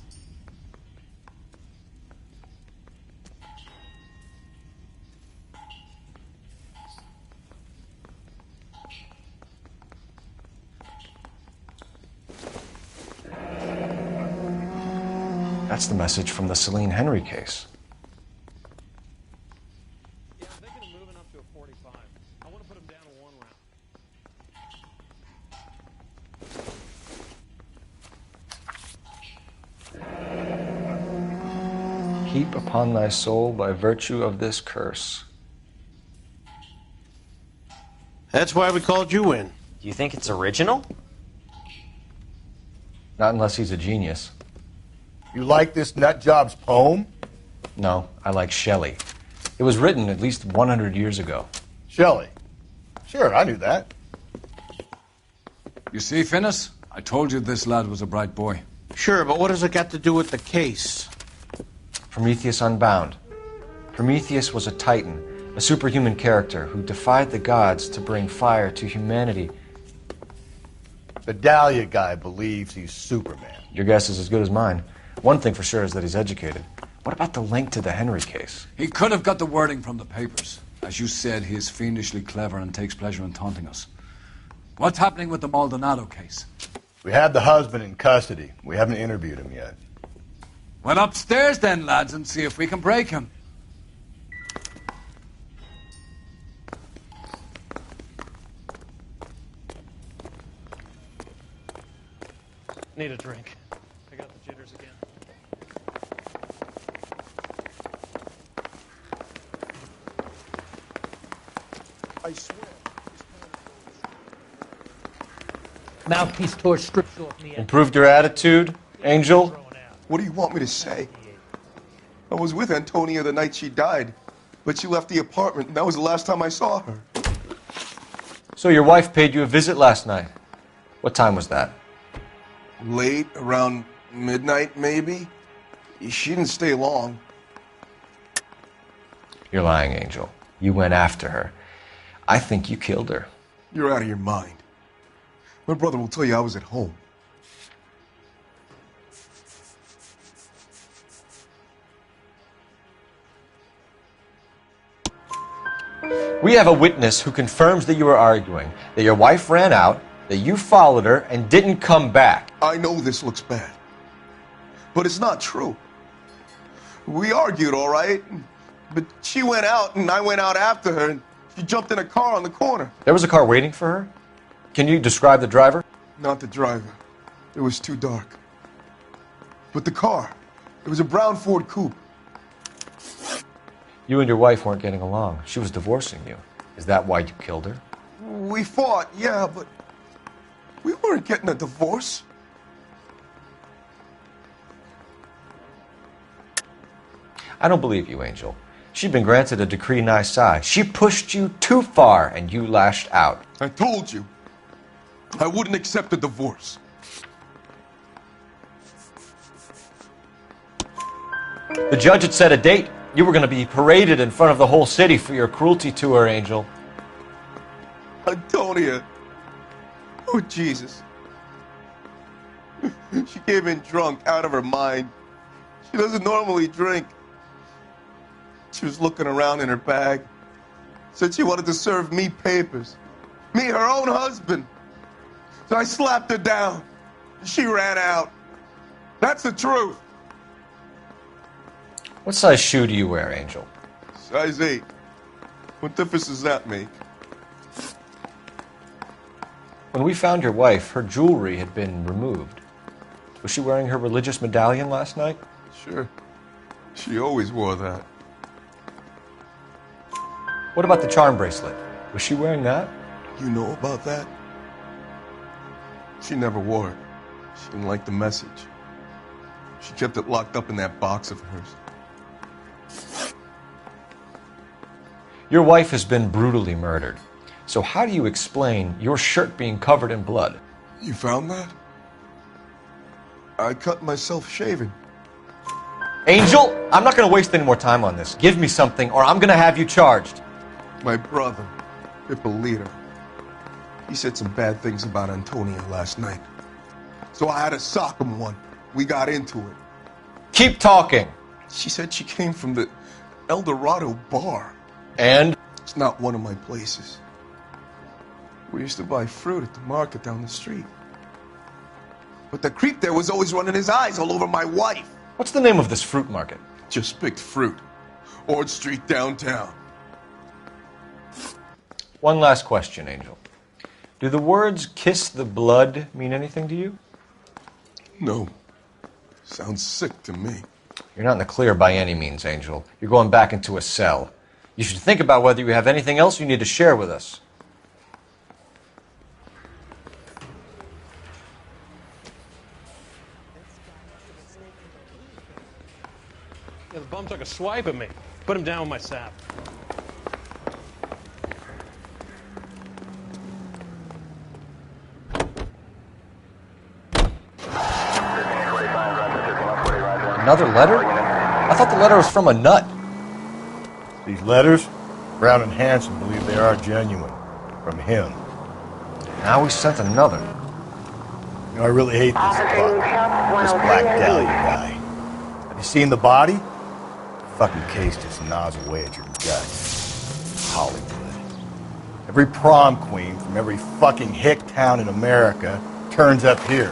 W: That's the message from the Celine Henry case.
C: Yeah, I'm thinking of moving up to a 45. I want to put him down to 1 round.
W: Heap upon thy soul by virtue of this curse.
J: That's why we called you in.
E: Do you think it's original?
W: Not unless he's a genius.
N: You like this nutjob's poem?
W: No, I like Shelley. It was written at least 100 years ago.
N: Shelley? Sure, I knew that.
Q: You see, Finnis? I told you this lad was a bright boy.
J: Sure, but what has it got to do with the case?
W: Prometheus Unbound. Prometheus was a titan, a superhuman character who defied the gods to bring fire to humanity.
N: The Dahlia guy believes he's Superman.
W: Your guess is as good as mine. One thing for sure is that he's educated. What about the link to the Henry case?
Q: He could have got the wording from the papers. As you said, he is fiendishly clever and takes pleasure in taunting us. What's happening with the Maldonado case?
N: We have the husband in custody. We haven't interviewed him yet.
Q: Well, upstairs then, lads, and see if we can break him.
U: Need a drink. I got the jitters again.
N: I swear.
U: Mouthpiece tore strips off me.
W: Improved your attitude, Angel?
I: What do you want me to say? I was with Antonia the night she died, but she left the apartment, and that was the last time I saw her.
W: So your wife paid you a visit last night. What time was that?
I: Late, around midnight, maybe. She didn't stay long.
W: You're lying, Angel. You went after her. I think you killed her.
I: You're out of your mind. My brother will tell you I was at home.
W: We have a witness who confirms that you were arguing, that your wife ran out, that you followed her, and didn't come back.
I: I know this looks bad, but it's not true. We argued, all right, but she went out, and I went out after her, and she jumped in a car on the corner.
W: There was a car waiting for her? Can you describe the driver?
I: Not the driver. It was too dark. But the car, it was a brown Ford coupe.
W: You and your wife weren't getting along. She was divorcing you. Is that why you killed her?
I: We fought, yeah, but we weren't getting a divorce.
W: I don't believe you, Angel. She'd been granted a decree nisi. She pushed you too far, and you lashed out.
I: I told you. I wouldn't accept a divorce.
W: The judge had set a date. You were going to be paraded in front of the whole city for your cruelty to her, Angel.
I: Antonia. Oh, Jesus. She came in drunk, out of her mind. She doesn't normally drink. She was looking around in her bag. Said she wanted to serve me papers. Me, her own husband. So I slapped her down. She ran out. That's the truth.
W: What size shoe do you wear, Angel?
I: Size 8. What difference does that make?
W: When we found your wife, her jewelry had been removed. Was she wearing her religious medallion last night?
I: Sure. She always wore that.
W: What about the charm bracelet? Was she wearing that?
I: You know about that? She never wore it. She didn't like the message. She kept it locked up in that box of hers.
W: Your wife has been brutally murdered. So how do you explain your shirt being covered in blood?
I: You found that? I cut myself shaving.
W: Angel, I'm not going to waste any more time on this. Give me something or I'm going to have you charged.
I: My brother, Hippolyta, he said some bad things about Antonia last night. So I had to sock him one. We got into it.
W: Keep talking.
I: She said she came from the El Dorado bar.
W: And?
I: It's not one of my places. We used to buy fruit at the market down the street. But the creep there was always running his eyes all over my wife.
W: What's the name of this fruit market?
I: Just picked fruit. Ord Street downtown.
W: One last question, Angel. Do the words kiss the blood mean anything to you?
I: No. Sounds sick to me.
W: You're not in the clear by any means, Angel. You're going back into a cell. You should think about whether you have anything else you need to share with us.
J: Yeah, the bum took a swipe at me. Put him down with my sap.
W: Another letter? I thought the letter was from a nut.
N: These letters, Brown and Hanson believe they are genuine. From him.
W: Now we sent another.
N: You know, I really hate this Black Dahlia guy. Have you seen the body? fucking case just gnaws away at your guts. Hollywood. Every prom queen from every fucking hick town in America turns up here.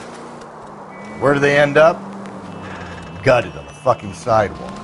N: Where do they end up? Gutted on the fucking sidewalk.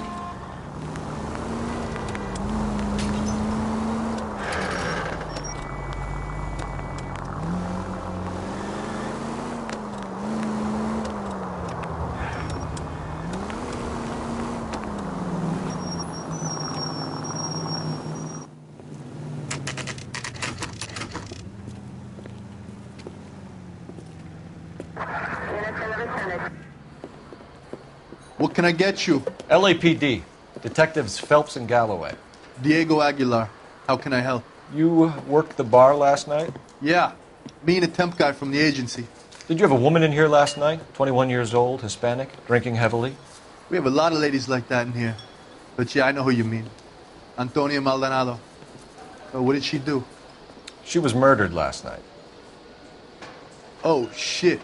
H: What can I get you?
W: LAPD. Detectives Phelps and Galloway.
H: Diego Aguilar. How can I help?
W: You worked the bar last night?
H: Yeah. Me and a temp guy from the agency.
W: Did you have a woman in here last night? 21 years old, Hispanic, drinking heavily?
H: We have a lot of ladies like that in here. But yeah, I know who you mean. Antonia Maldonado. What did she do?
W: She was murdered last night.
H: Oh, shit.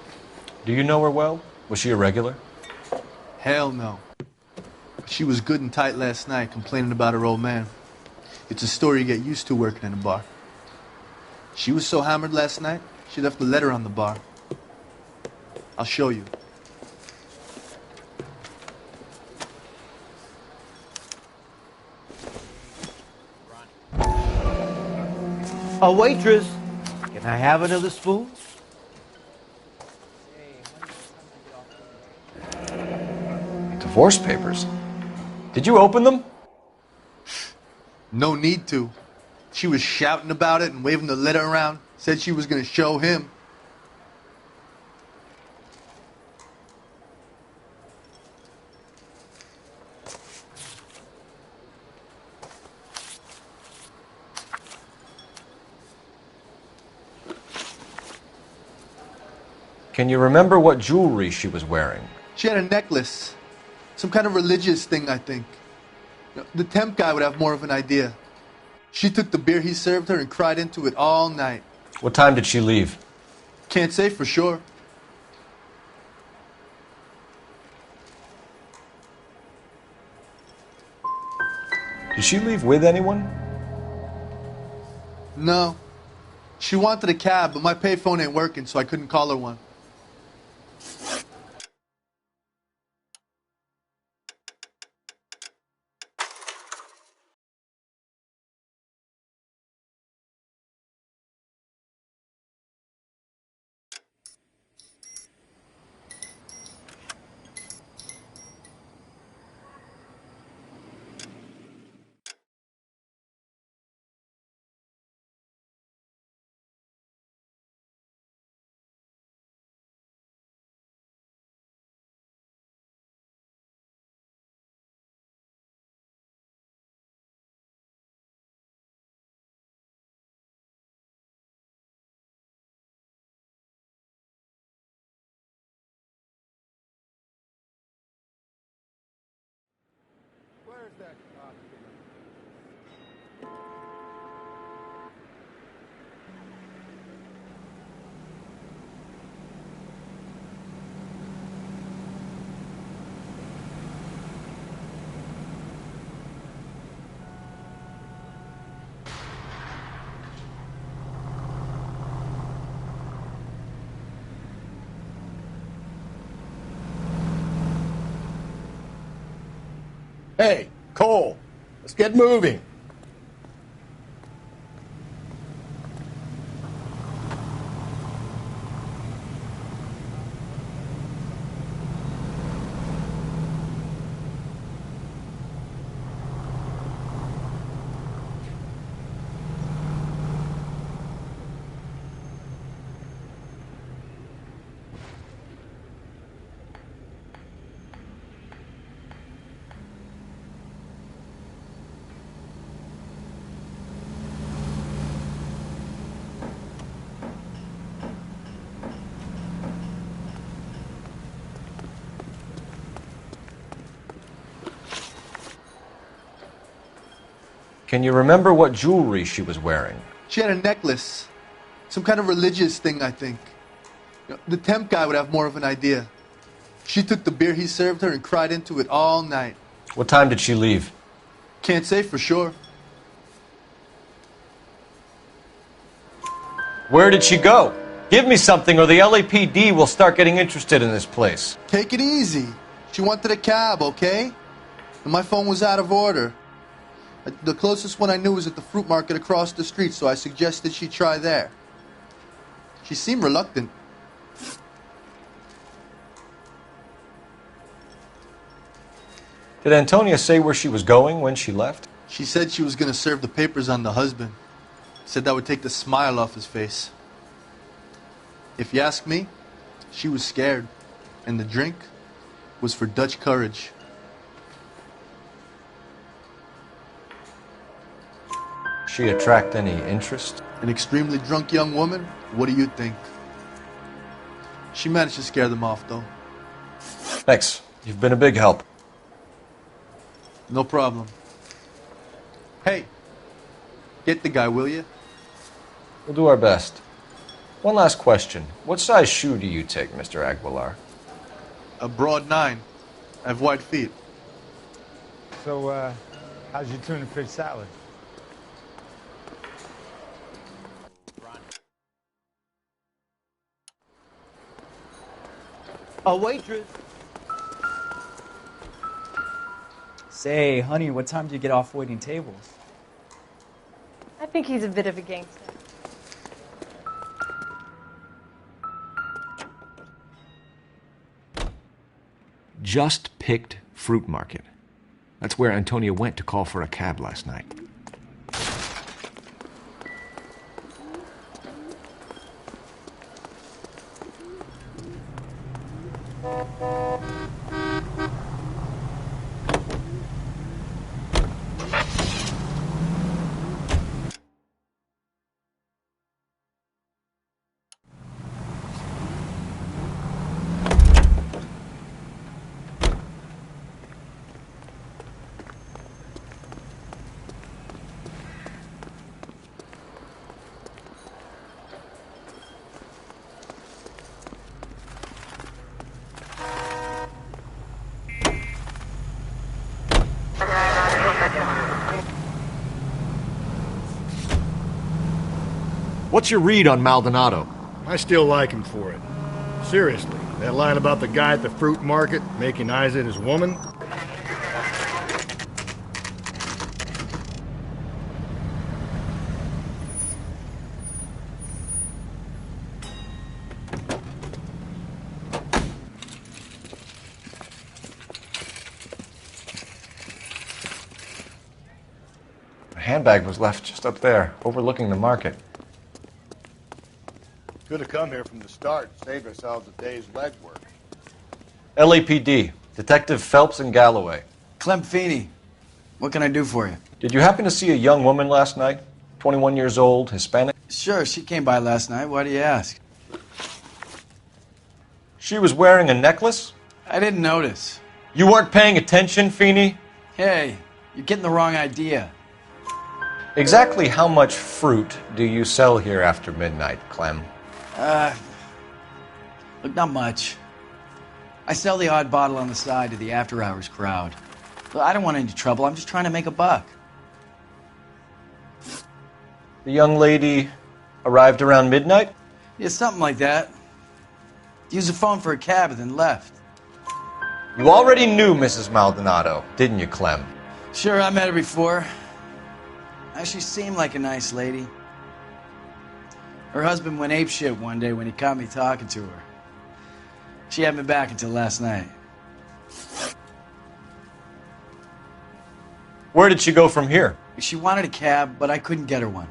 W: Do you know her well? Was she a regular?
H: Hell no. She was good and tight last night, complaining about her old man. It's a story you get used to working in a bar. She was so hammered last night, she left a letter on the bar. I'll show you.
O: A waitress, can I have another spoon?
W: Divorce papers. Did you open them?
H: No need to. She was shouting about it and waving the letter around. Said she was going to show him.
W: Can you remember what jewelry she was wearing?
H: She had a necklace. Some kind of religious thing, I think. The temp guy would have more of an idea. She took the beer he served her and cried into it all night.
W: What time did she leave?
H: Can't say for sure.
W: Did she leave with anyone?
H: No. She wanted a cab, but my payphone ain't working, so I couldn't call her one.
N: Hey, Cole, let's get moving.
W: Can you remember what jewelry she was wearing?
H: She had a necklace. Some kind of religious thing, I think. The temp guy would have more of an idea. She took the beer he served her and cried into it all night.
W: What time did she leave?
H: Can't say for sure.
A: Where did she go? Give me something or the LAPD will start getting interested in this place.
H: Take it easy. She wanted a cab, okay? And my phone was out of order. The closest one I knew was at the fruit market across the street, so I suggested she try there. She seemed reluctant.
A: Did Antonia say where she was going when she left?
H: She said she was going to serve the papers on the husband. Said that would take the smile off his face. If you ask me, she was scared. And the drink was for Dutch courage.
A: She attract any interest?
H: An extremely drunk young woman? What do you think? She managed to scare them off, though.
A: Thanks. You've been a big help.
H: No problem. Hey, get the guy, will you?
A: We'll do our best. One last question. What size shoe do you take, Mr. Aguilar?
H: A broad 9. I have wide feet.
M: So, how's your tuna fish salad?
O: A waitress.
L: Say, honey, what time do you get off waiting tables?
P: I think he's a bit of a gangster.
F: Just picked fruit market. That's where Antonia went to call for a cab last night. What's your read on Maldonado?
N: I still like him for it. Seriously, that line about the guy at the fruit market making eyes at his woman?
A: The handbag was left just up there, overlooking the market.
N: Could have come here from the start and saved ourselves a day's legwork.
A: LAPD, Detective Phelps and Galloway.
V: Clem Feeney, what can I do for you?
A: Did you happen to see a young woman last night? 21 years old, Hispanic?
V: Sure, she came by last night. Why do you ask?
A: She was wearing a necklace?
V: I didn't notice.
A: You weren't paying attention, Feeney?
V: Hey, you're getting the wrong idea.
A: Exactly how much fruit do you sell here after midnight, Clem?
V: Look, not much. I sell the odd bottle on the side to the after-hours crowd. Look, I don't want any trouble. I'm just trying to make a buck.
A: The young lady arrived around midnight?
V: Yeah, something like that. Used the phone for a cab and then left.
A: You already knew Mrs. Maldonado, didn't you, Clem?
V: Sure, I met her before. She seemed like a nice lady. Her husband went apeshit one day when he caught me talking to her. She had me back until last night.
A: Where did she go from here?
V: She wanted a cab, but I couldn't get her one.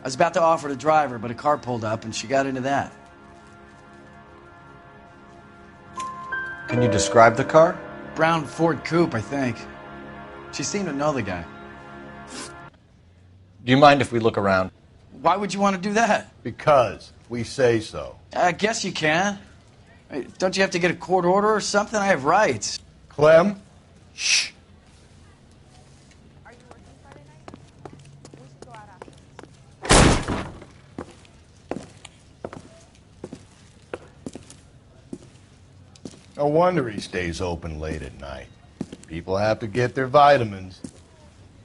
V: I was about to offer to drive her, but a car pulled up and she got into that.
A: Can you describe the car?
V: Brown Ford Coupe, I think. She seemed to know the guy.
A: Do you mind if we look around?
V: Why would you want to do that?
N: Because we say so.
V: I guess you can. Don't you have to get a court order or something? I have rights.
N: Clem? Shh. No wonder he stays open late at night. People have to get their vitamins.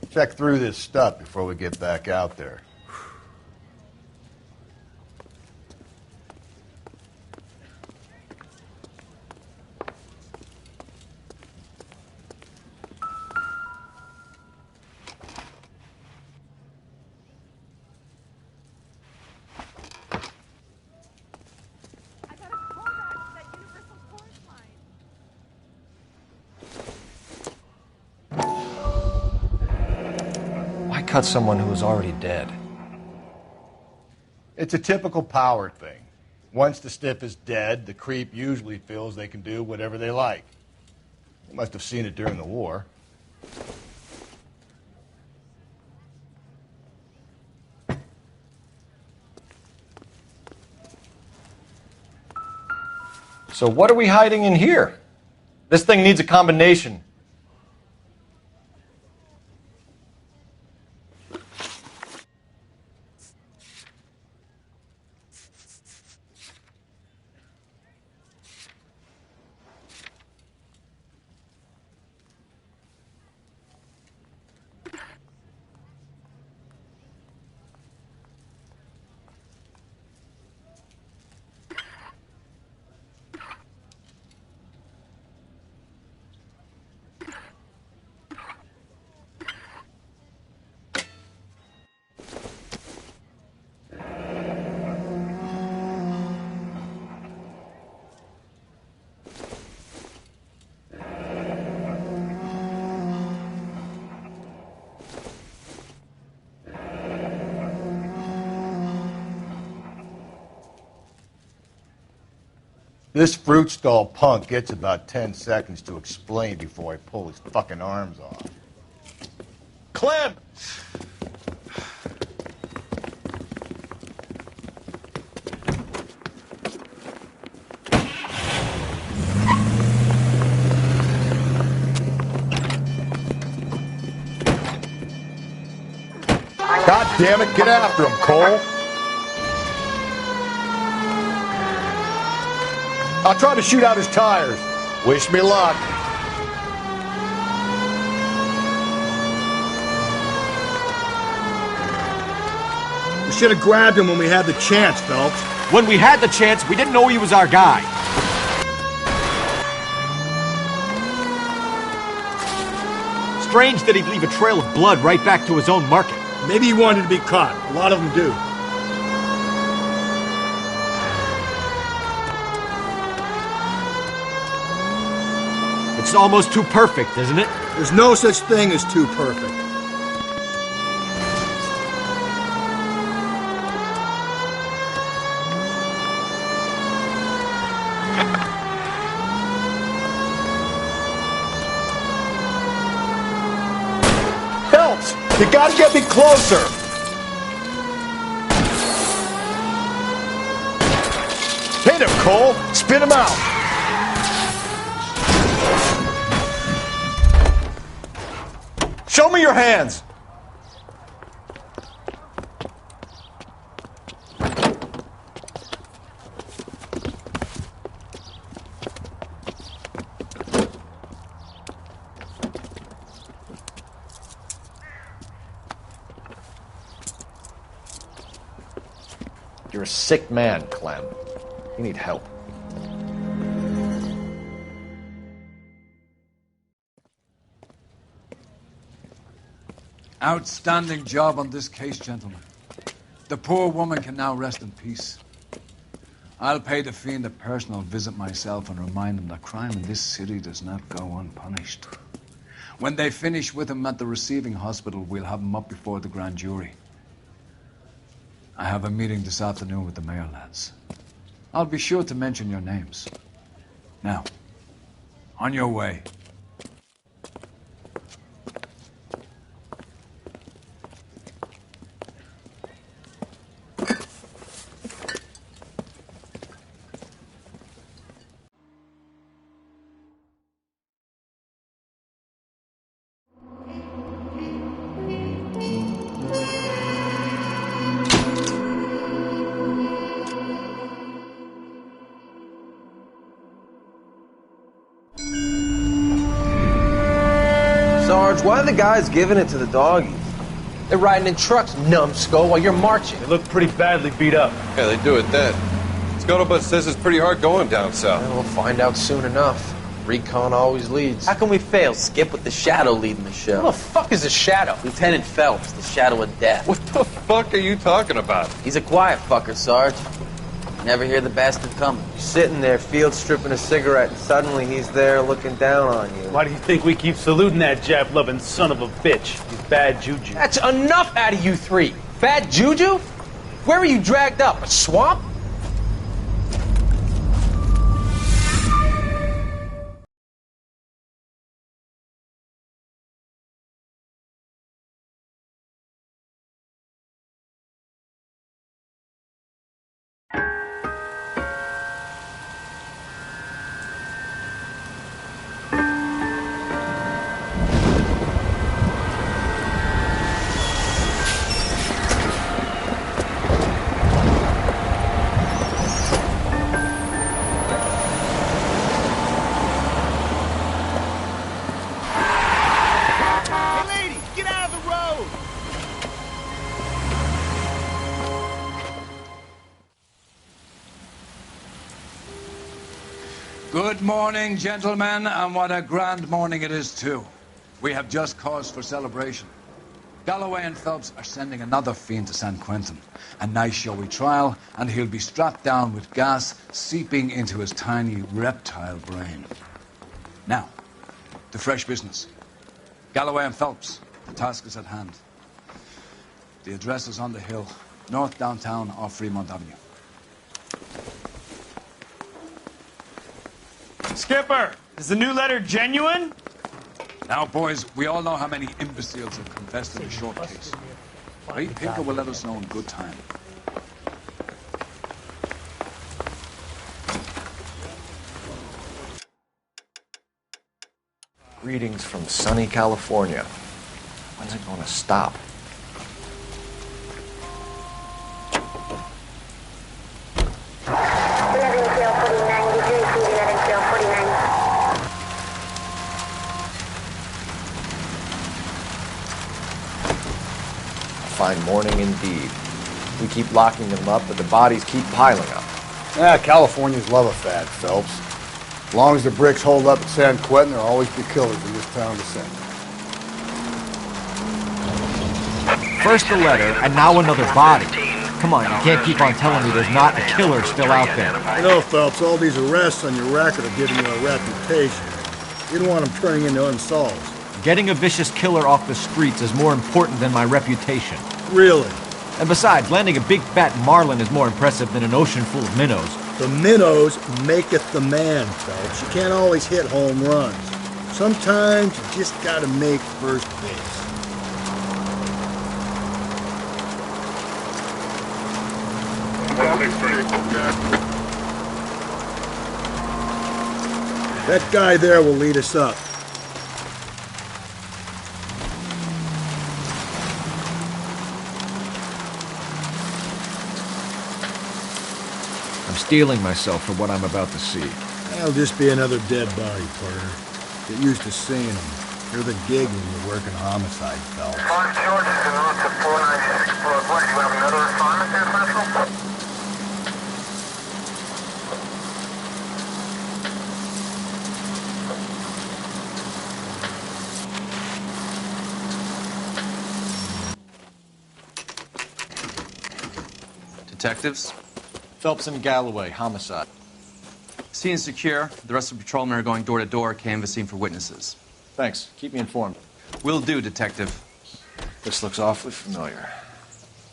N: Check through this stuff before we get back out there.
W: Why cut someone who was already dead?
N: It's a typical power thing. Once the stiff is dead, the creep usually feels they can do whatever they like. You must have seen it during the war.
A: So what are we hiding in here? This thing needs a combination.
N: This fruit stall punk gets about 10 seconds to explain before I pull his fucking arms off.
A: Clem!
N: God damn it, get after him, Cole! I'll try to shoot out his tires. Wish me luck. We should have grabbed him when we had the chance, Phelps.
F: When we had the chance, we didn't know he was our guy. Strange that he'd leave a trail of blood right back to his own market.
N: Maybe he wanted to be caught. A lot of them do.
F: It's almost too perfect, isn't it?
N: There's no such thing as too perfect. Phelps, you gotta get me closer. Hit him, Cole. Spin him out.
A: Show me your hands! You're a sick man, Clem. You need help.
Q: Outstanding job on this case, gentlemen. The poor woman can now rest in peace. I'll pay the fiend a personal visit myself and remind him that crime in this city does not go unpunished. When they finish with him at the receiving hospital, we'll have him up before the grand jury. I have a meeting this afternoon with the mayor lads. I'll be sure to mention your names. Now, on your way.
B: Sarge, why are the guys giving it to the doggies?
G: They're riding in trucks, numbskull, while you're marching.
S: They look pretty badly beat up.
X: Yeah, they do it then. Scuttlebutt says it's pretty hard going down south.
G: We'll find out soon enough. Recon always leads.
B: How can we fail, Skip, with the Shadow leading the show?
G: Who the fuck is the Shadow?
B: Lieutenant Phelps, the Shadow of Death.
X: What the fuck are you talking about?
B: He's a quiet fucker, Sarge. Never hear the bastard coming.
Y: You're sitting there, field stripping a cigarette, and suddenly he's there looking down on you.
S: Why do you think we keep saluting that Jap-loving son of a bitch? He's bad juju.
G: That's enough out of you three. Bad juju? Where were you dragged up? A swamp?
Q: Good morning, gentlemen, and what a grand morning it is, too. We have just cause for celebration. Galloway and Phelps are sending another fiend to San Quentin. A nice showy trial, and he'll be strapped down with gas seeping into his tiny reptile brain. Now, to fresh business. Galloway and Phelps, the task is at hand. The address is on the hill, north downtown off Fremont Avenue.
S: Skipper, is the new letter genuine?
Q: Now, boys, we all know how many imbeciles have confessed in a short case. Ray Pinker will let us know in good time.
W: Greetings from sunny California. When's it going to stop? Fine morning indeed. We keep locking them up, but the bodies keep piling up.
N: Yeah, Californians love a fad, Phelps. As long as the bricks hold up at San Quentin, there'll always be killers in this town to send.
F: First the letter, and now another body. Come on, you can't keep on telling me there's not a killer still out there.
D: You know, Phelps, all these arrests on your record are giving you a reputation. You don't want them turning into unsolved.
F: Getting a vicious killer off the streets is more important than my reputation.
D: Really?
F: And besides, landing a big fat marlin is more impressive than an ocean full of minnows.
D: The minnows maketh the man, Phelps. You can't always hit home runs. Sometimes you just gotta make first base. That guy there will lead us up.
F: I'm steeling myself for what I'm about to see.
D: That'll just be another dead body, partner. Get used to seeing them. You're the gig when you're working homicide, Phelps.
K: 5 George is north to 496 Broadway. Do you have another assignment there, Central?
Z: Detectives?
W: Phelps and Galloway, homicide.
Z: Scene secure. The rest of the patrolmen are going door to door, canvassing for witnesses.
W: Thanks. Keep me informed.
Z: Will do, Detective.
W: This looks awfully familiar.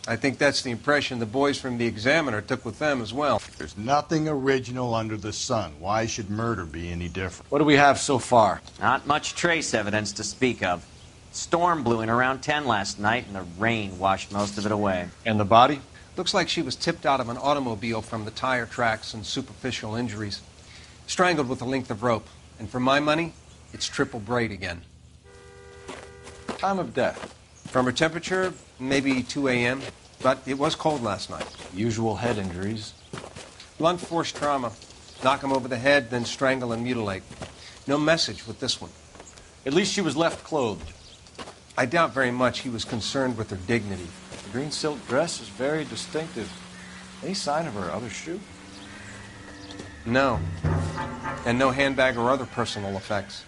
C: I think that's the impression the boys from the Examiner took with them as well.
N: There's nothing original under the sun. Why should murder be any different?
W: What do we have so far?
E: Not much trace evidence to speak of. Storm blew in around 10 last night, and the rain washed most of it away.
W: And the body?
C: Looks like she was tipped out of an automobile from the tire tracks and superficial injuries. Strangled with a length of rope. And for my money, it's triple braid again.
W: Time of death?
C: From her temperature, maybe 2 a.m., but it was cold last night.
W: Usual head injuries.
C: Blunt force trauma. Knock him over the head, then strangle and mutilate. No message with this one.
W: At least she was left clothed.
C: I doubt very much he was concerned with her dignity.
F: The green silk dress is very distinctive. Any sign of her other shoe?
C: No. And no handbag or other personal effects.